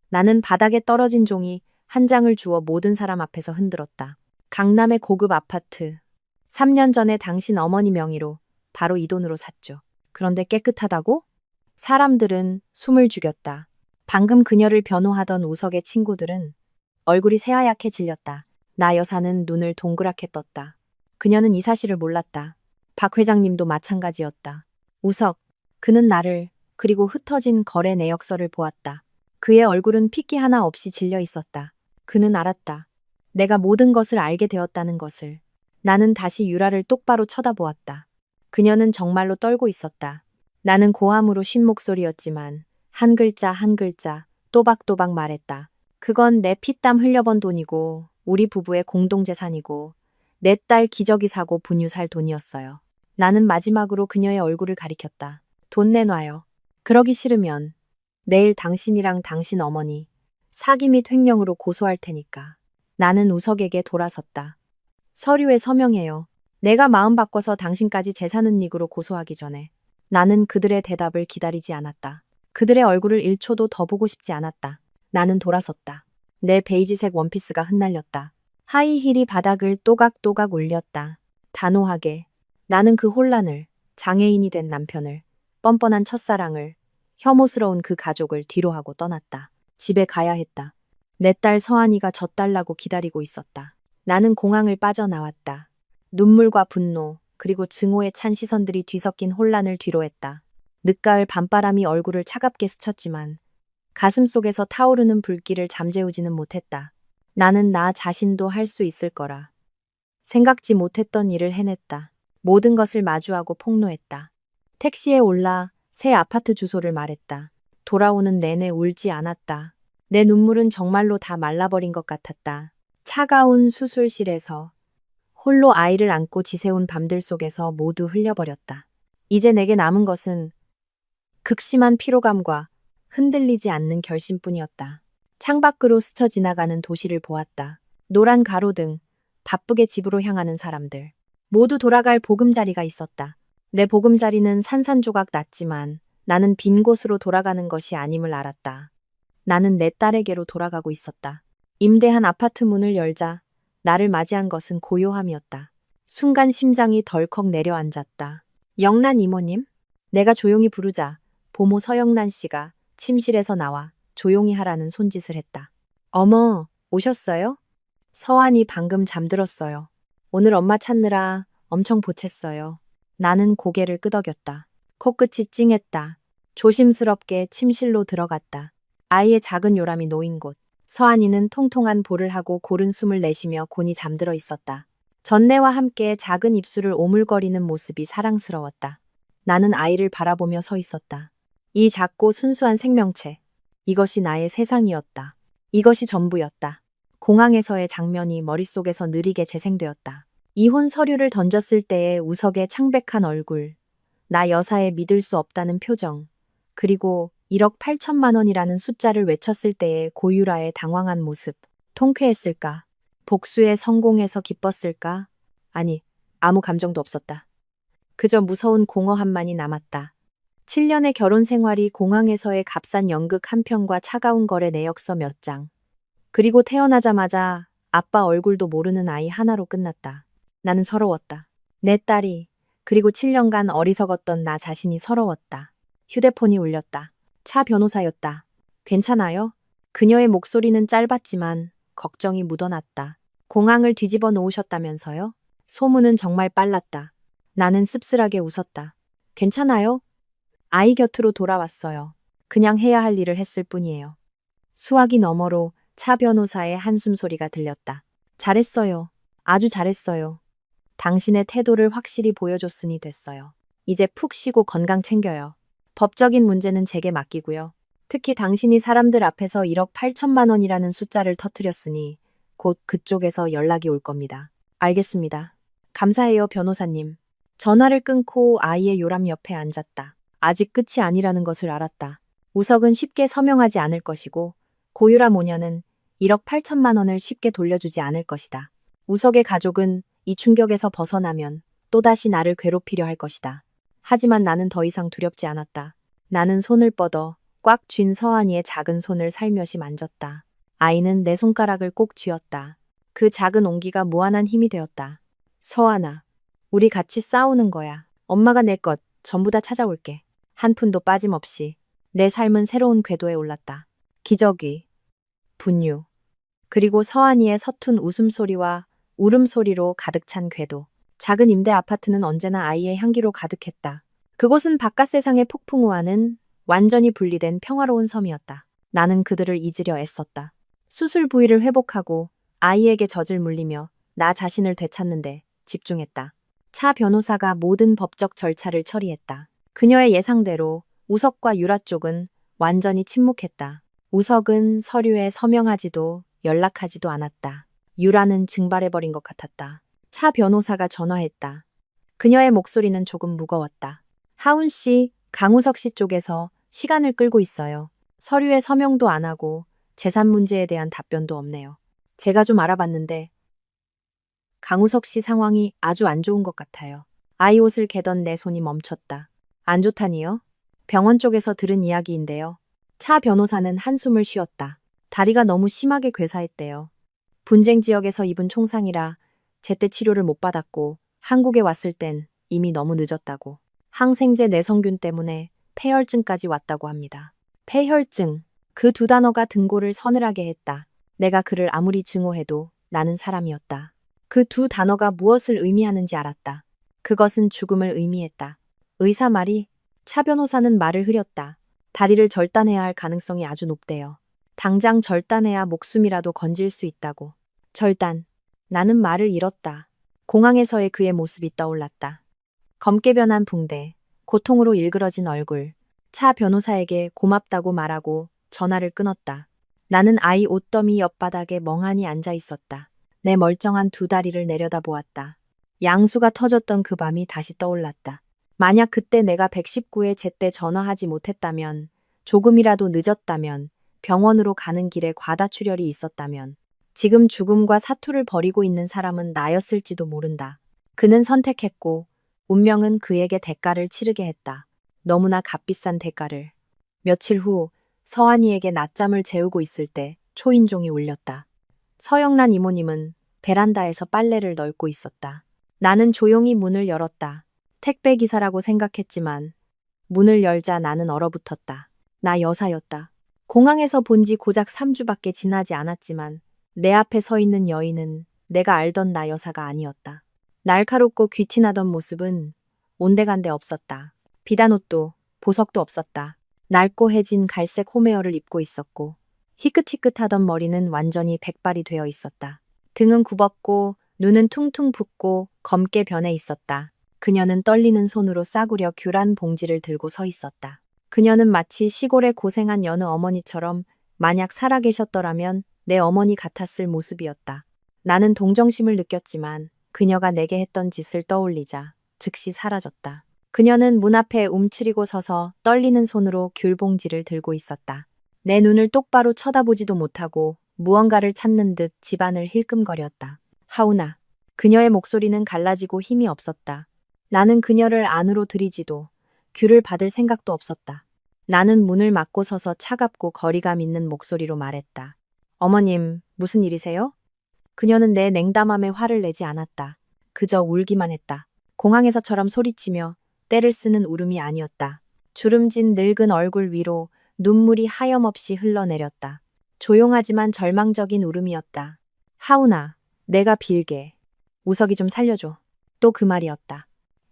나는 바닥에 떨어진 종이 한 장을 주워 모든 사람 앞에서 흔들었다. 강남의 고급 아파트. 3년 전에 당신 어머니 명의로 바로 이 돈으로 샀죠. 그런데 깨끗하다고? 사람들은 숨을 죽였다. 방금 그녀를 변호하던 우석의 친구들은 얼굴이 새하얗게 질렸다. 나 여사는 눈을 동그랗게 떴다. 그녀는 이 사실을 몰랐다. 박 회장님도 마찬가지였다. 우석, 그는 나를 그리고 흩어진 거래 내역서를 보았다. 그의 얼굴은 핏기 하나 없이 질려 있었다. 그는 알았다. 내가 모든 것을 알게 되었다는 것을. 나는 다시 유라를 똑바로 쳐다보았다. 그녀는 정말로 떨고 있었다. 나는 고함으로 쉰 목소리였지만 한 글자 한 글자 또박또박 말했다. 그건 내 피땀 흘려번 돈이고 우리 부부의 공동재산이고 내 딸 기저귀 사고 분유 살 돈이었어요. 나는 마지막으로 그녀의 얼굴을 가리켰다. 돈 내놔요. 그러기 싫으면 내일 당신이랑 당신 어머니 사기 및 횡령으로 고소할 테니까. 나는 우석에게 돌아섰다. 서류에 서명해요. 내가 마음 바꿔서 당신까지 재산 은닉으로 고소하기 전에. 나는 그들의 대답을 기다리지 않았다. 그들의 얼굴을 1초도 더 보고 싶지 않았다. 나는 돌아섰다. 내 베이지색 원피스가 흩날렸다. 하이힐이 바닥을 또각또각 울렸다. 단호하게. 나는 그 혼란을, 장애인이 된 남편을, 뻔뻔한 첫사랑을, 혐오스러운 그 가족을 뒤로하고 떠났다. 집에 가야 했다. 내 딸 서한이가 젖달라고 기다리고 있었다. 나는 공항을 빠져나왔다. 눈물과 분노, 그리고 증오에 찬 시선들이 뒤섞인 혼란을 뒤로했다. 늦가을 밤바람이 얼굴을 차갑게 스쳤지만 가슴 속에서 타오르는 불길을 잠재우지는 못했다. 나는 나 자신도 할 수 있을 거라. 생각지 못했던 일을 해냈다. 모든 것을 마주하고 폭로했다. 택시에 올라 새 아파트 주소를 말했다. 돌아오는 내내 울지 않았다. 내 눈물은 정말로 다 말라버린 것 같았다. 차가운 수술실에서 홀로 아이를 안고 지새운 밤들 속에서 모두 흘려버렸다. 이제 내게 남은 것은 극심한 피로감과 흔들리지 않는 결심뿐이었다. 창밖으로 스쳐 지나가는 도시를 보았다. 노란 가로등, 바쁘게 집으로 향하는 사람들. 모두 돌아갈 보금자리가 있었다. 내 보금자리는 산산조각 났지만 나는 빈 곳으로 돌아가는 것이 아님을 알았다. 나는 내 딸에게로 돌아가고 있었다. 임대한 아파트 문을 열자 나를 맞이한 것은 고요함이었다. 순간 심장이 덜컥 내려앉았다. 영란 이모님? 내가 조용히 부르자 보모 서영란 씨가 침실에서 나와 조용히 하라는 손짓을 했다. 어머, 오셨어요? 서한이 방금 잠들었어요. 오늘 엄마 찾느라 엄청 보챘어요. 나는 고개를 끄덕였다. 코끝이 찡했다. 조심스럽게 침실로 들어갔다. 아이의 작은 요람이 놓인 곳. 서한이는 통통한 볼을 하고 고른 숨을 내쉬며 곤히 잠들어 있었다. 전내와 함께 작은 입술을 오물거리는 모습이 사랑스러웠다. 나는 아이를 바라보며 서 있었다. 이 작고 순수한 생명체. 이것이 나의 세상이었다. 이것이 전부였다. 공항에서의 장면이 머릿속에서 느리게 재생되었다. 이혼 서류를 던졌을 때의 우석의 창백한 얼굴, 나 여사의 믿을 수 없다는 표정, 그리고 1억 8천만 원이라는 숫자를 외쳤을 때의 고유라의 당황한 모습. 통쾌했을까? 복수에 성공해서 기뻤을까? 아니, 아무 감정도 없었다. 그저 무서운 공허함만이 남았다. 7년의 결혼 생활이 공항에서의 값싼 연극 한 편과 차가운 거래 내역서 몇 장. 그리고 태어나자마자 아빠 얼굴도 모르는 아이 하나로 끝났다. 나는 서러웠다. 내 딸이, 그리고 7년간 어리석었던 나 자신이 서러웠다. 휴대폰이 울렸다. 차 변호사였다. 괜찮아요? 그녀의 목소리는 짧았지만 걱정이 묻어났다. 공항을 뒤집어 놓으셨다면서요? 소문은 정말 빨랐다. 나는 씁쓸하게 웃었다. 괜찮아요? 아이 곁으로 돌아왔어요. 그냥 해야 할 일을 했을 뿐이에요. 수화기 너머로 차 변호사의 한숨 소리가 들렸다. 잘했어요. 아주 잘했어요. 당신의 태도를 확실히 보여줬으니 됐어요. 이제 푹 쉬고 건강 챙겨요. 법적인 문제는 제게 맡기고요. 특히 당신이 사람들 앞에서 1억 8천만 원이라는 숫자를 터뜨렸으니 곧 그쪽에서 연락이 올 겁니다. 알겠습니다. 감사해요, 변호사님. 전화를 끊고 아이의 요람 옆에 앉았다. 아직 끝이 아니라는 것을 알았다. 우석은 쉽게 서명하지 않을 것이고 고유라 모녀는 1억 8천만 원을 쉽게 돌려주지 않을 것이다. 우석의 가족은 이 충격에서 벗어나면 또다시 나를 괴롭히려 할 것이다. 하지만 나는 더 이상 두렵지 않았다. 나는 손을 뻗어 꽉 쥔 서한이의 작은 손을 살며시 만졌다. 아이는 내 손가락을 꼭 쥐었다. 그 작은 온기가 무한한 힘이 되었다. 서한아, 우리 같이 싸우는 거야. 엄마가 내 것 전부 다 찾아올게. 한 푼도 빠짐없이. 내 삶은 새로운 궤도에 올랐다. 기저귀, 분유, 그리고 서한이의 서툰 웃음소리와 울음소리로 가득 찬 궤도. 작은 임대 아파트는 언제나 아이의 향기로 가득했다. 그곳은 바깥 세상의 폭풍우와는 완전히 분리된 평화로운 섬이었다. 나는 그들을 잊으려 애썼다. 수술 부위를 회복하고 아이에게 젖을 물리며 나 자신을 되찾는데 집중했다. 차 변호사가 모든 법적 절차를 처리했다. 그녀의 예상대로 우석과 유라 쪽은 완전히 침묵했다. 우석은 서류에 서명하지도 연락하지도 않았다. 유라는 증발해버린 것 같았다. 차 변호사가 전화했다. 그녀의 목소리는 조금 무거웠다. 하운 씨, 강우석 씨 쪽에서 시간을 끌고 있어요. 서류에 서명도 안 하고 재산 문제에 대한 답변도 없네요. 제가 좀 알아봤는데 강우석 씨 상황이 아주 안 좋은 것 같아요. 아이 옷을 개던 내 손이 멈췄다. 안 좋다니요? 병원 쪽에서 들은 이야기인데요. 차 변호사는 한숨을 쉬었다. 다리가 너무 심하게 괴사했대요. 분쟁 지역에서 입은 총상이라 제때 치료를 못 받았고 한국에 왔을 땐 이미 너무 늦었다고. 항생제 내성균 때문에 폐혈증까지 왔다고 합니다. 폐혈증. 그 두 단어가 등골을 서늘하게 했다. 내가 그를 아무리 증오해도 나는 사람이었다. 그 두 단어가 무엇을 의미하는지 알았다. 그것은 죽음을 의미했다. 의사 말이, 차 변호사는 말을 흐렸다. 다리를 절단해야 할 가능성이 아주 높대요. 당장 절단해야 목숨이라도 건질 수 있다고. 절단. 나는 말을 잃었다. 공항에서의 그의 모습이 떠올랐다. 검게 변한 붕대, 고통으로 일그러진 얼굴. 차 변호사에게 고맙다고 말하고 전화를 끊었다. 나는 아이 옷더미 옆바닥에 멍하니 앉아 있었다. 내 멀쩡한 두 다리를 내려다보았다. 양수가 터졌던 그 밤이 다시 떠올랐다. 만약 그때 내가 119에 제때 전화하지 못했다면, 조금이라도 늦었다면, 병원으로 가는 길에 과다출혈이 있었다면, 지금 죽음과 사투를 벌이고 있는 사람은 나였을지도 모른다. 그는 선택했고, 운명은 그에게 대가를 치르게 했다. 너무나 값비싼 대가를. 며칠 후 서한이에게 낮잠을 재우고 있을 때 초인종이 울렸다. 서영란 이모님은 베란다에서 빨래를 널고 있었다. 나는 조용히 문을 열었다. 택배 기사라고 생각했지만 문을 열자 나는 얼어붙었다. 나 여사였다. 공항에서 본 지 고작 3주밖에 지나지 않았지만 내 앞에 서 있는 여인은 내가 알던 나 여사가 아니었다. 날카롭고 귀티나던 모습은 온데간데 없었다. 비단 옷도 보석도 없었다. 낡고 해진 갈색 홈웨어를 입고 있었고 희끗희끗하던 머리는 완전히 백발이 되어 있었다. 등은 굽었고 눈은 퉁퉁 붓고 검게 변해 있었다. 그녀는 떨리는 손으로 싸구려 귤한 봉지를 들고 서 있었다. 그녀는 마치 시골에 고생한 여느 어머니처럼 만약 살아계셨더라면 내 어머니 같았을 모습이었다. 나는 동정심을 느꼈지만 그녀가 내게 했던 짓을 떠올리자 즉시 사라졌다. 그녀는 문 앞에 움츠리고 서서 떨리는 손으로 귤봉지를 들고 있었다. 내 눈을 똑바로 쳐다보지도 못하고 무언가를 찾는 듯 집안을 힐끔거렸다. 하우나. 그녀의 목소리는 갈라지고 힘이 없었다. 나는 그녀를 안으로 들이지도 귤을 받을 생각도 없었다. 나는 문을 막고 서서 차갑고 거리감 있는 목소리로 말했다. 어머님, 무슨 일이세요? 그녀는 내 냉담함에 화를 내지 않았다. 그저 울기만 했다. 공항에서처럼 소리치며 때를 쓰는 울음이 아니었다. 주름진 늙은 얼굴 위로 눈물이 하염없이 흘러내렸다. 조용하지만 절망적인 울음이었다. 하우나, 내가 빌게. 우석이 좀 살려줘. 또 그 말이었다.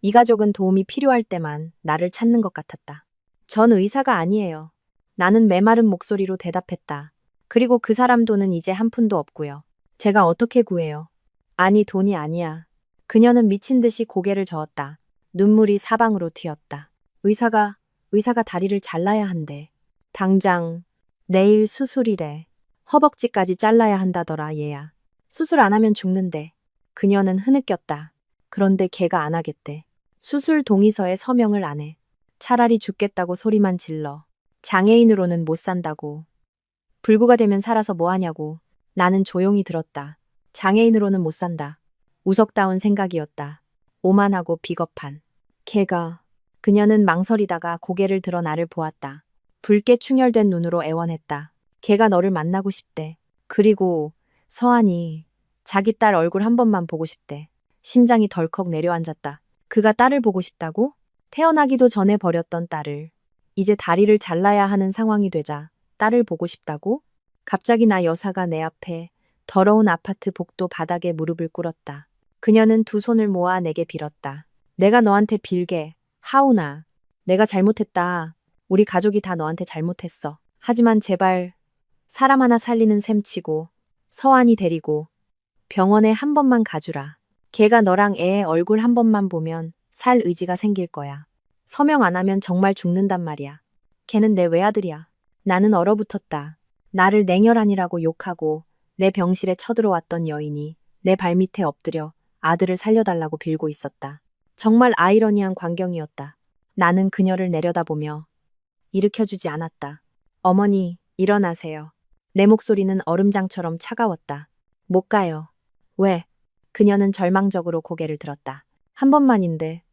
이 가족은 도움이 필요할 때만 나를 찾는 것 같았다. 전 의사가 아니에요. 나는 메마른 목소리로 대답했다. 그리고 그 사람 돈은 이제 한 푼도 없고요. 제가 어떻게 구해요? 아니, 돈이 아니야. 그녀는 미친 듯이 고개를 저었다. 눈물이 사방으로 튀었다. 의사가 다리를 잘라야 한대. 당장 내일 수술이래. 허벅지까지 잘라야 한다더라, 얘야. 수술 안 하면 죽는데. 그녀는 흐느꼈다. 그런데 걔가 안 하겠대. 수술 동의서에 서명을 안 해. 차라리 죽겠다고 소리만 질러. 장애인으로는 못 산다고. 불구가 되면 살아서 뭐 하냐고. 나는 조용히 들었다. 장애인으로는 못 산다. 우석다운 생각이었다. 오만하고 비겁한. 그녀는 망설이다가 고개를 들어 나를 보았다. 붉게 충혈된 눈으로 애원했다. 걔가 너를 만나고 싶대. 그리고 서한이 자기 딸 얼굴 한 번만 보고 싶대. 심장이 덜컥 내려앉았다. 그가 딸을 보고 싶다고? 태어나기도 전에 버렸던 딸을. 이제 다리를 잘라야 하는 상황이 되자 딸을 보고 싶다고? 갑자기 나 여사가 내 앞에 더러운 아파트 복도 바닥에 무릎을 꿇었다. 그녀는 두 손을 모아 내게 빌었다. 내가 너한테 빌게. 하우나. 내가 잘못했다. 우리 가족이 다 너한테 잘못했어. 하지만 제발 사람 하나 살리는 셈 치고 서한이 데리고 병원에 한 번만 가주라. 걔가 너랑 애의 얼굴 한 번만 보면 살 의지가 생길 거야. 서명 안 하면 정말 죽는단 말이야. 걔는 내 외아들이야. 나는 얼어붙었다. 나를 냉혈한이라고 욕하고 내 병실에 쳐들어왔던 여인이 내 발밑에 엎드려 아들을 살려달라고 빌고 있었다. 정말 아이러니한 광경이었다. 나는 그녀를 내려다보며 일으켜주지 않았다. 어머니, 일어나세요. 내 목소리는 얼음장처럼 차가웠다. 못 가요. 왜? 그녀는 절망적으로 고개를 들었다. 한 번만인데.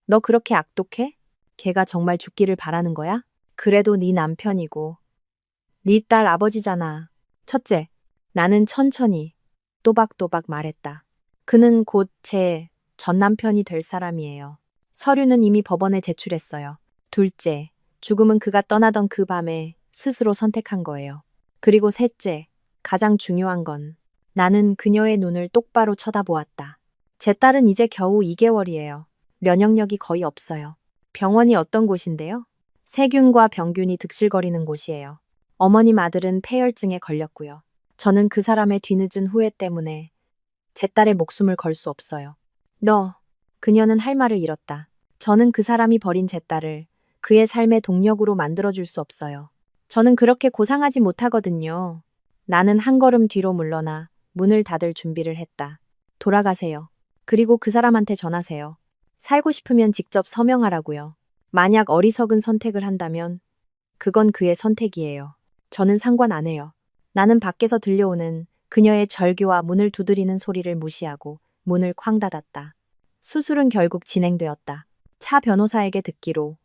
너 그렇게 악독해? 걔가 정말 죽기를 바라는 거야? 그래도 네 남편이고. 네 딸 아버지잖아. 첫째, 나는 천천히 또박또박 말했다. 그는 곧 제 전 남편이 될 사람이에요. 서류는 이미 법원에 제출했어요. 둘째, 죽음은 그가 떠나던 그 밤에 스스로 선택한 거예요. 그리고 셋째, 가장 중요한 건 나는 그녀의 눈을 똑바로 쳐다보았다. 제 딸은 이제 겨우 2개월이에요. 면역력이 거의 없어요. 병원이 어떤 곳인데요? 세균과 병균이 득실거리는 곳이에요. 어머님 아들은 폐혈증에 걸렸고요. 저는 그 사람의 뒤늦은 후회 때문에 제 딸의 목숨을 걸 수 없어요. 그녀는 할 말을 잃었다. 저는 그 사람이 버린 제 딸을 그의 삶의 동력으로 만들어줄 수 없어요. 저는 그렇게 고상하지 못하거든요. 나는 한 걸음 뒤로 물러나 문을 닫을 준비를 했다. 돌아가세요. 그리고 그 사람한테 전하세요. 살고 싶으면 직접 서명하라고요. 만약 어리석은 선택을 한다면 그건 그의 선택이에요. 저는 상관 안 해요. 나는 밖에서 들려오는 그녀의 절규와 문을 두드리는 소리를 무시하고 문을 쾅 닫았다. 수술은 결국 진행되었다. 차 변호사에게 듣기로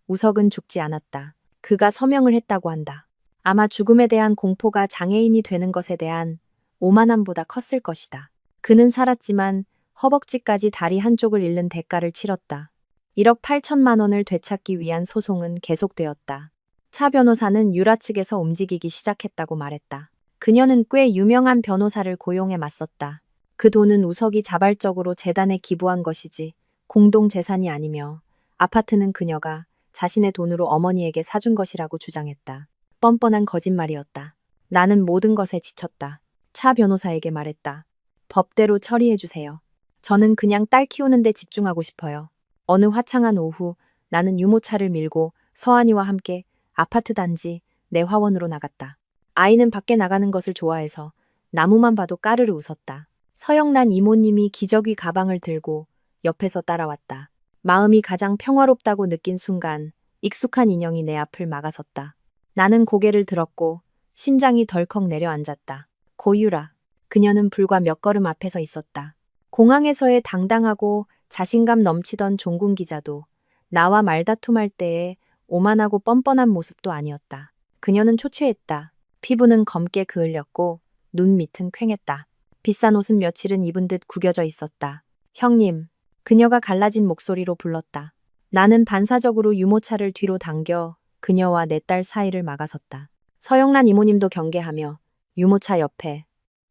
우석은 죽지 않았다. 그가 서명을 했다고 한다. 아마 죽음에 대한 공포가 장애인이 되는 것에 대한 오만함보다 컸을 것이다. 그는 살았지만 허벅지까지 다리 한쪽을 잃는 대가를 치렀다. 1억 8천만 원을 되찾기 위한 소송은 계속되었다. 차 변호사는 유라 측에서 움직이기 시작했다고 말했다. 그녀는 꽤 유명한 변호사를 고용해 맞섰다. 그 돈은 우석이 자발적으로 재단에 기부한 것이지 공동 재산이 아니며 아파트는 그녀가 자신의 돈으로 어머니에게 사준 것이라고 주장했다. 뻔뻔한 거짓말이었다. 나는 모든 것에 지쳤다. 차 변호사에게 말했다. 법대로 처리해주세요. 저는 그냥 딸 키우는 데 집중하고 싶어요. 어느 화창한 오후 나는 유모차를 밀고 서한이와 함께 아파트 단지 내 화원으로 나갔다. 아이는 밖에 나가는 것을 좋아해서 나무만 봐도 까르르 웃었다. 서영란 이모님이 기저귀 가방을 들고 옆에서 따라왔다. 마음이 가장 평화롭다고 느낀 순간 익숙한 인형이 내 앞을 막아섰다. 나는 고개를 들었고 심장이 덜컥 내려앉았다. 고유라. 그녀는 불과 몇 걸음 앞에 서 있었다. 공항에서의 당당하고 자신감 넘치던 종군 기자도 나와 말다툼할 때의 오만하고 뻔뻔한 모습도 아니었다. 그녀는 초췌했다. 피부는 검게 그을렸고 눈 밑은 퀭했다. 비싼 옷은 며칠은 입은 듯 구겨져 있었다. 형님. 그녀가 갈라진 목소리로 불렀다. 나는 반사적으로 유모차를 뒤로 당겨 그녀와 내 딸 사이를 막아섰다. 서영란 이모님도 경계하며 유모차 옆에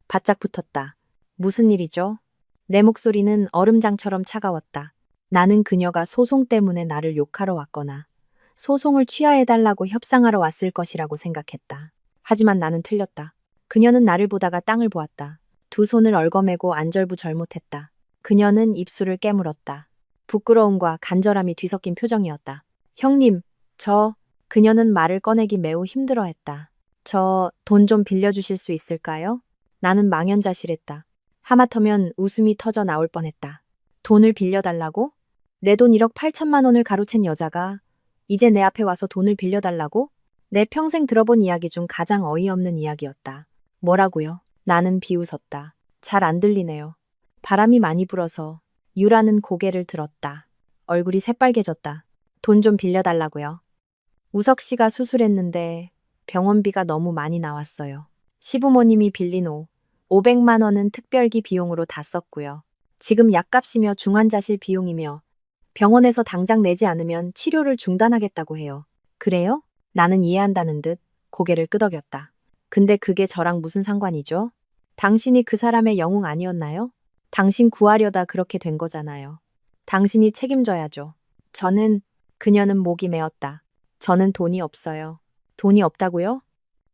바짝 붙었다. 무슨 일이죠? 내 목소리는 얼음장처럼 차가웠다. 나는 그녀가 소송 때문에 나를 욕하러 왔거나 소송을 취하해달라고 협상하러 왔을 것이라고 생각했다. 하지만 나는 틀렸다. 그녀는 나를 보다가 땅을 보았다. 두 손을 얽어매고 안절부절못했다. 그녀는 입술을 깨물었다. 부끄러움과 간절함이 뒤섞인 표정이었다. 형님, 그녀는 말을 꺼내기 매우 힘들어했다. 돈 좀 빌려주실 수 있을까요? 나는 망연자실했다. 하마터면 웃음이 터져 나올 뻔했다. 돈을 빌려달라고? 내 돈 1억 8천만 원을 가로챈 여자가 이제 내 앞에 와서 돈을 빌려달라고? 내 평생 들어본 이야기 중 가장 어이없는 이야기였다. 뭐라고요? 나는 비웃었다. 잘 안 들리네요. 바람이 많이 불어서 유라는 고개를 들었다. 얼굴이 새빨개졌다. 돈 좀 빌려달라고요. 우석 씨가 수술했는데 병원비가 너무 많이 나왔어요. 시부모님이 빌린 500만 원은 특별기 비용으로 다 썼고요. 지금 약값이며 중환자실 비용이며 병원에서 당장 내지 않으면 치료를 중단하겠다고 해요. 그래요? 나는 이해한다는 듯 고개를 끄덕였다. 근데 그게 저랑 무슨 상관이죠? 당신이 그 사람의 영웅 아니었나요? 당신 구하려다 그렇게 된 거잖아요. 당신이 책임져야죠. 그녀는 목이 메었다. 저는 돈이 없어요. 돈이 없다고요?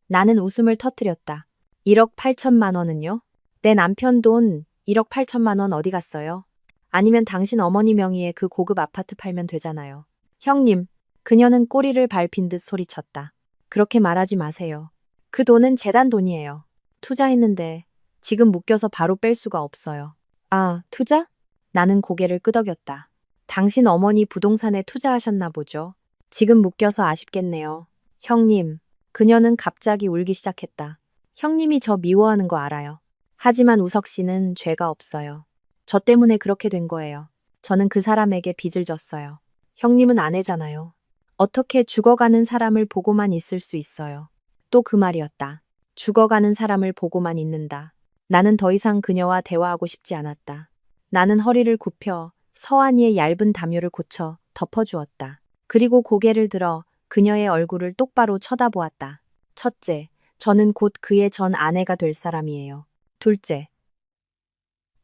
나는 웃음을 터뜨렸다. 1억 8천만 원은요? 내 남편 돈 1억 8천만 원 어디 갔어요? 아니면 당신 어머니 명의의 그 고급 아파트 팔면 되잖아요. 형님, 그녀는 꼬리를 밟힌 듯 소리쳤다. 그렇게 말하지 마세요. 그 돈은 재단 돈이에요. 투자했는데 지금 묶여서 바로 뺄 수가 없어요. 아, 투자? 나는 고개를 끄덕였다. 당신 어머니 부동산에 투자하셨나 보죠. 지금 묶여서 아쉽겠네요. 형님, 그녀는 갑자기 울기 시작했다. 형님이 저 미워하는 거 알아요. 하지만 우석 씨는 죄가 없어요. 저 때문에 그렇게 된 거예요. 저는 그 사람에게 빚을 졌어요. 형님은 아내잖아요. 어떻게 죽어가는 사람을 보고만 있을 수 있어요. 또 그 말이었다. 죽어가는 사람을 보고만 있는다. 나는 더 이상 그녀와 대화하고 싶지 않았다. 나는 허리를 굽혀 서한이의 얇은 담요를 고쳐 덮어주었다. 그리고 고개를 들어 그녀의 얼굴을 똑바로 쳐다보았다. 첫째, 저는 곧 그의 전 아내가 될 사람이에요. 둘째,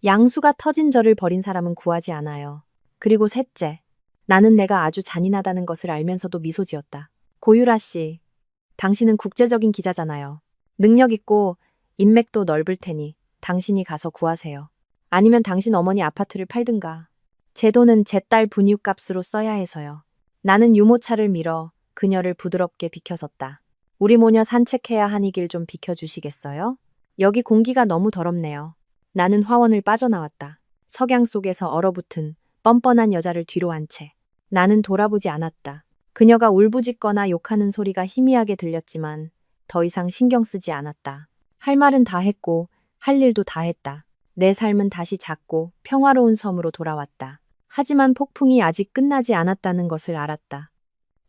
양수가 터진 저를 버린 사람은 구하지 않아요. 그리고 셋째, 나는 내가 아주 잔인하다는 것을 알면서도 미소 지었다. 고유라 씨, 당신은 국제적인 기자잖아요. 능력 있고 인맥도 넓을 테니 당신이 가서 구하세요. 아니면 당신 어머니 아파트를 팔든가. 제 돈은 제 딸 분유값으로 써야 해서요. 나는 유모차를 밀어 그녀를 부드럽게 비켜섰다. 우리 모녀 산책해야 하니 길 좀 비켜주시겠어요? 여기 공기가 너무 더럽네요. 나는 화원을 빠져나왔다. 석양 속에서 얼어붙은 뻔뻔한 여자를 뒤로 한 채. 나는 돌아보지 않았다. 그녀가 울부짖거나 욕하는 소리가 희미하게 들렸지만 더 이상 신경 쓰지 않았다. 할 말은 다 했고 할 일도 다 했다. 내 삶은 다시 작고 평화로운 섬으로 돌아왔다. 하지만 폭풍이 아직 끝나지 않았다는 것을 알았다.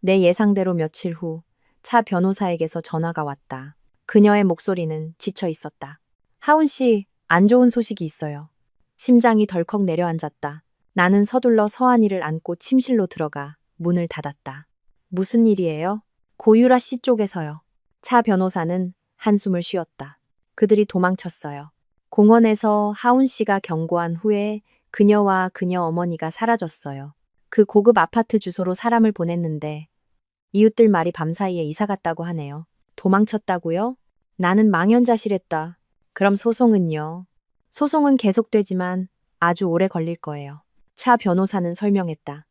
내 예상대로 며칠 후 차 변호사에게서 전화가 왔다. 그녀의 목소리는 지쳐 있었다. 하운 씨, 안 좋은 소식이 있어요. 심장이 덜컥 내려앉았다. 나는 서둘러 서한이를 안고 침실로 들어가 문을 닫았다. 무슨 일이에요? 고유라 씨 쪽에서요. 차 변호사는 한숨을 쉬었다. 그들이 도망쳤어요. 공원에서 하운 씨가 경고한 후에 그녀와 그녀 어머니가 사라졌어요. 그 고급 아파트 주소로 사람을 보냈는데 이웃들 말이 밤사이에 이사 갔다고 하네요. 도망쳤다고요? 나는 망연자실했다. 그럼 소송은요? 소송은 계속되지만 아주 오래 걸릴 거예요. 차 변호사는 설명했다.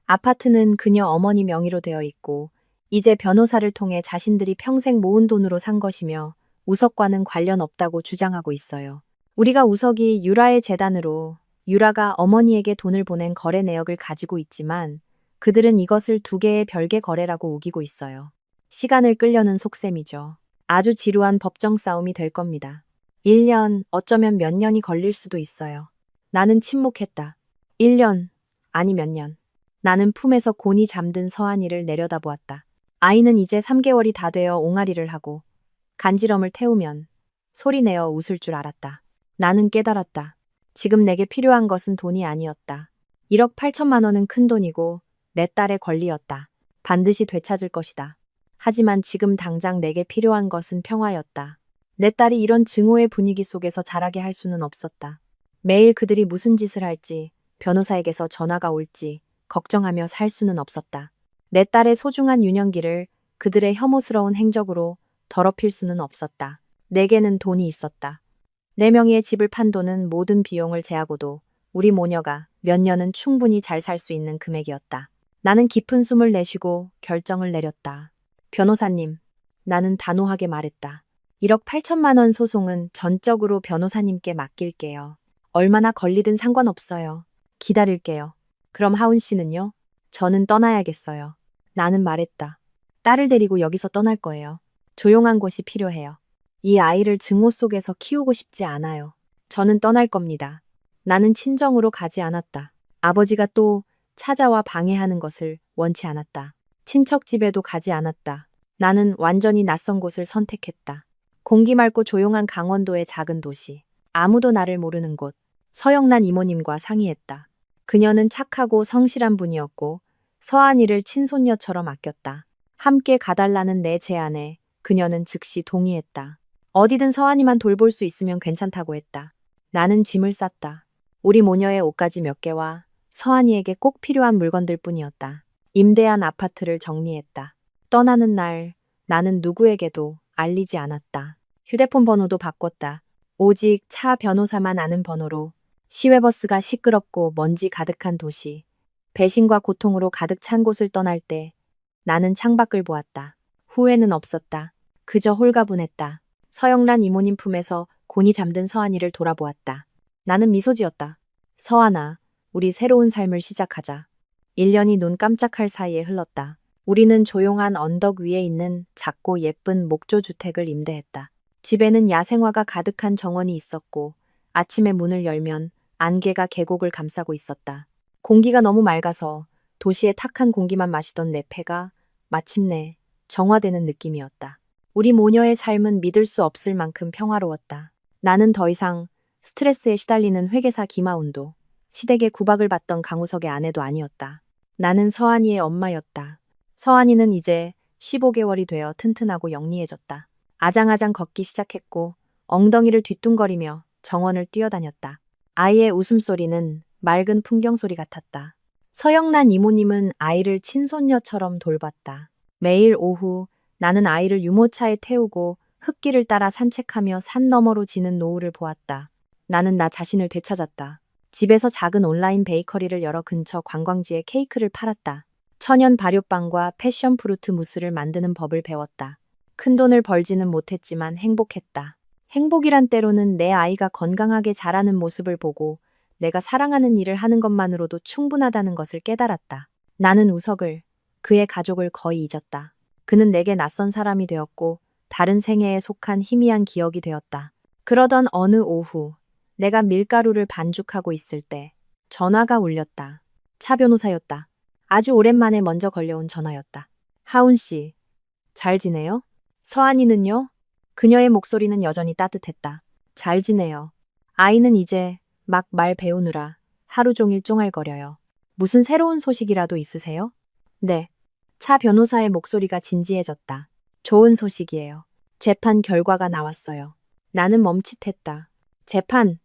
아파트는 그녀 어머니 명의로 되어 있고 이제 변호사를 통해 자신들이 평생 모은 돈으로 산 것이며 우석과는 관련 없다고 주장하고 있어요. 우리가 우석이 유라의 재단으로 유라가 어머니에게 돈을 보낸 거래 내역을 가지고 있지만 그들은 이것을 두 개의 별개 거래라고 우기고 있어요. 시간을 끌려는 속셈이죠. 아주 지루한 법정 싸움이 될 겁니다. 1년, 어쩌면 몇 년이 걸릴 수도 있어요. 나는 침묵했다. 1년, 아니 몇 년. 나는 품에서 곤히 잠든 서한이를 내려다보았다. 아이는 이제 3개월이 다 되어 옹알이를 하고 간지럼을 태우면 소리내어 웃을 줄 알았다. 나는 깨달았다. 지금 내게 필요한 것은 돈이 아니었다. 1억 8천만 원은 큰 돈이고 내 딸의 권리였다. 반드시 되찾을 것이다. 하지만 지금 당장 내게 필요한 것은 평화였다. 내 딸이 이런 증오의 분위기 속에서 자라게 할 수는 없었다. 매일 그들이 무슨 짓을 할지, 변호사에게서 전화가 올지 걱정하며 살 수는 없었다. 내 딸의 소중한 유년기를 그들의 혐오스러운 행적으로 더럽힐 수는 없었다. 내게는 돈이 있었다. 내 명의의 집을 판 돈은 모든 비용을 제하고도 우리 모녀가 몇 년은 충분히 잘 살 수 있는 금액이었다. 나는 깊은 숨을 내쉬고 결정을 내렸다. 변호사님, 나는 단호하게 말했다. 1억 8천만 원 소송은 전적으로 변호사님께 맡길게요. 얼마나 걸리든 상관없어요. 기다릴게요. 그럼 하운 씨는요? 저는 떠나야겠어요. 나는 말했다. 딸을 데리고 여기서 떠날 거예요. 조용한 곳이 필요해요. 이 아이를 증오 속에서 키우고 싶지 않아요. 저는 떠날 겁니다. 나는 친정으로 가지 않았다. 아버지가 또 찾아와 방해하는 것을 원치 않았다. 친척 집에도 가지 않았다. 나는 완전히 낯선 곳을 선택했다. 공기 맑고 조용한 강원도의 작은 도시. 아무도 나를 모르는 곳. 서영란 이모님과 상의했다. 그녀는 착하고 성실한 분이었고 서한이를 친손녀처럼 아꼈다. 함께 가달라는 내 제안에 그녀는 즉시 동의했다. 어디든 서한이만 돌볼 수 있으면 괜찮다고 했다. 나는 짐을 쌌다. 우리 모녀의 옷가지 몇 개와 서한이에게 꼭 필요한 물건들 뿐이었다. 임대한 아파트를 정리했다. 떠나는 날 나는 누구에게도 알리지 않았다. 휴대폰 번호도 바꿨다. 오직 차 변호사만 아는 번호로. 시외버스가 시끄럽고 먼지 가득한 도시. 배신과 고통으로 가득 찬 곳을 떠날 때 나는 창밖을 보았다. 후회는 없었다. 그저 홀가분했다. 서영란 이모님 품에서 곤히 잠든 서한이를 돌아보았다. 나는 미소 지었다. 서한아, 우리 새로운 삶을 시작하자. 1년이 눈 깜짝할 사이에 흘렀다. 우리는 조용한 언덕 위에 있는 작고 예쁜 목조주택을 임대했다. 집에는 야생화가 가득한 정원이 있었고 아침에 문을 열면 안개가 계곡을 감싸고 있었다. 공기가 너무 맑아서 도시의 탁한 공기만 마시던 내 폐가 마침내 정화되는 느낌이었다. 우리 모녀의 삶은 믿을 수 없을 만큼 평화로웠다. 나는 더 이상 스트레스에 시달리는 회계사 김하운도, 시댁의 구박을 받던 강우석의 아내도 아니었다. 나는 서한이의 엄마였다. 서한이는 이제 15개월이 되어 튼튼하고 영리해졌다. 아장아장 걷기 시작했고 엉덩이를 뒤뚱거리며 정원을 뛰어다녔다. 아이의 웃음소리는 맑은 풍경소리 같았다. 서영란 이모님은 아이를 친손녀처럼 돌봤다. 매일 오후 나는 아이를 유모차에 태우고 흙길을 따라 산책하며 산 너머로 지는 노을을 보았다. 나는 나 자신을 되찾았다. 집에서 작은 온라인 베이커리를 열어 근처 관광지에 케이크를 팔았다. 천연 발효빵과 패션 프루트 무스를 만드는 법을 배웠다. 큰돈을 벌지는 못했지만 행복했다. 행복이란 때로는 내 아이가 건강하게 자라는 모습을 보고 내가 사랑하는 일을 하는 것만으로도 충분하다는 것을 깨달았다. 나는 우석을, 그의 가족을 거의 잊었다. 그는 내게 낯선 사람이 되었고 다른 생애에 속한 희미한 기억이 되었다. 그러던 어느 오후 내가 밀가루를 반죽하고 있을 때 전화가 울렸다. 차 변호사였다. 아주 오랜만에 먼저 걸려온 전화였다. 하운 씨, 잘 지내요? 서한이는요? 그녀의 목소리는 여전히 따뜻했다. 잘 지내요. 아이는 이제 막 말 배우느라 하루 종일 쫑알거려요. 무슨 새로운 소식이라도 있으세요? 네. 차 변호사의 목소리가 진지해졌다. 좋은 소식이에요. 재판 결과가 나왔어요. 나는 멈칫했다. 재판,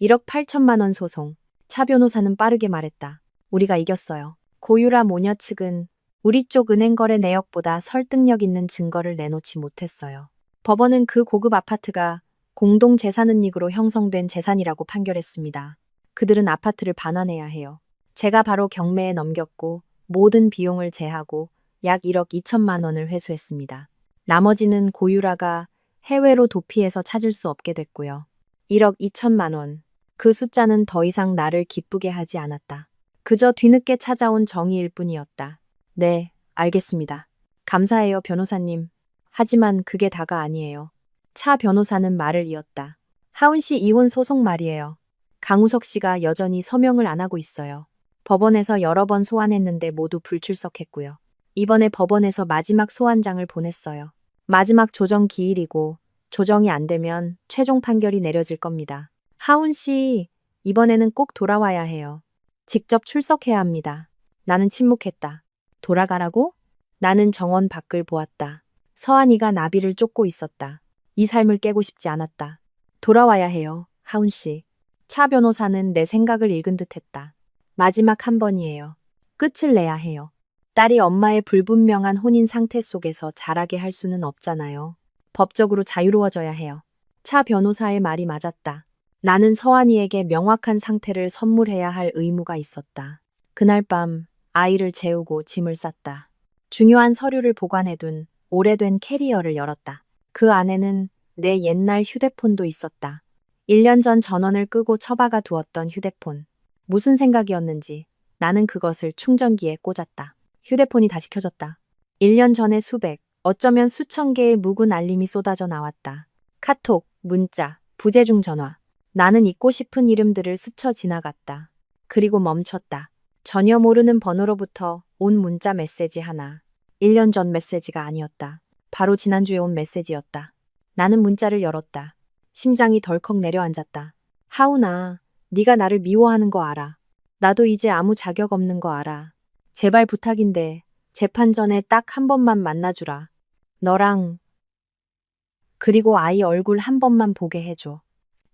1억 8천만 원 소송. 차 변호사는 빠르게 말했다. 우리가 이겼어요. 고유라 모녀 측은 우리 쪽 은행 거래 내역보다 설득력 있는 증거를 내놓지 못했어요. 법원은 그 고급 아파트가 공동재산은닉으로 형성된 재산이라고 판결했습니다. 그들은 아파트를 반환해야 해요. 제가 바로 경매에 넘겼고 모든 비용을 제하고 약 1억 2천만 원을 회수했습니다. 나머지는 고유라가 해외로 도피해서 찾을 수 없게 됐고요. 1억 2천만 원. 그 숫자는 더 이상 나를 기쁘게 하지 않았다. 그저 뒤늦게 찾아온 정의일 뿐이었다. 네, 알겠습니다. 감사해요, 변호사님. 하지만 그게 다가 아니에요. 차 변호사는 말을 이었다. 하운 씨 이혼 소송 말이에요. 강우석 씨가 여전히 서명을 안 하고 있어요. 법원에서 여러 번 소환했는데 모두 불출석했고요. 이번에 법원에서 마지막 소환장을 보냈어요. 마지막 조정 기일이고 조정이 안 되면 최종 판결이 내려질 겁니다. 하운 씨, 이번에는 꼭 돌아와야 해요. 직접 출석해야 합니다. 나는 침묵했다. 돌아가라고? 나는 정원 밖을 보았다. 서한이가 나비를 쫓고 있었다. 이 삶을 깨고 싶지 않았다. 돌아와야 해요, 하운 씨. 차 변호사는 내 생각을 읽은 듯했다. 마지막 한 번이에요. 끝을 내야 해요. 딸이 엄마의 불분명한 혼인 상태 속에서 자라게 할 수는 없잖아요. 법적으로 자유로워져야 해요. 차 변호사의 말이 맞았다. 나는 서한이에게 명확한 상태를 선물해야 할 의무가 있었다. 그날 밤 아이를 재우고 짐을 쌌다. 중요한 서류를 보관해둔 오래된 캐리어를 열었다. 그 안에는 내 옛날 휴대폰도 있었다. 1년 전 전원을 끄고 처박아 두었던 휴대폰. 무슨 생각이었는지 나는 그것을 충전기에 꽂았다. 휴대폰이 다시 켜졌다. 1년 전에 수백, 어쩌면 수천 개의 묵은 알림이 쏟아져 나왔다. 카톡, 문자, 부재중 전화. 나는 잊고 싶은 이름들을 스쳐 지나갔다. 그리고 멈췄다. 전혀 모르는 번호로부터 온 문자 메시지 하나. 1년 전 메시지가 아니었다. 바로 지난주에 온 메시지였다. 나는 문자를 열었다. 심장이 덜컥 내려앉았다. 하운아, 네가 나를 미워하는 거 알아. 나도 이제 아무 자격 없는 거 알아. 제발 부탁인데 재판 전에 딱 한 번만 만나주라. 너랑 그리고 아이 얼굴 한 번만 보게 해줘.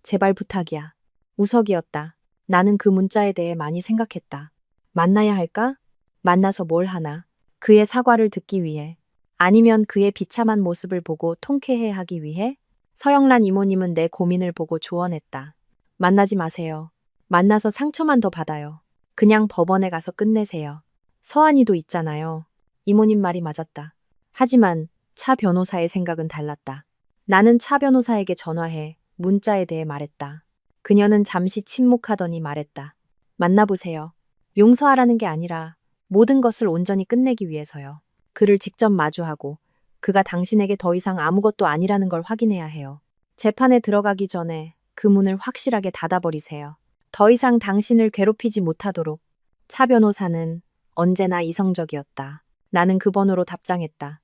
제발 부탁이야. 우석이었다. 나는 그 문자에 대해 많이 생각했다. 만나야 할까? 만나서 뭘 하나? 그의 사과를 듣기 위해. 아니면 그의 비참한 모습을 보고 통쾌해 하기 위해? 서영란 이모님은 내 고민을 보고 조언했다. 만나지 마세요. 만나서 상처만 더 받아요. 그냥 법원에 가서 끝내세요. 서한이도 있잖아요. 이모님 말이 맞았다. 하지만 차 변호사의 생각은 달랐다. 나는 차 변호사에게 전화해 문자에 대해 말했다. 그녀는 잠시 침묵하더니 말했다. 만나보세요. 용서하라는 게 아니라 모든 것을 온전히 끝내기 위해서요. 그를 직접 마주하고 그가 당신에게 더 이상 아무것도 아니라는 걸 확인해야 해요. 재판에 들어가기 전에 그 문을 확실하게 닫아버리세요. 더 이상 당신을 괴롭히지 못하도록. 차 변호사는 언제나 이성적이었다. 나는 그 번호로 답장했다.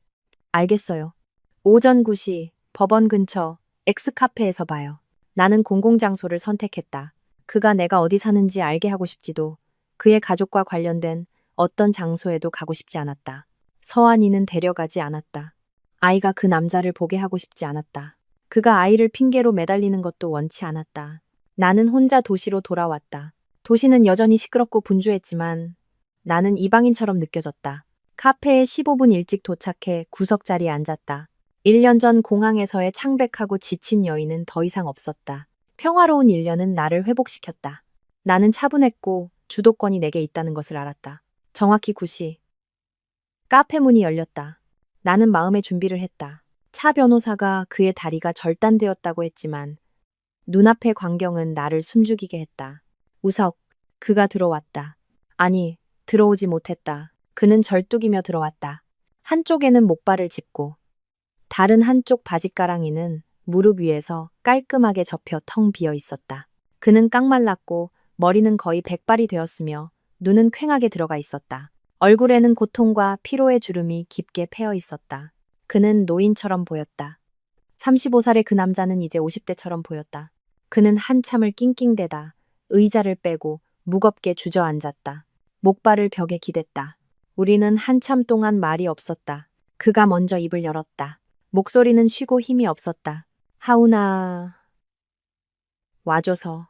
알겠어요. 오전 9시 법원 근처 X카페에서 봐요. 나는 공공장소를 선택했다. 그가 내가 어디 사는지 알게 하고 싶지도 그의 가족과 관련된 어떤 장소에도 가고 싶지 않았다. 서한이는 데려가지 않았다. 아이가 그 남자를 보게 하고 싶지 않았다. 그가 아이를 핑계로 매달리는 것도 원치 않았다. 나는 혼자 도시로 돌아왔다. 도시는 여전히 시끄럽고 분주했지만 나는 이방인처럼 느껴졌다. 카페에 15분 일찍 도착해 구석자리에 앉았다. 1년 전 공항에서의 창백하고 지친 여인은 더 이상 없었다. 평화로운 1년은 나를 회복시켰다. 나는 차분했고 주도권이 내게 있다는 것을 알았다. 정확히 9시. 카페 문이 열렸다. 나는 마음의 준비를 했다. 차 변호사가 그의 다리가 절단되었다고 했지만 눈앞의 광경은 나를 숨죽이게 했다. 우석, 그가 들어왔다. 아니, 들어오지 못했다. 그는 절뚝이며 들어왔다. 한쪽에는 목발을 짚고 다른 한쪽 바짓가랑이는 무릎 위에서 깔끔하게 접혀 텅 비어 있었다. 그는 깡말랐고 머리는 거의 백발이 되었으며 눈은 퀭하게 들어가 있었다. 얼굴에는 고통과 피로의 주름이 깊게 패여 있었다. 그는 노인처럼 보였다. 35살의 그 남자는 이제 50대처럼 보였다. 그는 한참을 낑낑대다 의자를 빼고 무겁게 주저앉았다. 목발을 벽에 기댔다. 우리는 한참 동안 말이 없었다. 그가 먼저 입을 열었다. 목소리는 쉬고 힘이 없었다. 하운아, 와줘서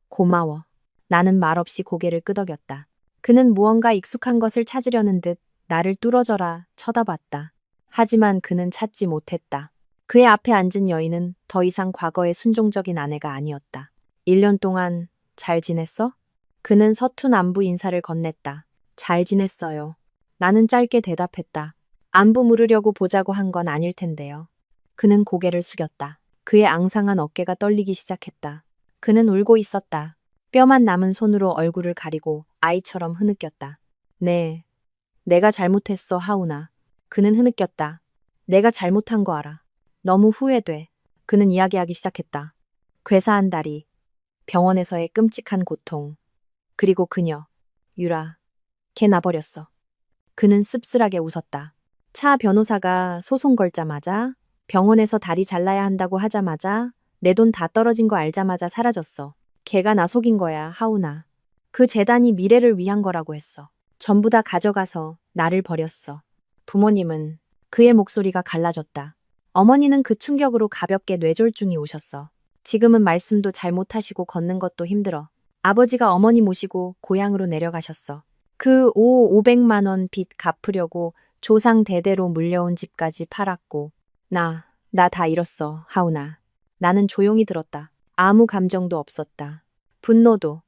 고마워. 나는 말없이 고개를 끄덕였다. 그는 무언가 익숙한 것을 찾으려는 듯 나를 뚫어져라 쳐다봤다. 하지만 그는 찾지 못했다. 그의 앞에 앉은 여인은 더 이상 과거의 순종적인 아내가 아니었다. 1년 동안 잘 지냈어? 그는 서툰 안부 인사를 건넸다. 잘 지냈어요. 나는 짧게 대답했다. 안부 물으려고 보자고 한 건 아닐 텐데요. 그는 고개를 숙였다. 그의 앙상한 어깨가 떨리기 시작했다. 그는 울고 있었다. 뼈만 남은 손으로 얼굴을 가리고 아이처럼 흐느꼈다. 네, 내가 잘못했어, 하우나. 그는 흐느꼈다. 내가 잘못한 거 알아. 너무 후회돼. 그는 이야기하기 시작했다. 괴사한 다리, 병원에서의 끔찍한 고통, 그리고 그녀, 유라, 걔 놔버렸어. 그는 씁쓸하게 웃었다. 차 변호사가 소송 걸자마자, 병원에서 다리 잘라야 한다고 하자마자, 내 돈 다 떨어진 거 알자마자 사라졌어. 걔가 나 속인 거야, 하우나. 그 재단이 미래를 위한 거라고 했어. 전부 다 가져가서 나를 버렸어. 부모님은 그의 목소리가 갈라졌다. 어머니는 그 충격으로 가볍게 뇌졸중이 오셨어. 지금은 말씀도 잘 못하시고 걷는 것도 힘들어. 아버지가 어머니 모시고 고향으로 내려가셨어. 그 500만 원 빚 갚으려고 조상 대대로 물려온 집까지 팔았고. 나 다 잃었어, 하우나. 나는 조용히 들었다. 아무 감정도 없었다. 분노도,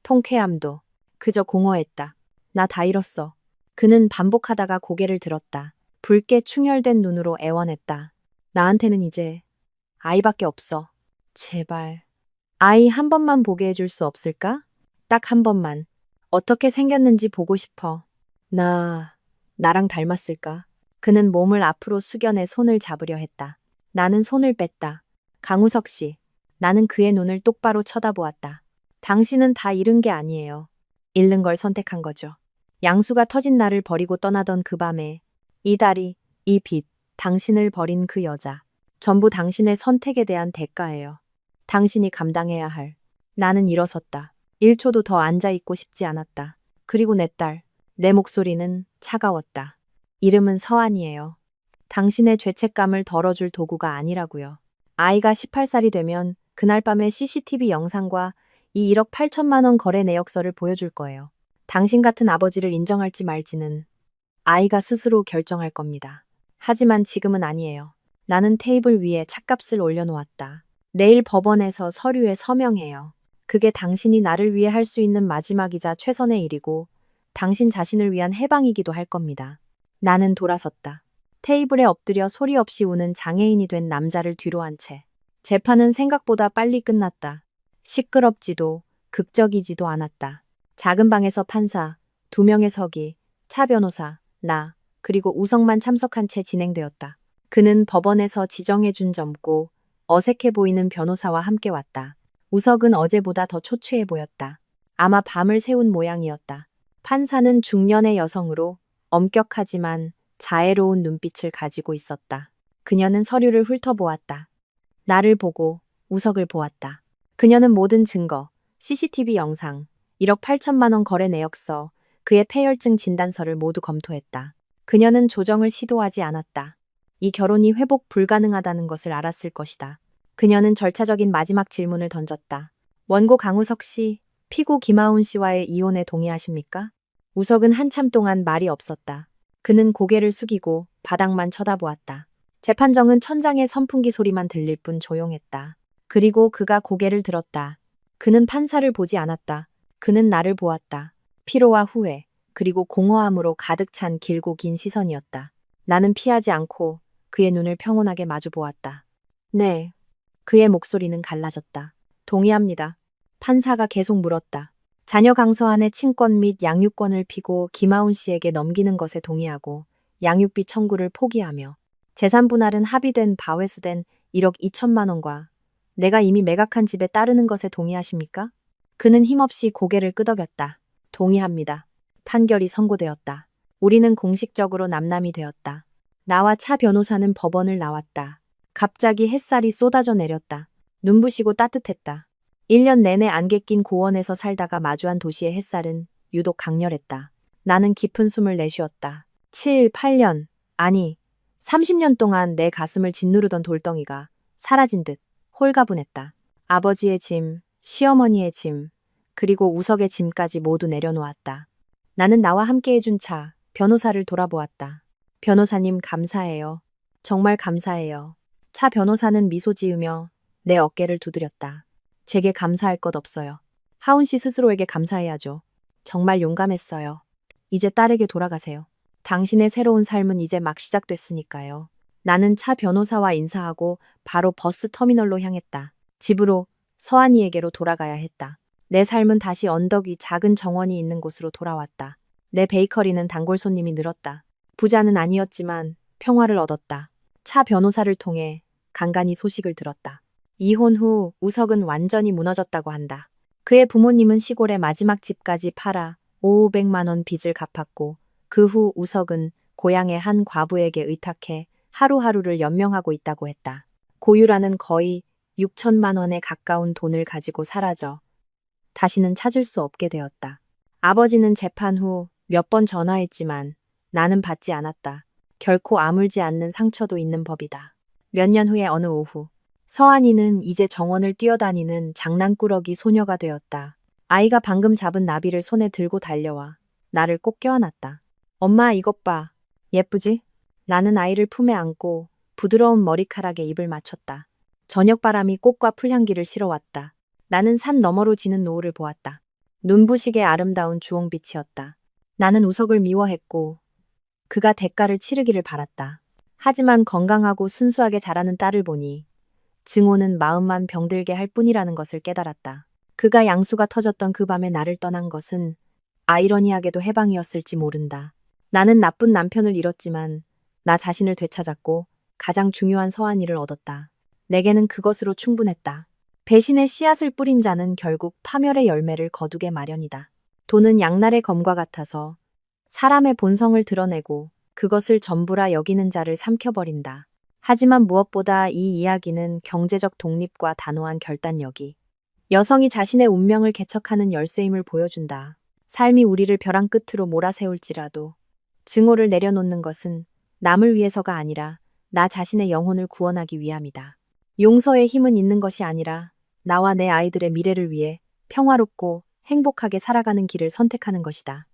통쾌함도, 그저 공허했다. 나 다 잃었어. 그는 반복하다가 고개를 들었다. 붉게 충혈된 눈으로 애원했다. 나한테는 이제 아이밖에 없어. 제발. 아이 한 번만 보게 해줄 수 없을까? 딱 한 번만. 어떻게 생겼는지 보고 싶어. 나랑 닮았을까? 그는 몸을 앞으로 숙여 내 손을 잡으려 했다. 나는 손을 뺐다. 강우석 씨. 나는 그의 눈을 똑바로 쳐다보았다. 당신은 다 잃은 게 아니에요. 잃는 걸 선택한 거죠. 양수가 터진 나를 버리고 떠나던 그 밤에 이 다리, 이 빚, 당신을 버린 그 여자. 전부 당신의 선택에 대한 대가예요. 당신이 감당해야 할. 나는 일어섰다. 1초도 더 앉아있고 싶지 않았다. 그리고 내 딸, 내 목소리는 차가웠다. 이름은 서한이에요. 당신의 죄책감을 덜어줄 도구가 아니라고요. 아이가 18살이 되면 그날 밤의 CCTV 영상과 이 1억 8천만 원 거래 내역서를 보여줄 거예요. 당신 같은 아버지를 인정할지 말지는 아이가 스스로 결정할 겁니다. 하지만 지금은 아니에요. 나는 테이블 위에 찻값을 올려놓았다. 내일 법원에서 서류에 서명해요. 그게 당신이 나를 위해 할 수 있는 마지막이자 최선의 일이고 당신 자신을 위한 해방이기도 할 겁니다. 나는 돌아섰다. 테이블에 엎드려 소리 없이 우는 장애인이 된 남자를 뒤로 한 채. 재판은 생각보다 빨리 끝났다. 시끄럽지도 극적이지도 않았다. 작은 방에서 판사, 2명의 서기, 차 변호사, 나, 그리고 우석만 참석한 채 진행되었다. 그는 법원에서 지정해준 젊고 어색해 보이는 변호사와 함께 왔다. 우석은 어제보다 더 초췌해 보였다. 아마 밤을 새운 모양이었다. 판사는 중년의 여성으로 엄격하지만 자애로운 눈빛을 가지고 있었다. 그녀는 서류를 훑어보았다. 나를 보고 우석을 보았다. 그녀는 모든 증거, CCTV 영상, 1억 8천만 원 거래 내역서, 그의 폐혈증 진단서를 모두 검토했다. 그녀는 조정을 시도하지 않았다. 이 결혼이 회복 불가능하다는 것을 알았을 것이다. 그녀는 절차적인 마지막 질문을 던졌다. 원고 강우석 씨, 피고 김하운 씨와의 이혼에 동의하십니까? 우석은 한참 동안 말이 없었다. 그는 고개를 숙이고 바닥만 쳐다보았다. 재판정은 천장의 선풍기 소리만 들릴 뿐 조용했다. 그리고 그가 고개를 들었다. 그는 판사를 보지 않았다. 그는 나를 보았다. 피로와 후회, 그리고 공허함으로 가득 찬 길고 긴 시선이었다. 나는 피하지 않고 그의 눈을 평온하게 마주 보았다. 네. 그의 목소리는 갈라졌다. 동의합니다. 판사가 계속 물었다. 자녀 강서한의 친권 및 양육권을 피고 김하운 씨에게 넘기는 것에 동의하고 양육비 청구를 포기하며 재산 분할은 합의된 바 회수된 1억 2천만 원과 내가 이미 매각한 집에 따르는 것에 동의하십니까? 그는 힘없이 고개를 끄덕였다. 동의합니다. 판결이 선고되었다. 우리는 공식적으로 남남이 되었다. 나와 차 변호사는 법원을 나왔다. 갑자기 햇살이 쏟아져 내렸다. 눈부시고 따뜻했다. 1년 내내 안개 낀 고원에서 살다가 마주한 도시의 햇살은 유독 강렬했다. 나는 깊은 숨을 내쉬었다. 7, 8년, 아니 30년 동안 내 가슴을 짓누르던 돌덩이가 사라진 듯 홀가분했다. 아버지의 짐, 시어머니의 짐, 그리고 우석의 짐까지 모두 내려놓았다. 나는 나와 함께 해준 차, 변호사를 돌아보았다. 변호사님 감사해요. 정말 감사해요. 차 변호사는 미소 지으며 내 어깨를 두드렸다. 제게 감사할 것 없어요. 하운 씨 스스로에게 감사해야죠. 정말 용감했어요. 이제 딸에게 돌아가세요. 당신의 새로운 삶은 이제 막 시작됐으니까요. 나는 차 변호사와 인사하고 바로 버스 터미널로 향했다. 집으로, 서한이에게로 돌아가야 했다. 내 삶은 다시 언덕 위 작은 정원이 있는 곳으로 돌아왔다. 내 베이커리는 단골 손님이 늘었다. 부자는 아니었지만 평화를 얻었다. 차 변호사를 통해 간간히 소식을 들었다. 이혼 후 우석은 완전히 무너졌다고 한다. 그의 부모님은 시골의 마지막 집까지 팔아 500만 원 빚을 갚았고 그 후 우석은 고향의 한 과부에게 의탁해 하루하루를 연명하고 있다고 했다. 고유라는 거의 6천만 원에 가까운 돈을 가지고 사라져 다시는 찾을 수 없게 되었다. 아버지는 재판 후 몇 번 전화했지만 나는 받지 않았다. 결코 아물지 않는 상처도 있는 법이다. 몇 년 후에 어느 오후, 서한이는 이제 정원을 뛰어다니는 장난꾸러기 소녀가 되었다. 아이가 방금 잡은 나비를 손에 들고 달려와 나를 꼭 껴안았다. 엄마 이것 봐. 예쁘지? 나는 아이를 품에 안고 부드러운 머리카락에 입을 맞췄다. 저녁 바람이 꽃과 풀향기를 실어왔다. 나는 산 너머로 지는 노을을 보았다. 눈부시게 아름다운 주홍빛이었다. 나는 우석을 미워했고 그가 대가를 치르기를 바랐다. 하지만 건강하고 순수하게 자라는 딸을 보니 증오는 마음만 병들게 할 뿐이라는 것을 깨달았다. 그가 양수가 터졌던 그 밤에 나를 떠난 것은 아이러니하게도 해방이었을지 모른다. 나는 나쁜 남편을 잃었지만 나 자신을 되찾았고 가장 중요한 서한이를 얻었다. 내게는 그것으로 충분했다. 배신의 씨앗을 뿌린 자는 결국 파멸의 열매를 거두게 마련이다. 돈은 양날의 검과 같아서 사람의 본성을 드러내고 그것을 전부라 여기는 자를 삼켜버린다. 하지만 무엇보다 이 이야기는 경제적 독립과 단호한 결단력이 여성이 자신의 운명을 개척하는 열쇠임을 보여준다. 삶이 우리를 벼랑 끝으로 몰아세울지라도 증오를 내려놓는 것은 남을 위해서가 아니라 나 자신의 영혼을 구원하기 위함이다. 용서의 힘은 있는 것이 아니라 나와 내 아이들의 미래를 위해 평화롭고 행복하게 살아가는 길을 선택하는 것이다.